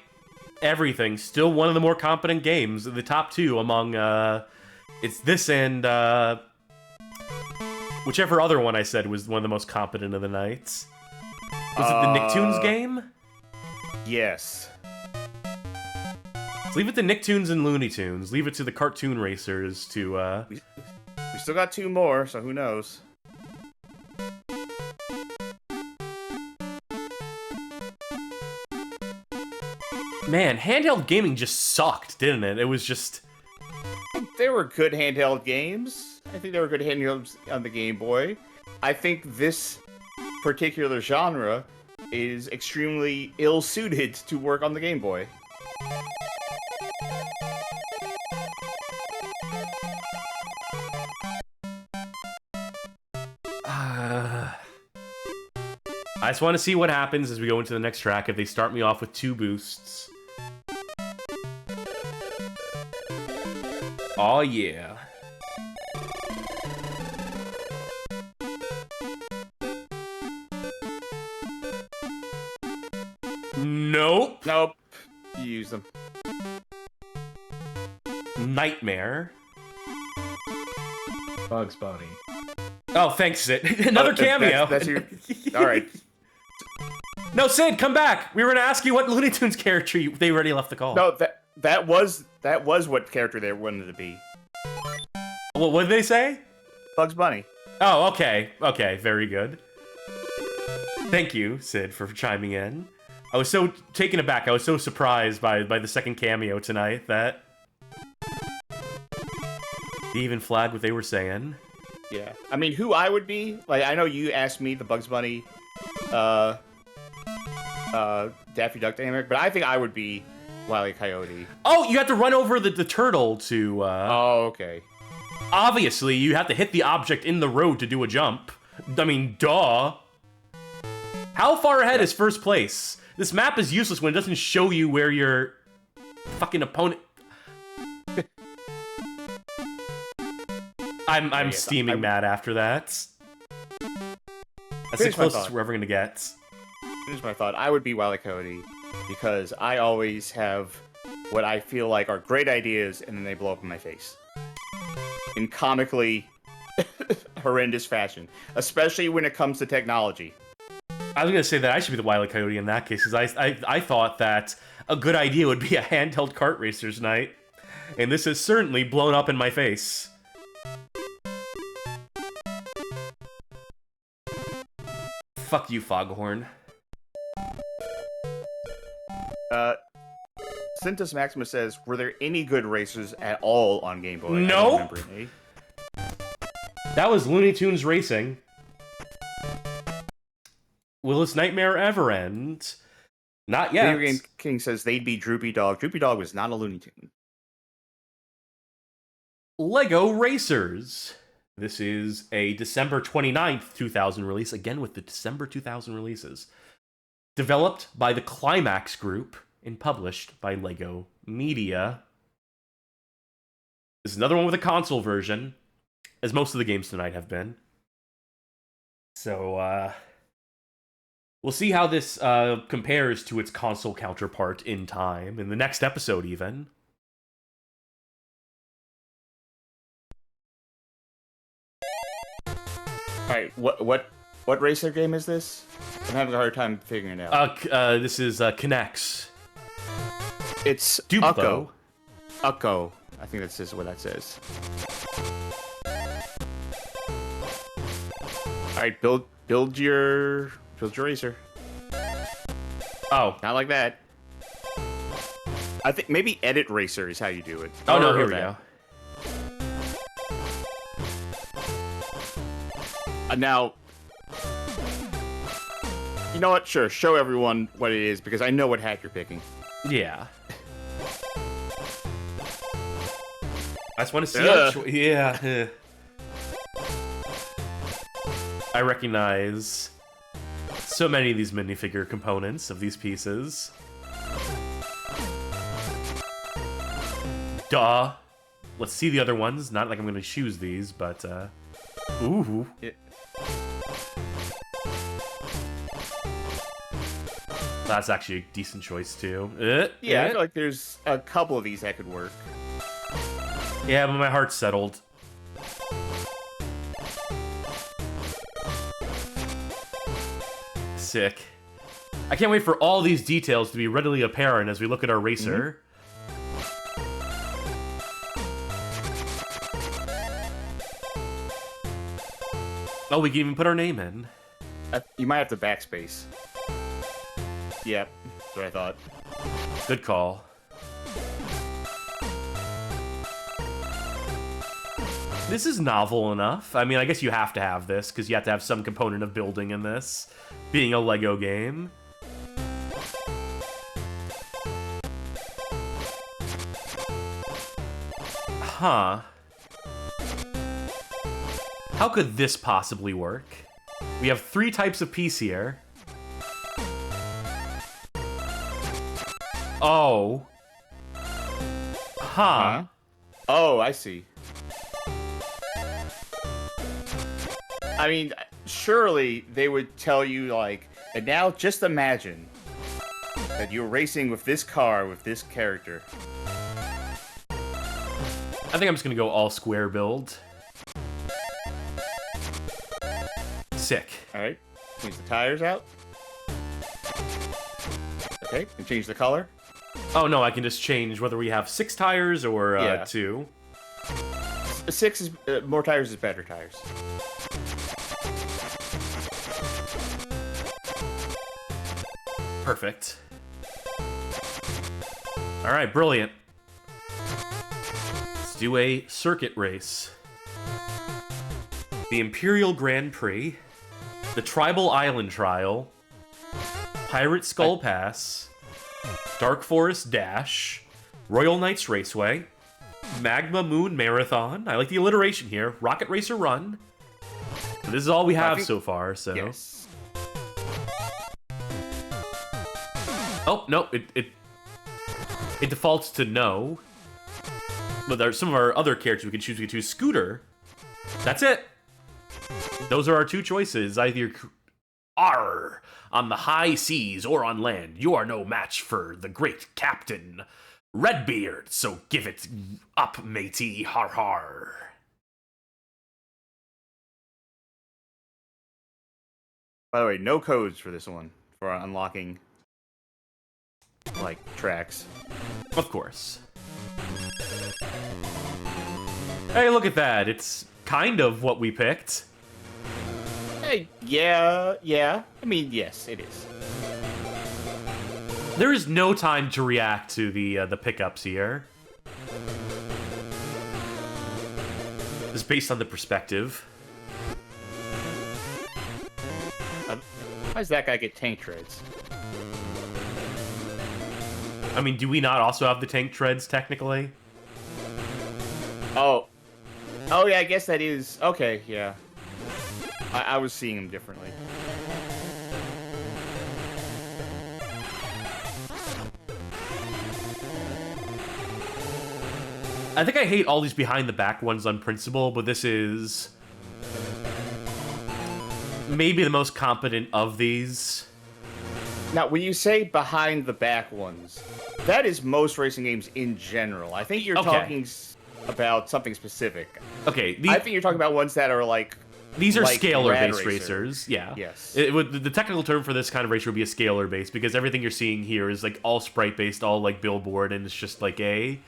everything, still one of the more competent games. The top 2 among, it's this and, whichever other one I said was one of the most competent of the nights. Was it the Nicktoons game? Yes. Let's leave it to Nicktoons and Looney Tunes. Leave it to the Cartoon Racers to, We still got 2 more, so who knows? Man, handheld gaming just sucked, didn't it? It was just... They were good handheld games. I think they were good handhelds on the Game Boy. I think this particular genre is extremely ill-suited to work on the Game Boy. I just want to see what happens as we go into the next track if they start me off with 2 boosts. Oh yeah. Nope. Nope. You use them. Nightmare. Bugs Bunny. Oh, thanks, Sid. Another cameo. That's your... All right. No, Sid, come back. We were gonna ask you what Looney Tunes character they already left the call. No, that was what character they wanted to be. What did they say? Bugs Bunny. Oh, okay. Okay, very good. Thank you, Sid, for chiming in. I was so taken aback. I was so surprised by the second cameo tonight that they even flagged what they were saying. Yeah. I mean, who I would be? Like, I know you asked me the Bugs Bunny, Daffy Duck dynamic, but I think I would be Wile E. Coyote. Oh, you have to run over the turtle to, Oh, okay. Obviously, you have to hit the object in the road to do a jump. I mean, duh. How far ahead is first place? This map is useless when it doesn't show you where your fucking opponent... I'm steaming mad after that. That's the Here's my closest thought. we're ever gonna get. Here's my thought. I would be Wile E. Coyote because I always have what I feel like are great ideas and then they blow up in my face. In comically horrendous fashion. Especially when it comes to technology. I was gonna say that I should be the Wile E. Coyote in that case, because I thought that a good idea would be a handheld kart racers night, and this has certainly blown up in my face. Fuck you, Foghorn. Cintus Maximus says, were there any good racers at all on Game Boy? Nope. I don't remember any. That was Looney Tunes Racing. Will this nightmare ever end? Not yet. Video Game King says they'd be Droopy Dog. Droopy Dog was not a Looney Tune. Lego Racers. This is a December 29th, 2000 release, again with the December 2000 releases. Developed by the Climax Group, and published by LEGO Media. This is another one with a console version, as most of the games tonight have been. So, we'll see how this compares to its console counterpart in time, in the next episode even. Alright, what racer game is this? I'm having a hard time figuring it out. This is K'NEX. It's Duplo. Ucko. I think that's just what that says. Alright, build your racer. Oh. Not like that. I think maybe edit racer is how you do it. Oh, no, here we go. Now, you know what? Sure, show everyone what it is, because I know what hat you're picking. Yeah. I just want to see how yeah. I recognize so many of these minifigure components of these pieces. Duh. Let's see the other ones. Not like I'm going to choose these, but, ooh. That's actually a decent choice, too. Yeah, I feel like there's a couple of these that could work. Yeah, but my heart's settled. Sick. I can't wait for all these details to be readily apparent as we look at our racer. Oh, we can even put our name in. You might have to backspace. Yep, that's what I thought. Good call. This is novel enough. I mean, I guess you have to have this, because you have to have some component of building in this, being a LEGO game. Huh. How could this possibly work? We have 3 types of piece here. Oh. Huh. Oh, I see. I mean, surely they would tell you, like, and now just imagine that you're racing with this car with this character. I think I'm just gonna go all square build. Sick. Alright, change the tires out. Okay, and change the color. Oh no, I can just change whether we have 6 tires or Yeah. 2. 6 is more tires is better tires. Perfect. Alright, brilliant. Let's do a circuit race. The Imperial Grand Prix, the Tribal Island Trial, Pirate Skull Pass, Dark Forest Dash, Royal Knights Raceway, Magma Moon Marathon. I like the alliteration here. Rocket Racer Run. This is all we have so far, so... Yes. Oh, no, it defaults to no. But there's some of our other characters we can choose. We can choose Scooter. That's it. Those are our 2 choices. Either R on the high seas or on land. You are no match for the great Captain Redbeard, so give it up, matey. Har har. By the way, no codes for this one for unlocking, like, tracks. Of course. Hey, look at that. It's kind of what we picked. Hey, yeah. I mean, yes, it is. There is no time to react to the pickups here. It's based on the perspective. Why does that guy get tank treads? I mean, do we not also have the tank treads, technically? Oh, yeah, I guess that is... Okay, yeah. I was seeing him differently. I think I hate all these behind-the-back ones on principle, but this is maybe the most competent of these. Now, when you say behind the back ones, that is most racing games in general. I think you're talking about something specific. Okay, I think you're talking about ones that are like... These are like scalar-based racers, yeah. Yes. The technical term for this kind of racer would be a scalar-based, because everything you're seeing here is like all sprite-based, all like billboard, and it's just like a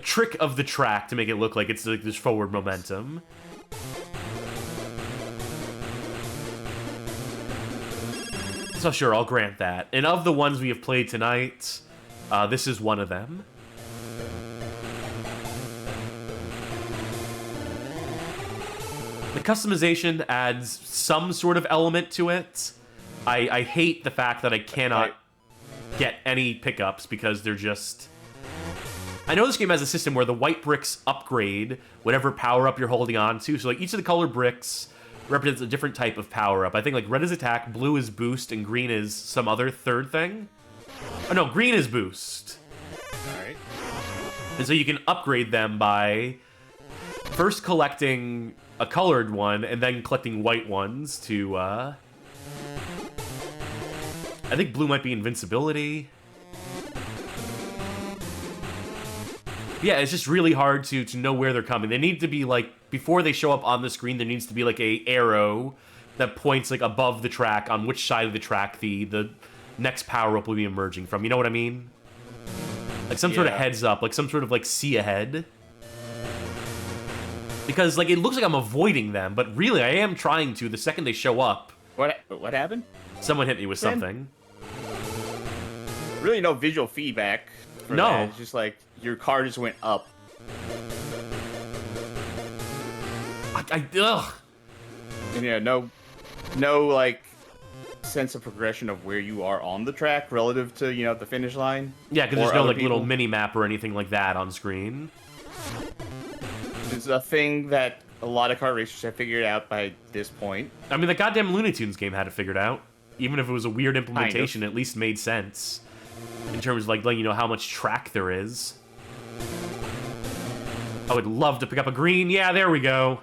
trick of the track to make it look like it's like this forward momentum. So sure, I'll grant that. And of the ones we have played tonight, this is one of them. The customization adds some sort of element to it. I hate the fact that I cannot get any pickups because they're just... I know this game has a system where the white bricks upgrade whatever power-up you're holding on to. So like each of the colored bricks represents a different type of power-up. I think like red is attack, blue is boost, and green is some other third thing. Oh no, green is boost. Alright. And so you can upgrade them by first collecting a colored one and then collecting white ones to, I think blue might be invincibility. Yeah, it's just really hard to know where they're coming. They need to be, like, before they show up on the screen, there needs to be, like, a arrow that points, like, above the track on which side of the track the next power-up will be emerging from. You know what I mean? Like, some sort of heads up, like, some sort of, like, see ahead. Because, like, it looks like I'm avoiding them, but really, I am trying to the second they show up. What happened? Someone hit me with something. Really no visual feedback for No. that. It's just like, your car just went up. Ugh. And yeah, no, like, sense of progression of where you are on the track relative to, you know, the finish line. Yeah, because or there's no, other like, little people. mini-map or anything like that on screen. It's a thing that a lot of kart racers have figured out by this point. I mean, the goddamn Looney Tunes game had it figured out. Even if it was a weird implementation, it at least made sense. In terms of, like, letting you know how much track there is. I would love to pick up a green. Yeah, there we go.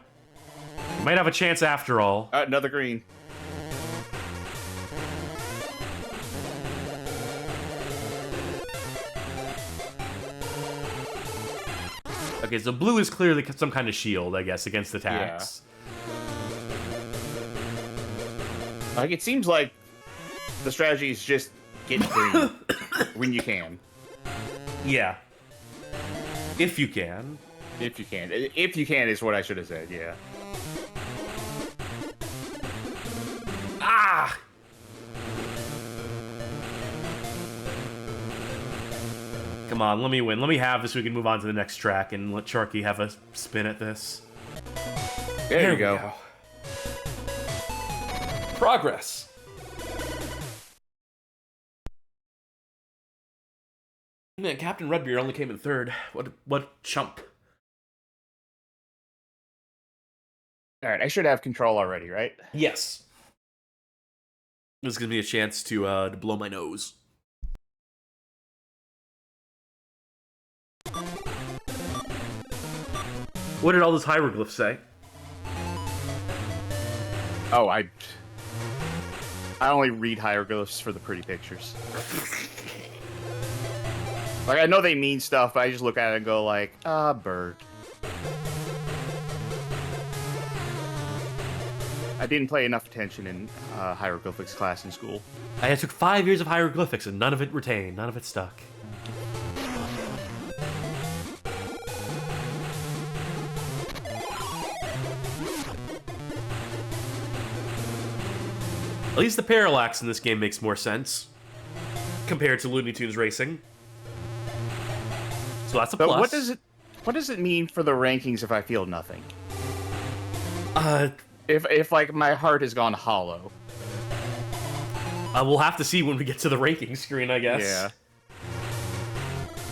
Might have a chance after all. Another green. Okay, so blue is clearly some kind of shield, I guess, against attacks. Like, it seems like the strategy is just get green when you can. Yeah. If you can. If you can. If you can is what I should have said, yeah. Ah! Come on, let me win. Let me have this so we can move on to the next track and let Sharky have a spin at this. There you go. Progress. Man, Captain Redbeard only came in third. What chump. Alright, I should have control already, right? Yes. This gives me a chance to blow my nose. What did all those hieroglyphs say? Oh, I only read hieroglyphs for the pretty pictures. Like, I know they mean stuff, but I just look at it and go like, bird. I didn't pay enough attention in hieroglyphics class in school. I took 5 years of hieroglyphics and none of it retained, none of it stuck. At least the parallax in this game makes more sense compared to Looney Tunes Racing. So that's a plus. But what does it mean for the rankings if I feel nothing? If like my heart has gone hollow. We'll have to see when we get to the ranking screen, I guess. Yeah.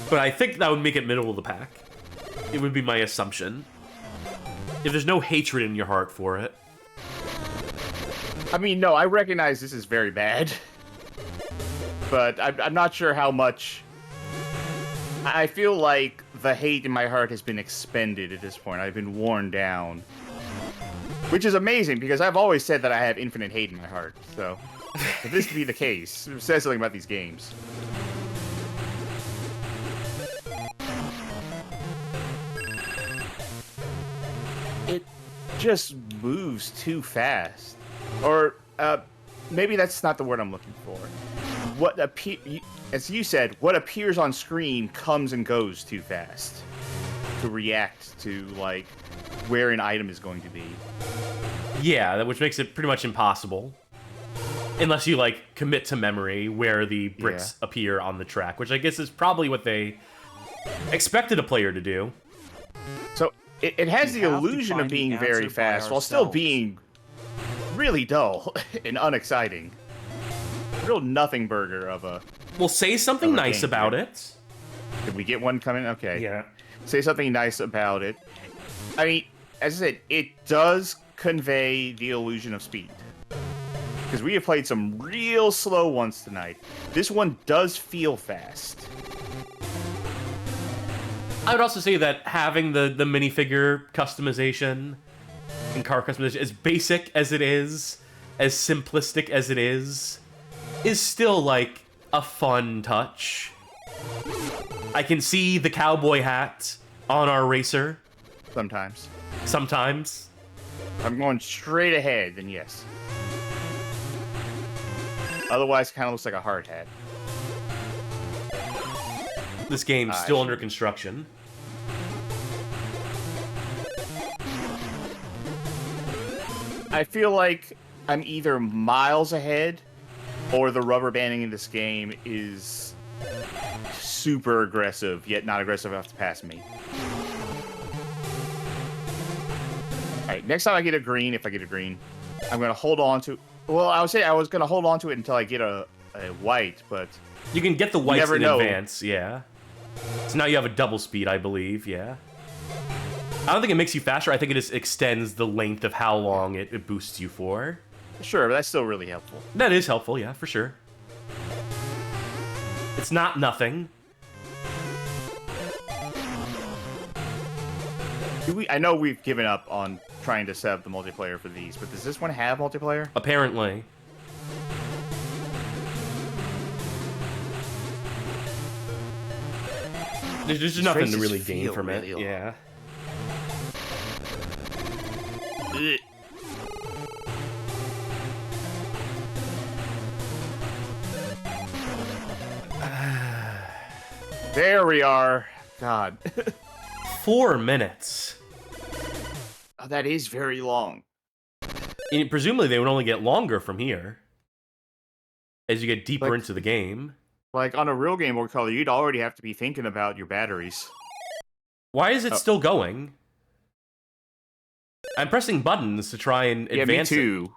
But I think that would make it middle of the pack. It would be my assumption. If there's no hatred in your heart for it. I mean, no, I recognize this is very bad. But I'm not sure how much... I feel like the hate in my heart has been expended at this point. I've been worn down. Which is amazing, because I've always said that I have infinite hate in my heart. So, if this could be the case, it says something about these games. It just moves too fast. Or, maybe that's not the word I'm looking for. As you said, what appears on screen comes and goes too fast to react to, like, where an item is going to be. Yeah, which makes it pretty much impossible. Unless you, like, commit to memory where the bricks appear on the track, which I guess is probably what they expected a player to do. So, it has the illusion of being very fast while still being really dull and unexciting. Real nothing burger of a... Well, say something nice about it. Did we get one coming? Okay. Yeah. Say something nice about it. I mean, as I said, it does convey the illusion of speed. Because we have played some real slow ones tonight. This one does feel fast. I would also say that having the minifigure customization and car customization, as basic as it is, as simplistic as it is still, like, a fun touch. I can see the cowboy hat on our racer. Sometimes. Sometimes. I'm going straight ahead, then yes. Otherwise, it kind of looks like a hard hat. This game's still under construction. I feel like I'm either miles ahead, or the rubber banding in this game is super aggressive, yet not aggressive enough to pass me. Alright, next time I get a green, if I get a green, I'm going to hold on to... Well, I would say I was going to hold on to it until I get a white, but... You can get the whites in advance, yeah. So now you have a double speed, I believe, yeah. I don't think it makes you faster, I think it just extends the length of how long it boosts you for. Sure, but that's still really helpful. That is helpful, yeah, for sure. It's not nothing. I know we've given up on trying to set up the multiplayer for these, but does this one have multiplayer? Apparently. There's just nothing to really gain from it, yeah. There we are. God. 4 minutes. Oh, that is very long. And presumably they would only get longer from here. As you get deeper into the game. Like, on a real Game Boy Color, you'd already have to be thinking about your batteries. Why is it still going? I'm pressing buttons to try and advance me too.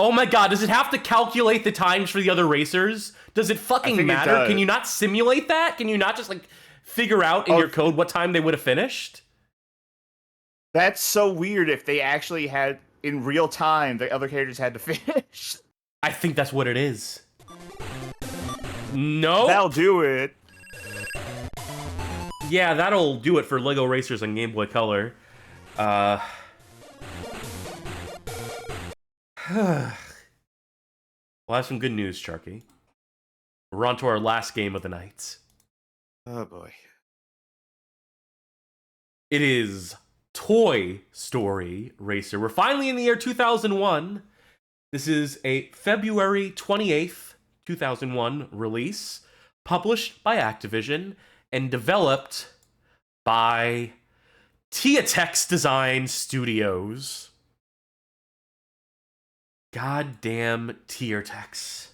Oh my god, does it have to calculate the times for the other racers? Does it fucking matter? Can you not simulate that? Can you not just, like, figure out in your code what time they would have finished? That's so weird if they actually had, in real time, the other characters had to finish. I think that's what it is. No? That'll do it. Yeah, that'll do it for LEGO Racers on Game Boy Color. Well, I have some good news, Sharky. We're on to our last game of the night. Oh, boy. It is Toy Story Racer. We're finally in the year 2001. This is a February 28th, 2001 release, published by Activision, and developed by Teatex Design Studios. Goddamn Teatex.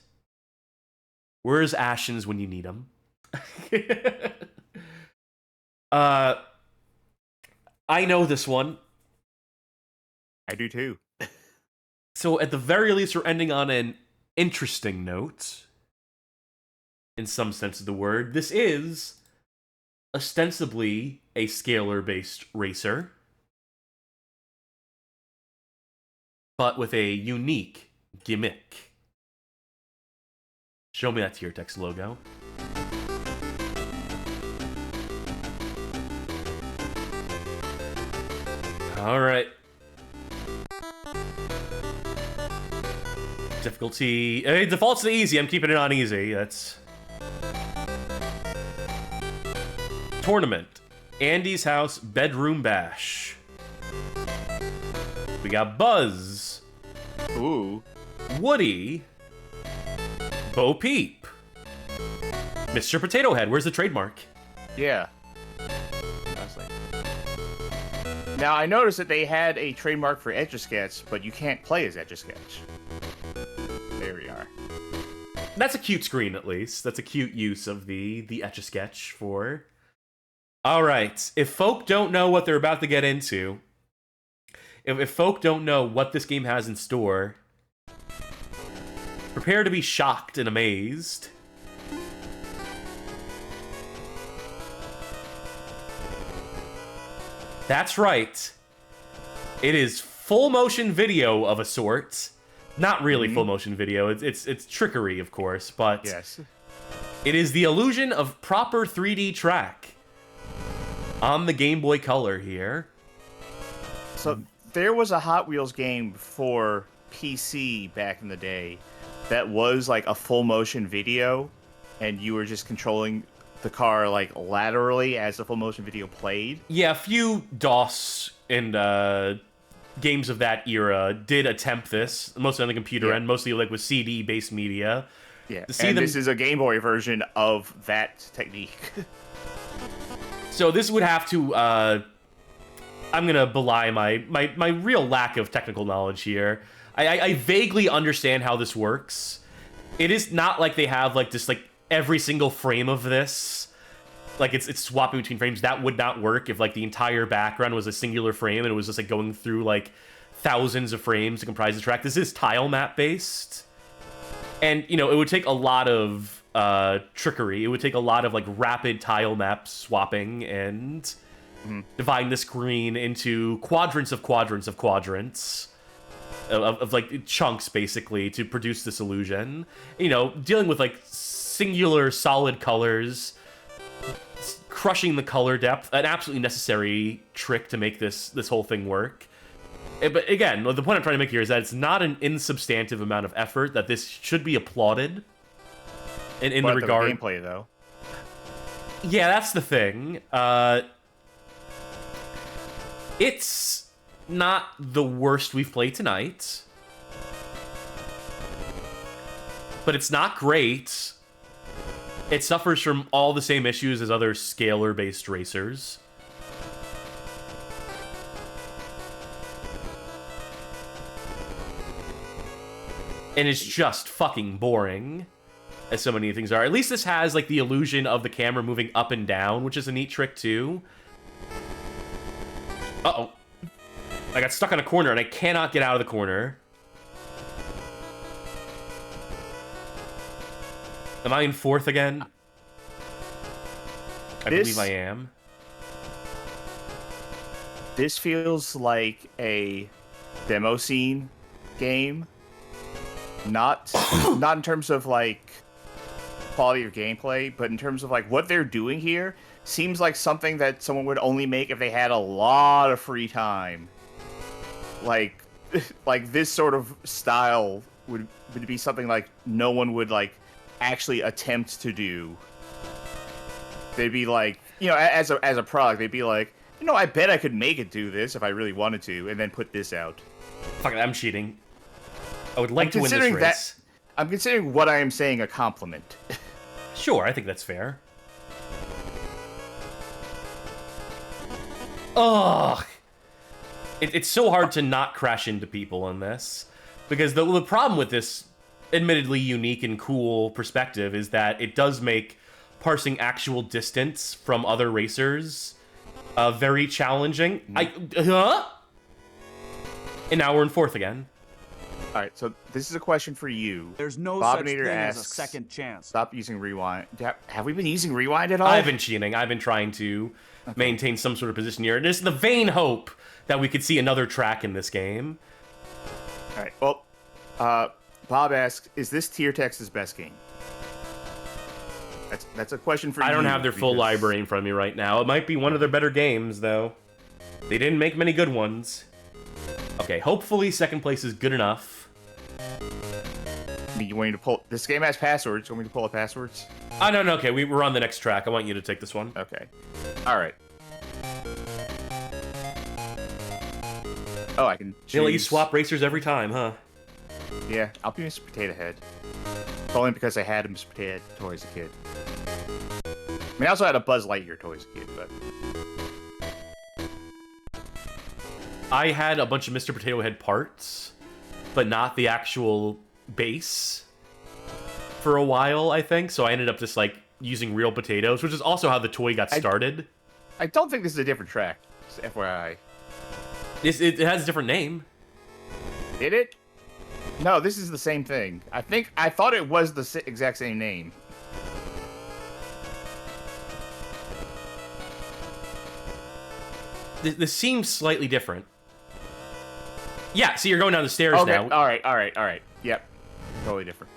Where's Ashens when you need them? I know this one. I do too. So at the very least, we're ending on an interesting note. In some sense of the word. This is ostensibly a scalar-based racer, but with a unique gimmick. Show me that Teatex logo. All right. Difficulty. It defaults to easy. I'm keeping it on easy. That's. Tournament. Andy's House Bedroom Bash. We got Buzz. Ooh. Woody. Bo Peep. Mr. Potato Head. Where's the trademark? Yeah. Honestly. Now, I noticed that they had a trademark for Etch-a-Sketch, but you can't play as Etch-a-Sketch. There we are. That's a cute screen, at least. That's a cute use of the Etch-a-Sketch for... Alright, if folk don't know what they're about to get into, if folk don't know what this game has in store, prepare to be shocked and amazed. That's right. It is full motion video of a sort. Not really full motion video. It's trickery, of course, but yes, it is the illusion of proper 3D track on the Game Boy Color here. So there was a Hot Wheels game for PC back in the day that was like a full motion video, and you were just controlling the car like laterally as the full motion video played. Yeah, a few DOS and games of that era did attempt this, mostly on the computer end, mostly like with CD-based media. Yeah, and this is a Game Boy version of that technique. So this would have to, I'm gonna belie my real lack of technical knowledge here. I vaguely understand how this works. It is not like they have like just like every single frame of this. Like it's swapping between frames. That would not work if like the entire background was a singular frame and it was just like going through like thousands of frames to comprise the track. This is tile map based. And, you know, it would take a lot of trickery. It would take a lot of like rapid tile map swapping and dividing the screen into quadrants of quadrants of quadrants of like chunks basically to produce this illusion. You know, dealing with like singular solid colors, crushing the color depth, an absolutely necessary trick to make this whole thing work. But again, the point I'm trying to make here is that it's not an insubstantive amount of effort, that this should be applauded. In the regard... the gameplay, though. Yeah, that's the thing. It's not the worst we've played tonight. But it's not great. It suffers from all the same issues as other scalar-based racers. And it's just fucking boring, as so many things are. At least this has, like, the illusion of the camera moving up and down, which is a neat trick, too. Uh-oh. I got stuck on a corner, and I cannot get out of the corner. Am I in fourth again? I believe I am. This feels like a demo scene game. Not in terms of like quality of gameplay, but in terms of like what they're doing here seems like something that someone would only make if they had a lot of free time. Like this sort of style would be something like no one would like actually attempt to do. They'd be like, you know, as a product, they'd be like, you know, I bet I could make it do this if I really wanted to, and then put this out. Fuck it, I'm cheating. I would like to win this race. I'm considering what I am saying a compliment. Sure, I think that's fair. Ugh! It's so hard to not crash into people in this. Because the problem with this admittedly unique and cool perspective is that it does make parsing actual distance from other racers very challenging. And now we're in fourth again. All right, so this is a question for you. There's no Bobinator such thing as a asks, second chance. Stop using rewind. Have we been using rewind at all? I've been cheating. I've been trying to maintain some sort of position here. And there's the vain hope that we could see another track in this game. All right, well, Bob asks, is this Tier Tex's best game? That's a question for you. I don't have their full library in front of me right now. It might be one of their better games, though. They didn't make many good ones. Okay, hopefully second place is good enough. You want me to pull... This game has passwords. You want me to pull up passwords? Oh, no, okay, we're on the next track. I want you to take this one. Okay. Alright. Oh, I can choose... They let you swap racers every time, huh? Yeah, I'll be Mr. Potato Head. It's only because I had a Mr. Potato toy as a kid. I mean, I also had a Buzz Lightyear toy as a kid, but... I had a bunch of Mr. Potato Head parts, but not the actual base for a while, I think. So I ended up just, like, using real potatoes, which is also how the toy got started. I don't think this is a different track, just FYI. It has a different name. Did it? No, this is the same thing. I thought it was the exact same name. This seems slightly different. Yeah, see, you're going down the stairs now. All right. Yep. Totally different.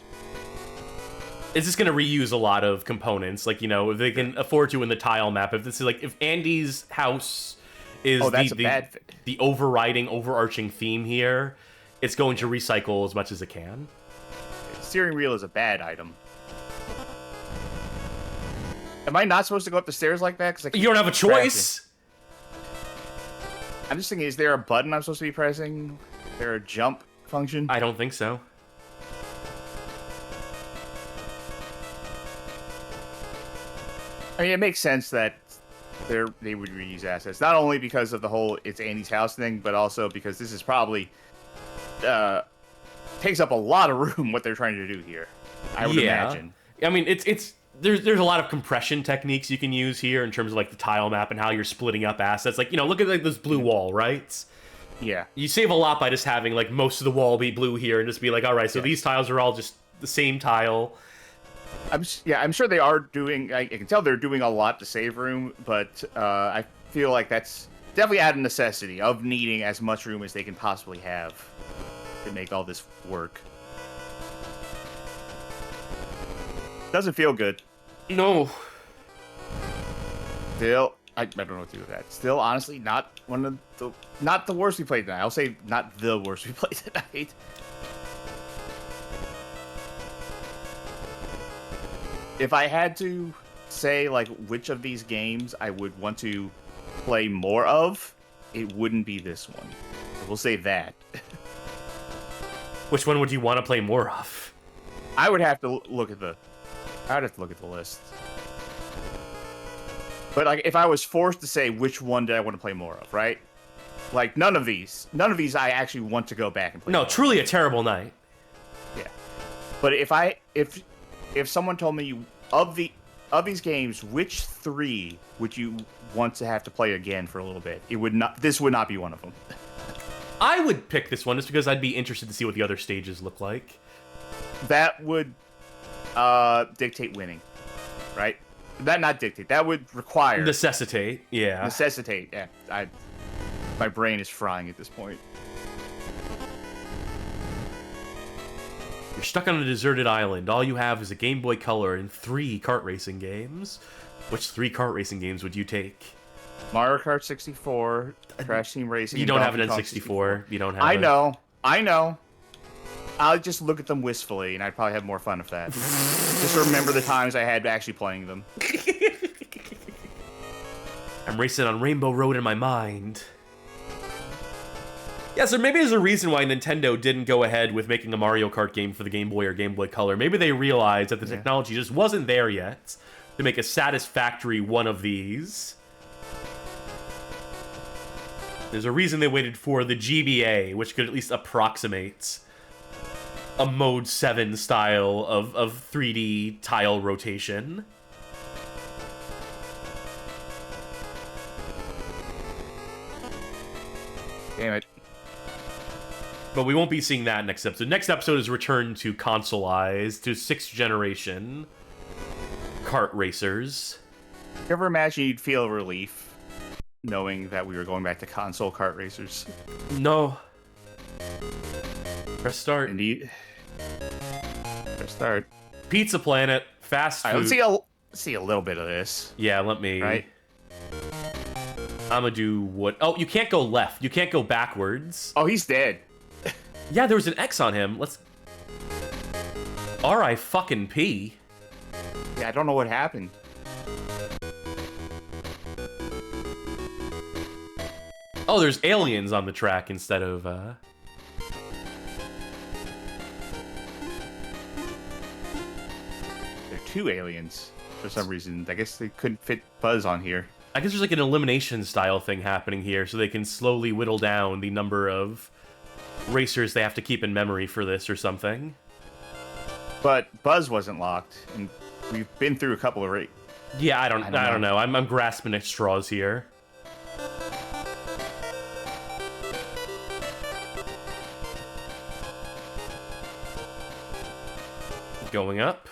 It's just going to reuse a lot of components. Like, you know, if they can afford to in the tile map. If this is like, if Andy's house is the overriding, overarching theme here, it's going to recycle as much as it can. Steering wheel is a bad item. Am I not supposed to go up the stairs like that? 'Cause I keep you don't have a choice. I'm just thinking, is there a button I'm supposed to be pressing? Is there a jump function? I don't think so. I mean, it makes sense that they would reuse assets. Not only because of the whole it's Andy's house thing, but also because this is probably takes up a lot of room what they're trying to do here. I would imagine. I mean, there's a lot of compression techniques you can use here in terms of like the tile map and how you're splitting up assets. Like, you know, look at like this blue wall, right? Yeah. You save a lot by just having like most of the wall be blue here and just be like, all right, so these tiles are all just the same tile. I'm sure they are doing. I can tell they're doing a lot to save room, but I feel like that's definitely out of necessity of needing as much room as they can possibly have to make all this work. Doesn't feel good. No. Still, I don't know what to do with that. Still, honestly, not the worst we played tonight. I'll say not the worst we played tonight. If I had to say, like, which of these games I would want to play more of, it wouldn't be this one. We'll say that. Which one would you want to play more of? I would have to look at the list. But, like, if I was forced to say which one did I want to play more of, right? Like, none of these I actually want to go back and play. No, truly a terrible night. Yeah. But if someone told me of these games, which 3 would you want to have to play again for a little bit? This would not be one of them. I would pick this one just because I'd be interested to see what the other stages look like. That would dictate winning, right? Not dictate. That would require necessitate. Yeah. Necessitate. Yeah. My brain is frying at this point. You're stuck on a deserted island. All you have is a Game Boy Color and 3 kart racing games. Which 3 kart racing games would you take? Mario Kart 64, Crash Team Racing. You don't have an N64. You don't have. I know. I'll just look at them wistfully, and I'd probably have more fun with that. Just remember the times I had actually playing them. I'm racing on Rainbow Road in my mind. Yeah, so maybe there's a reason why Nintendo didn't go ahead with making a Mario Kart game for the Game Boy or Game Boy Color. Maybe they realized that the technology just wasn't there yet to make a satisfactory one of these. There's a reason they waited for the GBA, which could at least approximate a Mode 7 style of 3D tile rotation. Damn it. But we won't be seeing that next episode. Next episode is return to consoleized, to 6th generation kart racers. You ever imagine you'd feel relief knowing that we were going back to console kart racers? No. Press start. Indeed. Press start. Pizza Planet, fast food. All right, let's see a little bit of this. Yeah, let me. Right. I'm gonna do what? Oh, you can't go left. You can't go backwards. Oh, he's dead. Yeah, there was an X on him. Let's... R-I-fucking-P. Yeah, I don't know what happened. Oh, there's aliens on the track instead of, There are 2 aliens for some reason. I guess they couldn't fit Buzz on here. I guess there's like an elimination style thing happening here, so they can slowly whittle down the number of racers they have to keep in memory for this or something. But Buzz wasn't locked, and we've been through a couple of Yeah, I don't know. I'm grasping at straws here. Going up.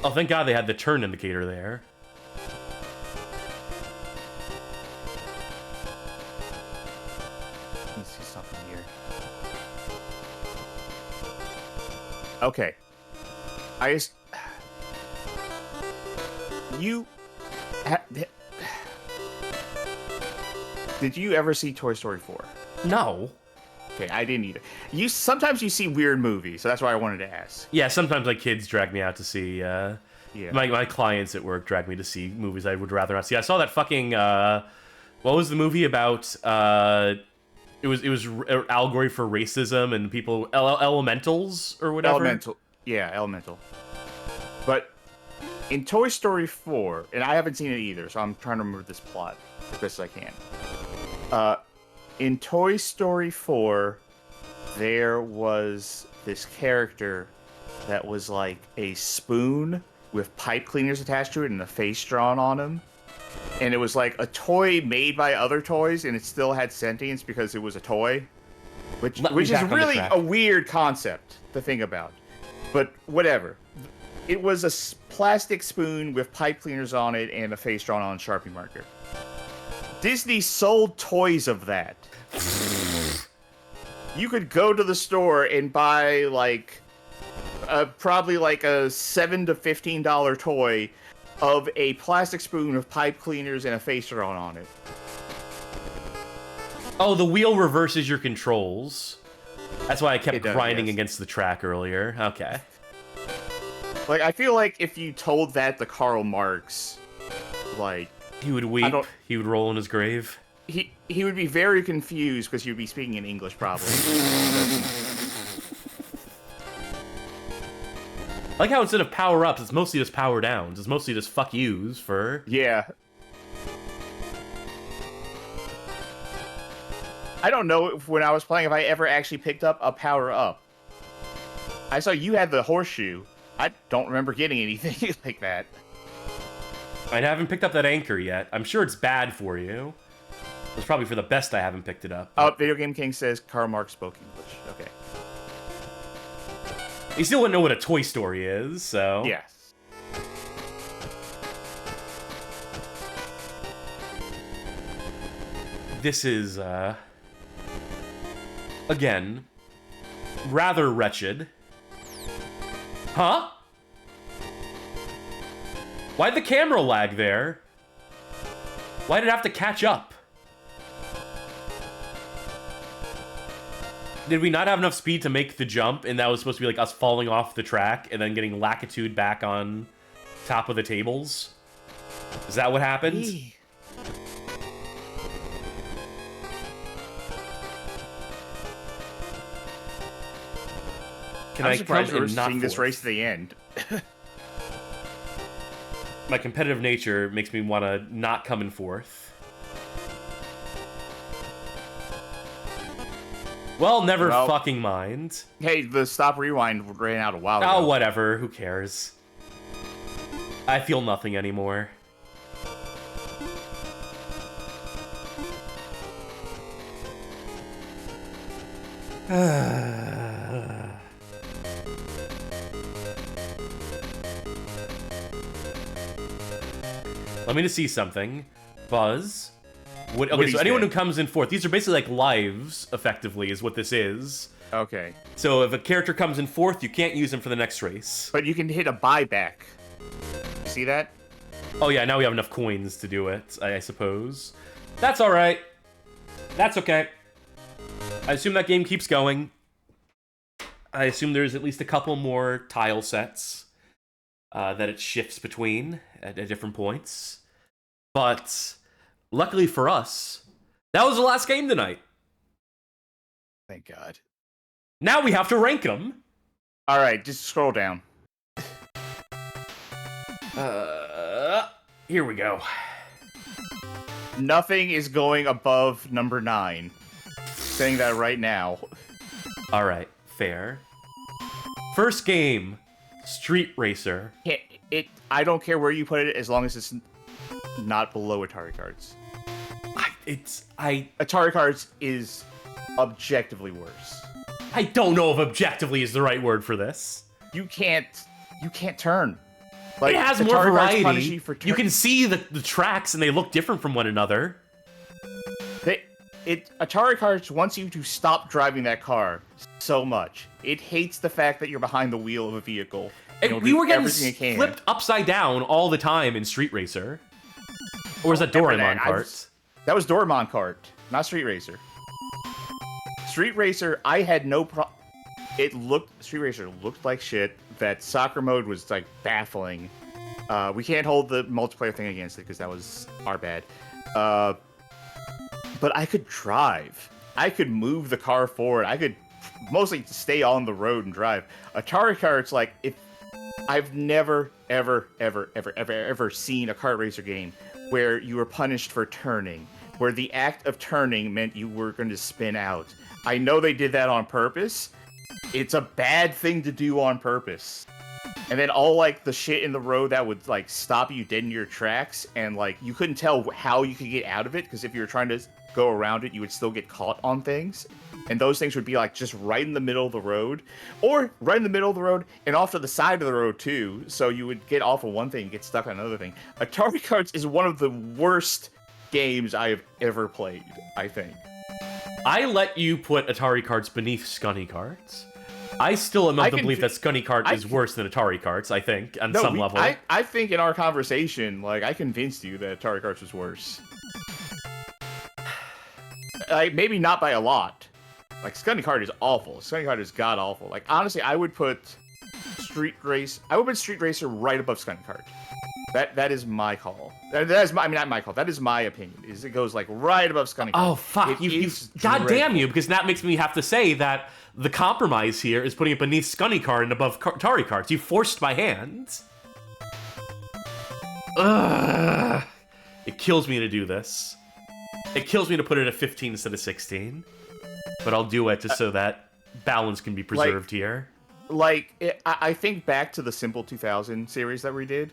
Oh, thank God they had the turn indicator there. Let me see something here. Okay. I just... Did you ever see Toy Story 4? No. Okay, I didn't either. Sometimes you see weird movies, so that's why I wanted to ask. Yeah, sometimes my kids drag me out to see, Yeah. my clients at work drag me to see movies I would rather not see. I saw that fucking, what was the movie about, it was allegory for racism and people, elementals or whatever? Elemental. But in Toy Story 4, and I haven't seen it either, so I'm trying to remember this plot as best as I can. In Toy Story 4, there was this character that was like a spoon with pipe cleaners attached to it and a face drawn on him. And it was like a toy made by other toys, and it still had sentience because it was a toy. Which is really a weird concept to think about. But whatever. It was a plastic spoon with pipe cleaners on it and a face drawn on a Sharpie marker. Disney sold toys of that. You could go to the store and buy like probably like a $7 to $15 toy of a plastic spoon with pipe cleaners and a face drawn on it. Oh, the wheel reverses your controls. That's why I kept grinding yes. against the track earlier. Okay. Like, I feel like if you told that to Karl Marx, like... He would weep. He would roll in his grave. He would be very confused because you'd be speaking in English, probably. I like how instead of power-ups, it's mostly just power-downs. It's mostly just fuck yous for... Yeah. I don't know if when I was playing if I ever actually picked up a power-up. I saw you had the horseshoe. I don't remember getting anything like that. I haven't picked up that anchor yet. I'm sure it's bad for you. It's probably for the best I haven't picked it up. Oh, Video Game King says Karl Marx spoke English. Okay. You still wouldn't know what a Toy Story is, so... Yes. This is, again, rather wretched. Huh? Why'd the camera lag there? Why did it have to catch up? Did we not have enough speed to make the jump, and that was supposed to be like us falling off the track and then getting lackitude back on top of the tables? Is that what happened? Can I'm surprised come we're and not seeing this fourth? race to the end. My competitive nature makes me want to not come in fourth. Well, never fucking mind. Hey, the stop rewind ran out a while ago. Oh, whatever. Who cares? I feel nothing anymore. Let me just see something. Buzz. Okay, so anyone who comes in fourth, these are basically like lives, effectively, is what this is. Okay. So if a character comes in 4th, you can't use him for the next race. But you can hit a buyback. See that? Oh yeah, now we have enough coins to do it, I suppose. That's alright. That's okay. I assume that game keeps going. I assume there's at least a couple more tile sets that it shifts between at different points. But luckily for us, that was the last game tonight. Thank God. Now we have to rank them. All right, just scroll down. Here we go. Nothing is going above number 9. Saying that right now. All right, fair. First game, Street Racer. I don't care where you put it as long as it's not below Atari Cards. Atari Cards is objectively worse. I don't know if objectively is the right word for this. You can't turn. Like, it has Atari more Cards variety. punish you for You can see the tracks and they look different from one another. Atari Cards wants you to stop driving that car so much. It hates the fact that you're behind the wheel of a vehicle. And we were getting flipped upside down all the time in Street Racer. Or was that Doraemon Kart? That was Doraemon Kart, not Street Racer. Street Racer, I had no problem. Street Racer looked like shit. That soccer mode was like baffling. We can't hold the multiplayer thing against it because that was our bad. But I could drive. I could move the car forward. I could mostly stay on the road and drive. Atari Kart's like, I've never, ever seen a kart racer game where you were punished for turning, where the act of turning meant you were going to spin out. I know they did that on purpose. It's a bad thing to do on purpose. And then all, like, the shit in the road that would, like, stop you dead in your tracks, and, like, you couldn't tell how you could get out of it, because if you were trying to go around it, you would still get caught on things. And those things would be, like, just right in the middle of the road, or right in the middle of the road, and off to the side of the road, too. So you would get off of one thing and get stuck on another thing. Atari Karts is one of the worst games I have ever played, I think. I let you put Atari Karts beneath Scunny Karts. I still am of the belief that Scunny Kart is worse than Atari Karts, I think, on some level. I think in our conversation, like, I convinced you that Atari Karts was worse. Maybe not by a lot. Like, Scunny Kart is awful. Scunny Kart is god-awful. Like, honestly, I would put Street Racer right above Scunny Kart. That is my call. That is my, I mean, not my call. That is my opinion. It goes, like, right above Scunny Kart. Oh, fuck. God damn you, because that makes me have to say that the compromise here is putting it beneath Scunny Kart and above Atari Karts. You forced my hand. Ugh. It kills me to do this. It kills me to put it at 15 instead of 16. But I'll do it just so that balance can be preserved here. I think back to the Simple 2000 series that we did,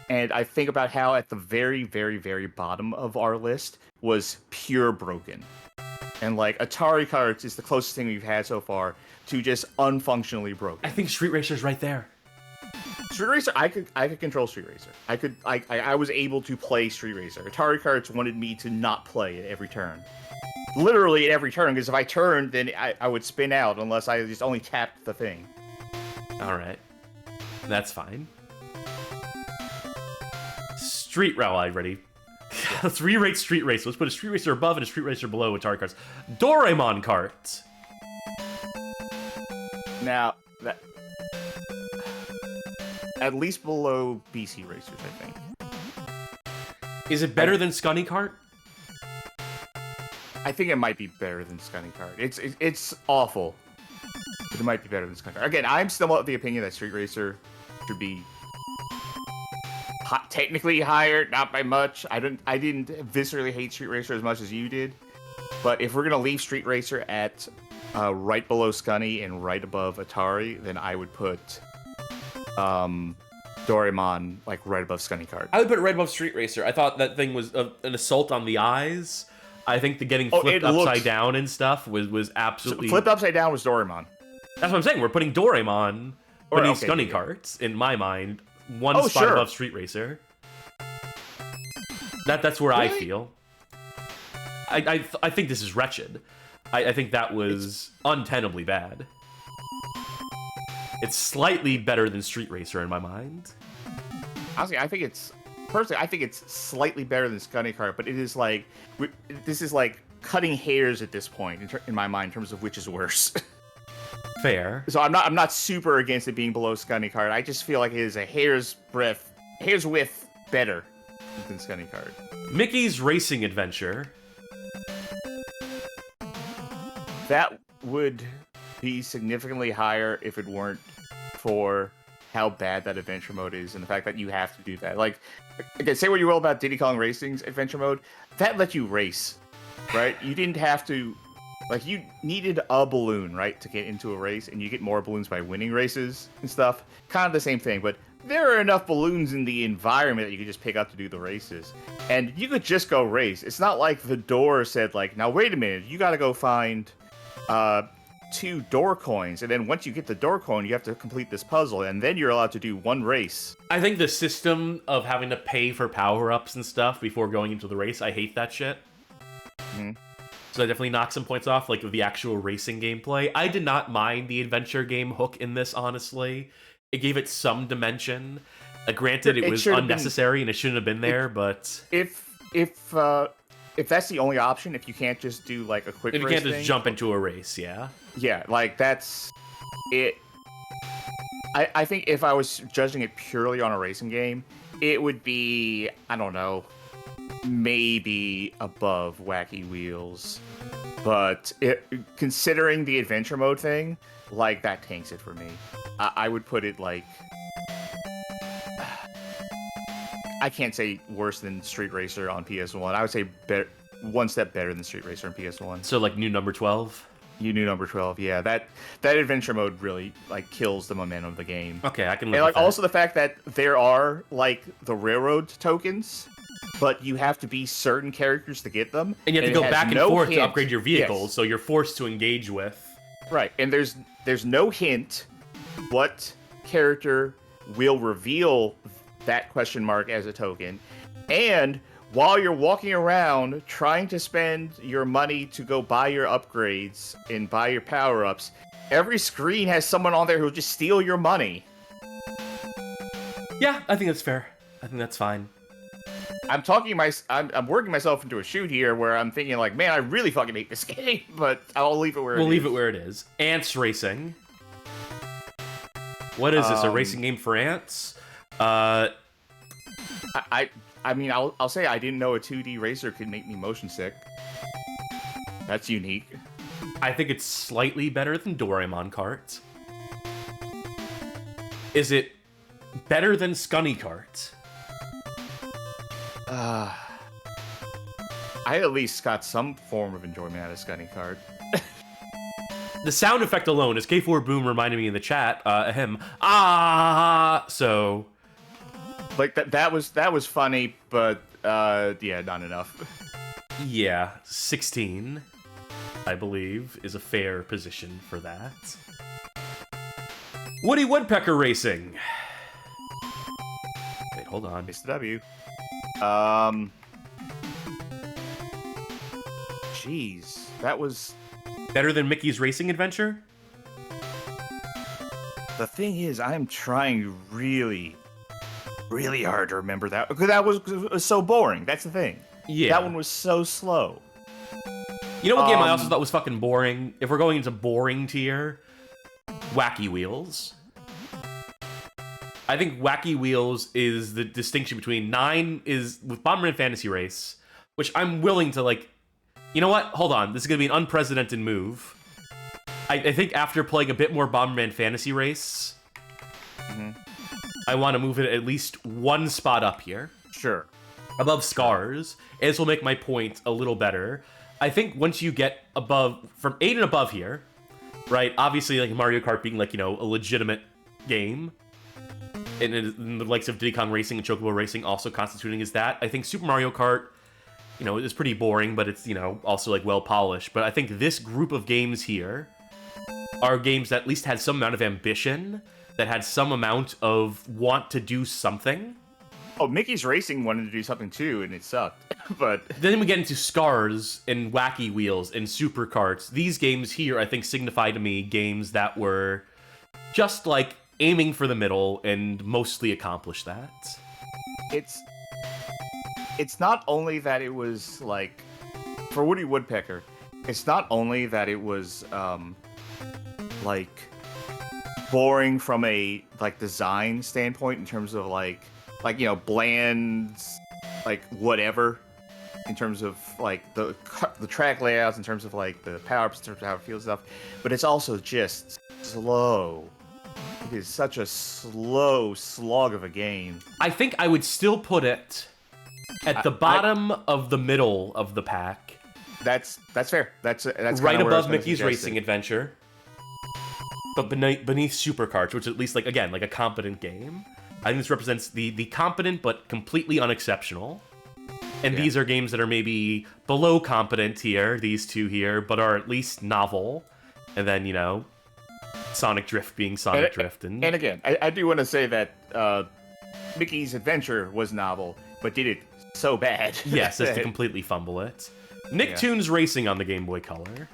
and I think about how at the very, very, very bottom of our list was pure broken. And, like, Atari Karts is the closest thing we've had so far to just unfunctionally broken. I think Street Racer's right there. Street Racer, I could control Street Racer. I was able to play Street Racer. Atari Karts wanted me to not play at every turn. Literally at every turn, because if I turned, then I would spin out unless I just only tapped the thing. Alright. That's fine. Street Rally, ready? Let's re-rate Street Racer. Let's put a Street Racer above and a Street Racer below Atari Karts. Doraemon Kart. Now, at least below BC Racers, I think. Is it better than Scunny Kart? I think it might be better than Scunny Kart. It's awful, but it might be better than Scunny Kart. Again, I'm still of the opinion that Street Racer should be technically higher, not by much. I didn't viscerally hate Street Racer as much as you did, but if we're gonna leave Street Racer at right below Scunny and right above Atari, then I would put Doraemon like right above Scunny Kart. I would put it right above Street Racer. I thought that thing was an assault on the eyes. I think the getting flipped upside down and stuff was absolutely... Flipped upside down was Doraemon. That's what I'm saying. We're putting Doraemon beneath Scunny Karts, in my mind. One spot above Street Racer. That's where I feel. I think this is wretched. I think that was untenably bad. It's slightly better than Street Racer in my mind. Honestly, I think it's slightly better than Scunny Kart, but it is like this is like cutting hairs at this point in my mind in terms of which is worse. Fair. So I'm not super against it being below Scunny Kart. I just feel like it is a hair's width better than Scunny Kart. Mickey's Racing Adventure. That would be significantly higher if it weren't for how bad that adventure mode is and the fact that you have to do that. Like, again, say what you will about Diddy Kong Racing's adventure mode, that let you race, right? You didn't have to, like, you needed a balloon, right, to get into a race, and you get more balloons by winning races and stuff. Kind of the same thing, but there are enough balloons in the environment that you could just pick up to do the races. And you could just go race. It's not like the door said, like, now wait a minute, you gotta go find 2 door coins, and then once you get the door coin, you have to complete this puzzle, and then you're allowed to do 1 race. I think the system of having to pay for power-ups and stuff before going into the race, I hate that shit. Mm-hmm. So that definitely knocks some points off, like, the actual racing gameplay. I did not mind the adventure game hook in this, honestly. It gave it some dimension. Granted, it was unnecessary, and it shouldn't have been there, but... If that's the only option, if you can't just do, like, a quick race if you can't just thing, jump into a race, yeah. Yeah, like, that's... it. I think if I was judging it purely on a racing game, it would be, I don't know, maybe above Wacky Wheels. But considering the adventure mode thing, like, that tanks it for me. I would put it, like... I can't say worse than Street Racer on PS1. I would say one step better than Street Racer on PS1. So, like, new number 12? You knew number 12, yeah. That adventure mode really, like, kills the momentum of the game. Okay, I can live And, like, with that. also the fact that there are, like, the railroad tokens, but you have to be certain characters to get them. And you have to go back and forth to upgrade your vehicles, Yes. so you're forced to engage with. Right, and there's no hint what character will reveal that question mark as a token. And while you're walking around trying to spend your money to go buy your upgrades and buy your power-ups, every screen has someone on there who'll just steal your money. Yeah, I think that's fair. I think that's fine. I'm working myself into a shoot here where I'm thinking like, man, I really fucking hate this game, but I'll leave it where it is. We'll leave it where it is. Antz Racing. What is this, a racing game for ants? I mean, I'll say I didn't know a 2D racer could make me motion sick. That's unique. I think it's slightly better than Doraemon Kart. Is it better than Scunny Kart? I at least got some form of enjoyment out of Scunny Kart. The sound effect alone, as K4 Boom reminded me in the chat, so... Like, that was funny, but, yeah, not enough. Yeah, 16, I believe, is a fair position for that. Woodpecker Racing. Wait, hold on. It's the W. Jeez, that was... Better than Mickey's Racing Adventure? The thing is, I'm trying really hard to remember that, because that was so boring. That's the thing. Yeah. That one was so slow. You know what game I also thought was fucking boring? If we're going into boring tier, Wacky Wheels. I think Wacky Wheels is the distinction between 9 is with Bomberman Fantasy Race, which I'm willing to, like... You know what? Hold on. This is going to be an unprecedented move. I think after playing a bit more Bomberman Fantasy Race, I want to move it at least one spot up here. Sure. Above Scars. And this will make my point a little better. I think once you get above, from 8 and above here, right? Obviously, like Mario Kart being, like, you know, a legitimate game. And the likes of Diddy Kong Racing and Chocobo Racing also constituting as that. I think Super Mario Kart, you know, is pretty boring, but it's, you know, also, like, well-polished. But I think this group of games here are games that at least had some amount of ambition, that had some amount of want to do something. Oh, Mickey's Racing wanted to do something too, and it sucked. But Then we get into Scars and Wacky Wheels and Super Karts. These games here, I think, signify to me games that were just like aiming for the middle and mostly accomplish that. it's not only that it was like for Woody Woodpecker, it's not only that it was like boring from a like design standpoint in terms of like you know bland like whatever in terms of like the track layouts, in terms of like the power-ups, in terms of how it feels stuff, but it's also just slow. It is such a slow slog of a game. I think I would still put it at the bottom of the middle of the pack. That's fair. That's Right above Mickey's Racing Adventure. But beneath Super Karts, which is at least like again like a competent game. I think this represents the competent but completely unexceptional. And these are games that are maybe below competent here, these two here, but are at least novel. And then, you know, Sonic Drift being Sonic Drift. And again, I do want to say that Mickey's Adventure was novel, but did it so bad. Yes, as to completely fumble it. Nicktoons Racing on the Game Boy Color.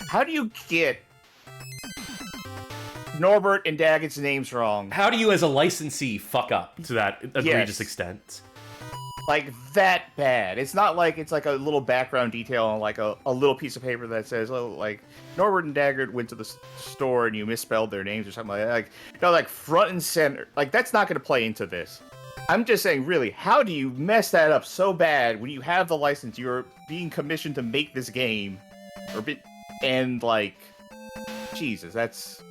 How do you get Norbert and Daggett's names wrong? How do you, as a licensee, fuck up to that egregious extent? Like, that bad. It's not like it's like a little background detail on like a little piece of paper that says, oh, like, Norbert and Daggett went to the store and you misspelled their names or something like that. Like, no, like, front and center. Like, that's not going to play into this. I'm just saying, really, how do you mess that up so bad when you have the license? You're being commissioned to make this game. And, like, Jesus, that's...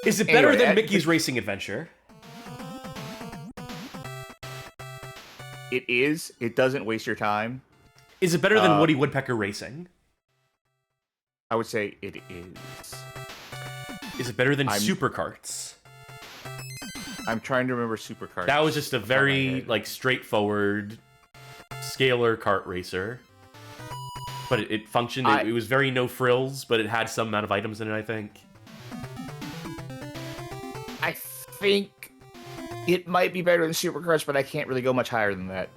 Is it better than Mickey's Racing Adventure? It is. It doesn't waste your time. Is it better than Woody Woodpecker Racing? I would say it is. Is it better than Super Karts? I'm trying to remember Super Karts. That was just a very like straightforward scalar kart racer. But it functioned. It was very no frills, but it had some amount of items in it, I think. I think it might be better than Super Karts, but I can't really go much higher than that.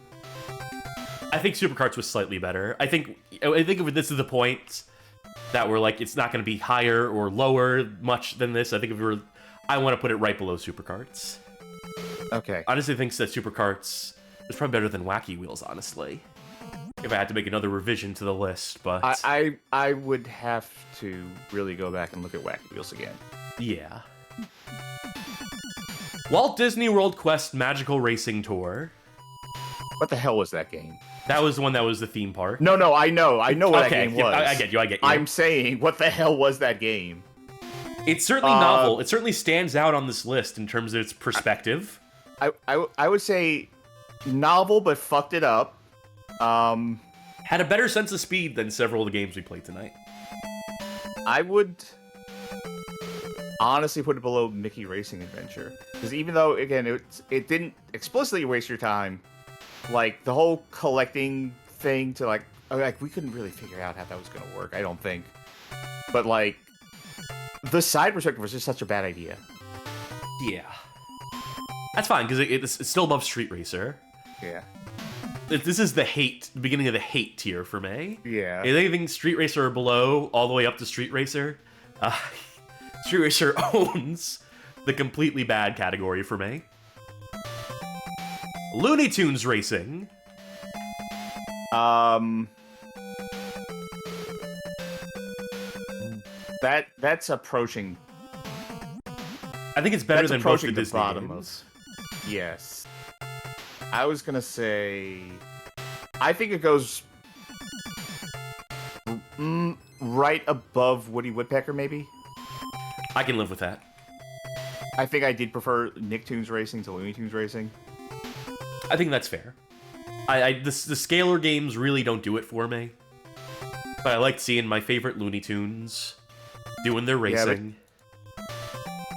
I think Super Karts was slightly better. I think if this is the point that we're like, it's not going to be higher or lower much than this. I think I want to put it right below Super Karts. Okay. Honestly, I think that Super Karts is probably better than Wacky Wheels, honestly. If I had to make another revision to the list, but... I would have to really go back and look at Wacky Wheels again. Yeah. Walt Disney World Quest Magical Racing Tour. What the hell was that game? That was the one that was the theme park. No, I know what that game was. I get you. I'm saying, what the hell was that game? It's certainly novel. It certainly stands out on this list in terms of its perspective. I would say novel, but fucked it up. Had a better sense of speed than several of the games we played tonight. I would honestly put it below Mickey Racing Adventure. Because even though, again, it didn't explicitly waste your time, like, the whole collecting thing to, like, we couldn't really figure out how that was going to work, I don't think. But, like, the side perspective was just such a bad idea. Yeah. That's fine, because it's still above Street Racer. Yeah. This is the beginning of the hate tier for me. Yeah. If anything Street Racer or below, all the way up to Street Racer, Street Racer owns the completely bad category for me. Looney Tunes Racing. That's approaching. I think it's better than both the Disney games. Yes. I was gonna say, I think it goes right above Woody Woodpecker, maybe. I can live with that. I think I did prefer Nicktoons Racing to Looney Tunes Racing. I think that's fair. The scalar games really don't do it for me. But I liked seeing my favorite Looney Tunes doing their racing.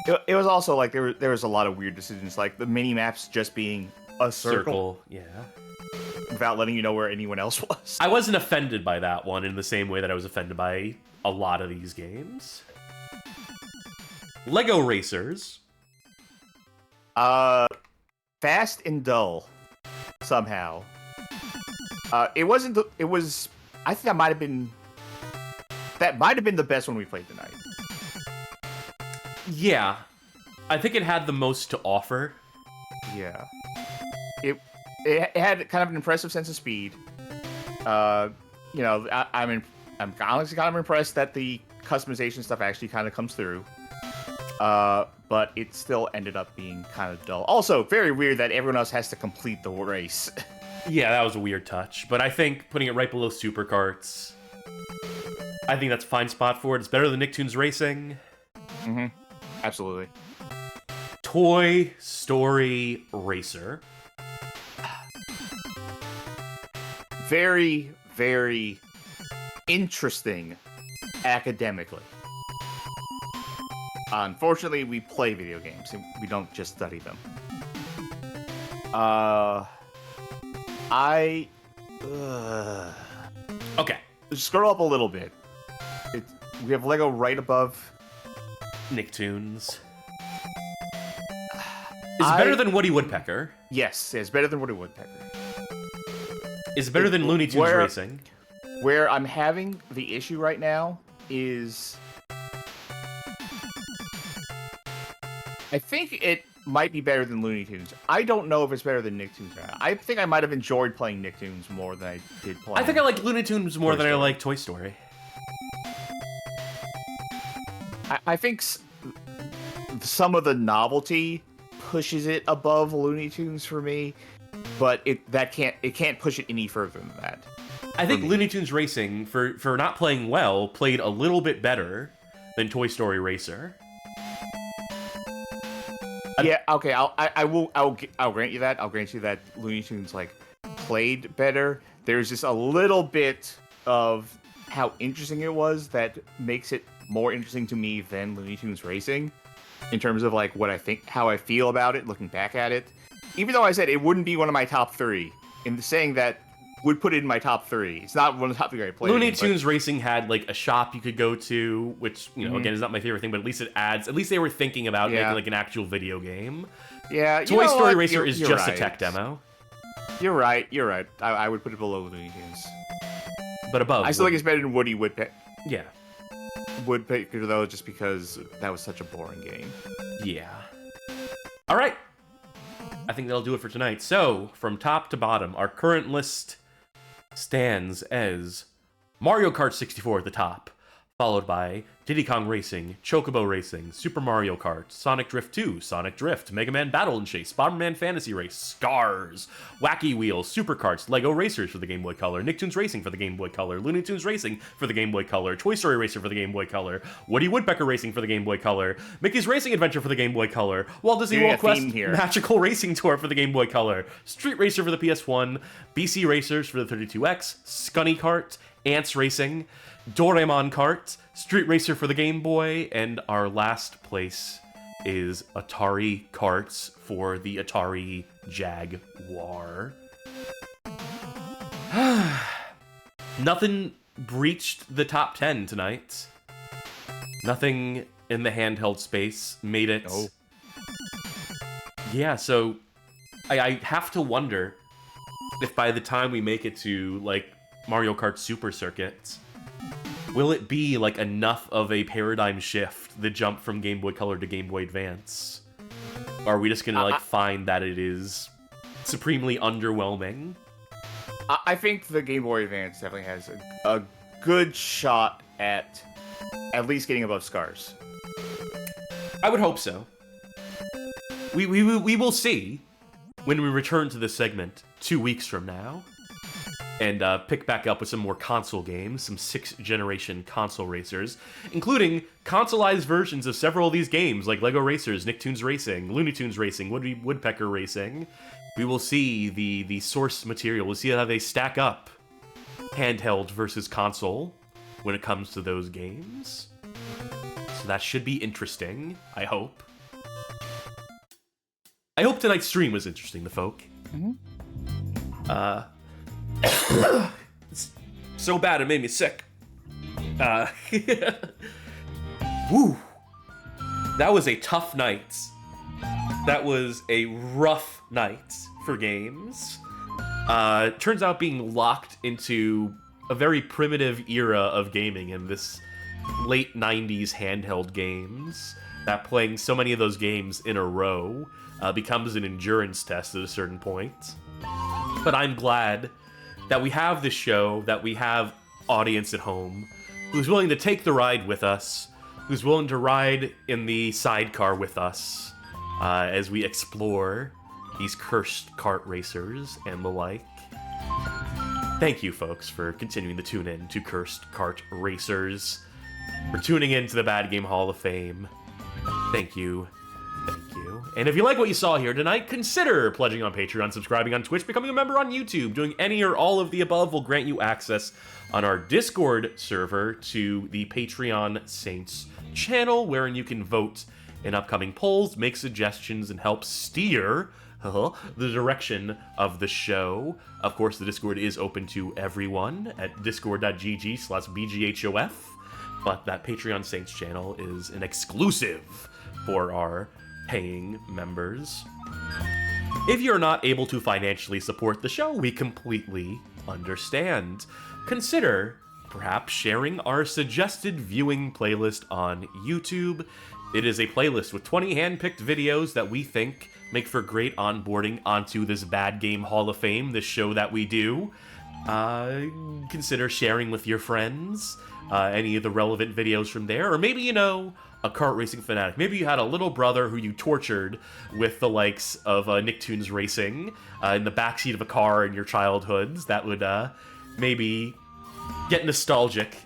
Yeah, it was also like there was a lot of weird decisions, like the mini maps just being a circle. Yeah. Without letting you know where anyone else was. I wasn't offended by that one in the same way that I was offended by a lot of these games. Lego Racers. Fast and dull, somehow. It wasn't. It was. I think that might have been the best one we played tonight. Yeah, I think it had the most to offer. Yeah. It had kind of an impressive sense of speed. I'm honestly kind of impressed that the customization stuff actually kind of comes through. But it still ended up being kind of dull. Also, very weird that everyone else has to complete the race. Yeah, that was a weird touch. But I think putting it right below Super Karts, I think that's a fine spot for it. It's better than Nicktoons Racing. Mm-hmm. Absolutely. Toy Story Racer. Very, very interesting academically. Unfortunately, we play video games, and we don't just study them. Okay. Scroll up a little bit. We have Lego right above Nicktoons. Is it better than Woody Woodpecker? Yes, it's better than Woody Woodpecker. Is it better than Looney Tunes Racing? Where I'm having the issue right now is... I think it might be better than Looney Tunes. I don't know if it's better than Nicktoons or not. I think I might have enjoyed playing Nicktoons more than I did playing... I think I like Looney Tunes more Toy than I Story. like Toy Story. I think some of the novelty pushes it above Looney Tunes for me, but it can't push it any further than that. I think Looney Tunes Racing, for not playing well, played a little bit better than Toy Story Racer. Yeah, okay, I'll grant you that. I'll grant you that Looney Tunes played better. There's just a little bit of how interesting it was that makes it more interesting to me than Looney Tunes Racing, in terms of what I think, how I feel about it, looking back at it. Even though I said it wouldn't be one of my top 3, in saying that would put it in my top 3. It's not one of the top 3 I played. Looney Tunes Racing had a shop you could go to, which again is not my favorite thing, but at least it adds. At least they were thinking about making an actual video game. Yeah, Toy Story Racer is just a tech demo. You're right. I would put it below Looney Tunes, but above. I still think it's better than Woody Woodpecker. Yeah. Woodpecker though, just because that was such a boring game. Yeah. All right. I think that'll do it for tonight. So, from top to bottom, our current list stands as Mario Kart 64 at the top, followed by Diddy Kong Racing, Chocobo Racing, Super Mario Kart, Sonic Drift 2, Sonic Drift, Mega Man Battle and Chase, Bomberman Fantasy Race, Scars, Wacky Wheels, Super Karts, Lego Racers for the Game Boy Color, Nicktoons Racing for the Game Boy Color, Looney Tunes Racing for the Game Boy Color, Toy Story Racer for the Game Boy Color, Woody Woodpecker Racing for the Game Boy Color, Mickey's Racing Adventure for the Game Boy Color, Walt Disney World Quest Magical Racing Tour for the Game Boy Color, Street Racer for the PS1, BC Racers for the 32X, Scunny Kart, Antz Racing, Doraemon Kart, Street Racer for the Game Boy, and our last place is Atari Karts for the Atari Jaguar. Nothing breached the top 10 tonight. Nothing in the handheld space made it. Oh. Yeah, so I have to wonder if by the time we make it to Mario Kart Super Circuit, will it be enough of a paradigm shift, the jump from Game Boy Color to Game Boy Advance? Or are we just gonna find that it is supremely underwhelming? I think the Game Boy Advance definitely has a good shot at least getting above Scars. I would hope so. We will see when we return to this segment 2 weeks from now. And pick back up with some more console games, some 6th generation console racers, including consoleized versions of several of these games, like Lego Racers, Nicktoons Racing, Looney Tunes Racing, Woody Woodpecker Racing. We will see the source material. We'll see how they stack up, handheld versus console, when it comes to those games. So that should be interesting, I hope. I hope tonight's stream was interesting to folk. It's so bad it made me sick. Woo. that was a tough night. That was a rough night for games. Turns out being locked into a very primitive era of gaming in this late 90s handheld games, that playing so many of those games in a row becomes an endurance test at a certain point. But I'm glad that we have this show, that we have audience at home who's willing to take the ride with us, who's willing to ride in the sidecar with us as we explore these Kursed Kart Racers and the like. Thank you, folks, for continuing to tune in to Kursed Kart Racers, for tuning in to the Bad Game Hall of Fame. Thank you. Thank you. And if you like what you saw here tonight, consider pledging on Patreon, subscribing on Twitch, becoming a member on YouTube. Doing any or all of the above will grant you access on our Discord server to the Patreon Saints channel, wherein you can vote in upcoming polls, make suggestions, and help steer the direction of the show. Of course, the Discord is open to everyone at discord.gg/bghof, but that Patreon Saints channel is an exclusive for our paying members. If you're not able to financially support the show, we completely understand. Consider perhaps sharing our suggested viewing playlist on YouTube. It is a playlist with 20 hand-picked videos that we think make for great onboarding onto this Bad Game Hall of Fame, this show that we do. Consider sharing with your friends any of the relevant videos from there. Or maybe, you know, a kart racing fanatic. Maybe you had a little brother who you tortured with the likes of Nicktoons Racing in the backseat of a car in your childhoods. That would maybe get nostalgic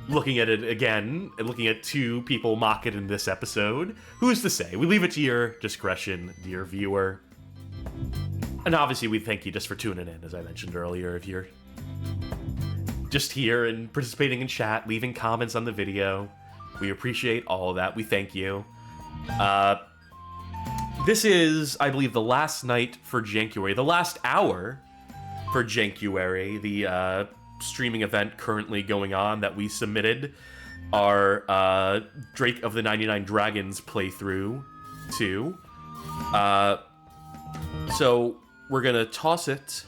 looking at it again, and looking at two people mock it in this episode. Who's to say? We leave it to your discretion, dear viewer. And obviously we thank you just for tuning in, as I mentioned earlier. If you're just here and participating in chat, leaving comments on the video, we appreciate all of that. We thank you. This is, I believe, the last night for Jankuary, the last hour for Jankuary, the streaming event currently going on that we submitted our Drake of the 99 Dragons playthrough to. So we're gonna toss it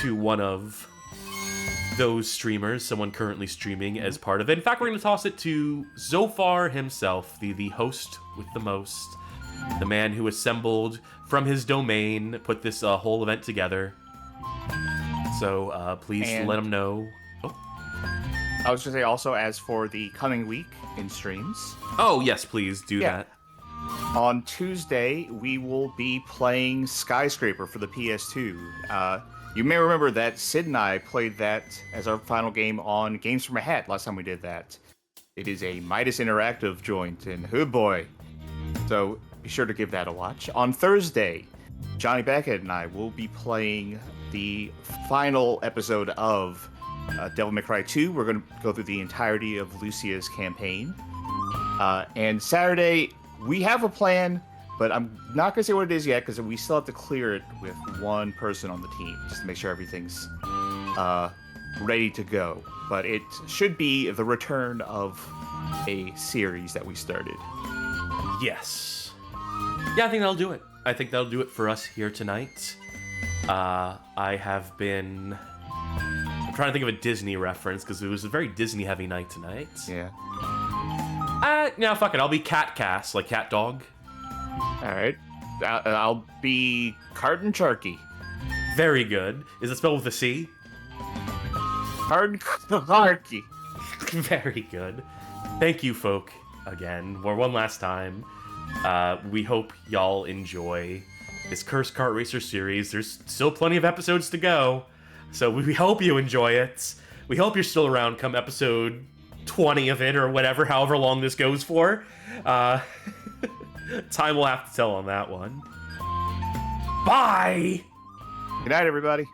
to one of those streamers, someone currently streaming as part of it. In fact, we're gonna toss it to Zofar himself, the host with the most, the man who assembled from his domain, put this whole event together. So please let him know. Oh. I was going to say also, as for the coming week in streams. Oh, yes, please do that. On Tuesday, we will be playing Skyscraper for the PS2. You may remember that Sid and I played that as our final game on Games from a Hat last time we did that. It is a Midas Interactive joint, and oh boy. So be sure to give that a watch. On Thursday, Johnny Beckett and I will be playing the final episode of Devil May Cry 2. We're going to go through the entirety of Lucia's campaign. And Saturday, we have a plan, but I'm not going to say what it is yet because we still have to clear it with one person on the team just to make sure everything's ready to go. But it should be the return of a series that we started. Yes. Yeah, I think that'll do it. I think that'll do it for us here tonight. I'm trying to think of a Disney reference because it was a very Disney-heavy night tonight. Yeah. No, fuck it. I'll be Cat Cass, like cat dog. All right. I'll be Karting Charky. Very good. Is it spelled with a C? Karting Charky. Very good. Thank you, folk, again, or one last time. We hope y'all enjoy this Kursed Kart Racer series. There's still plenty of episodes to go, so we hope you enjoy it. We hope you're still around come episode 20 of it, or whatever, however long this goes for. Time will have to tell on that one. Bye! Good night, everybody.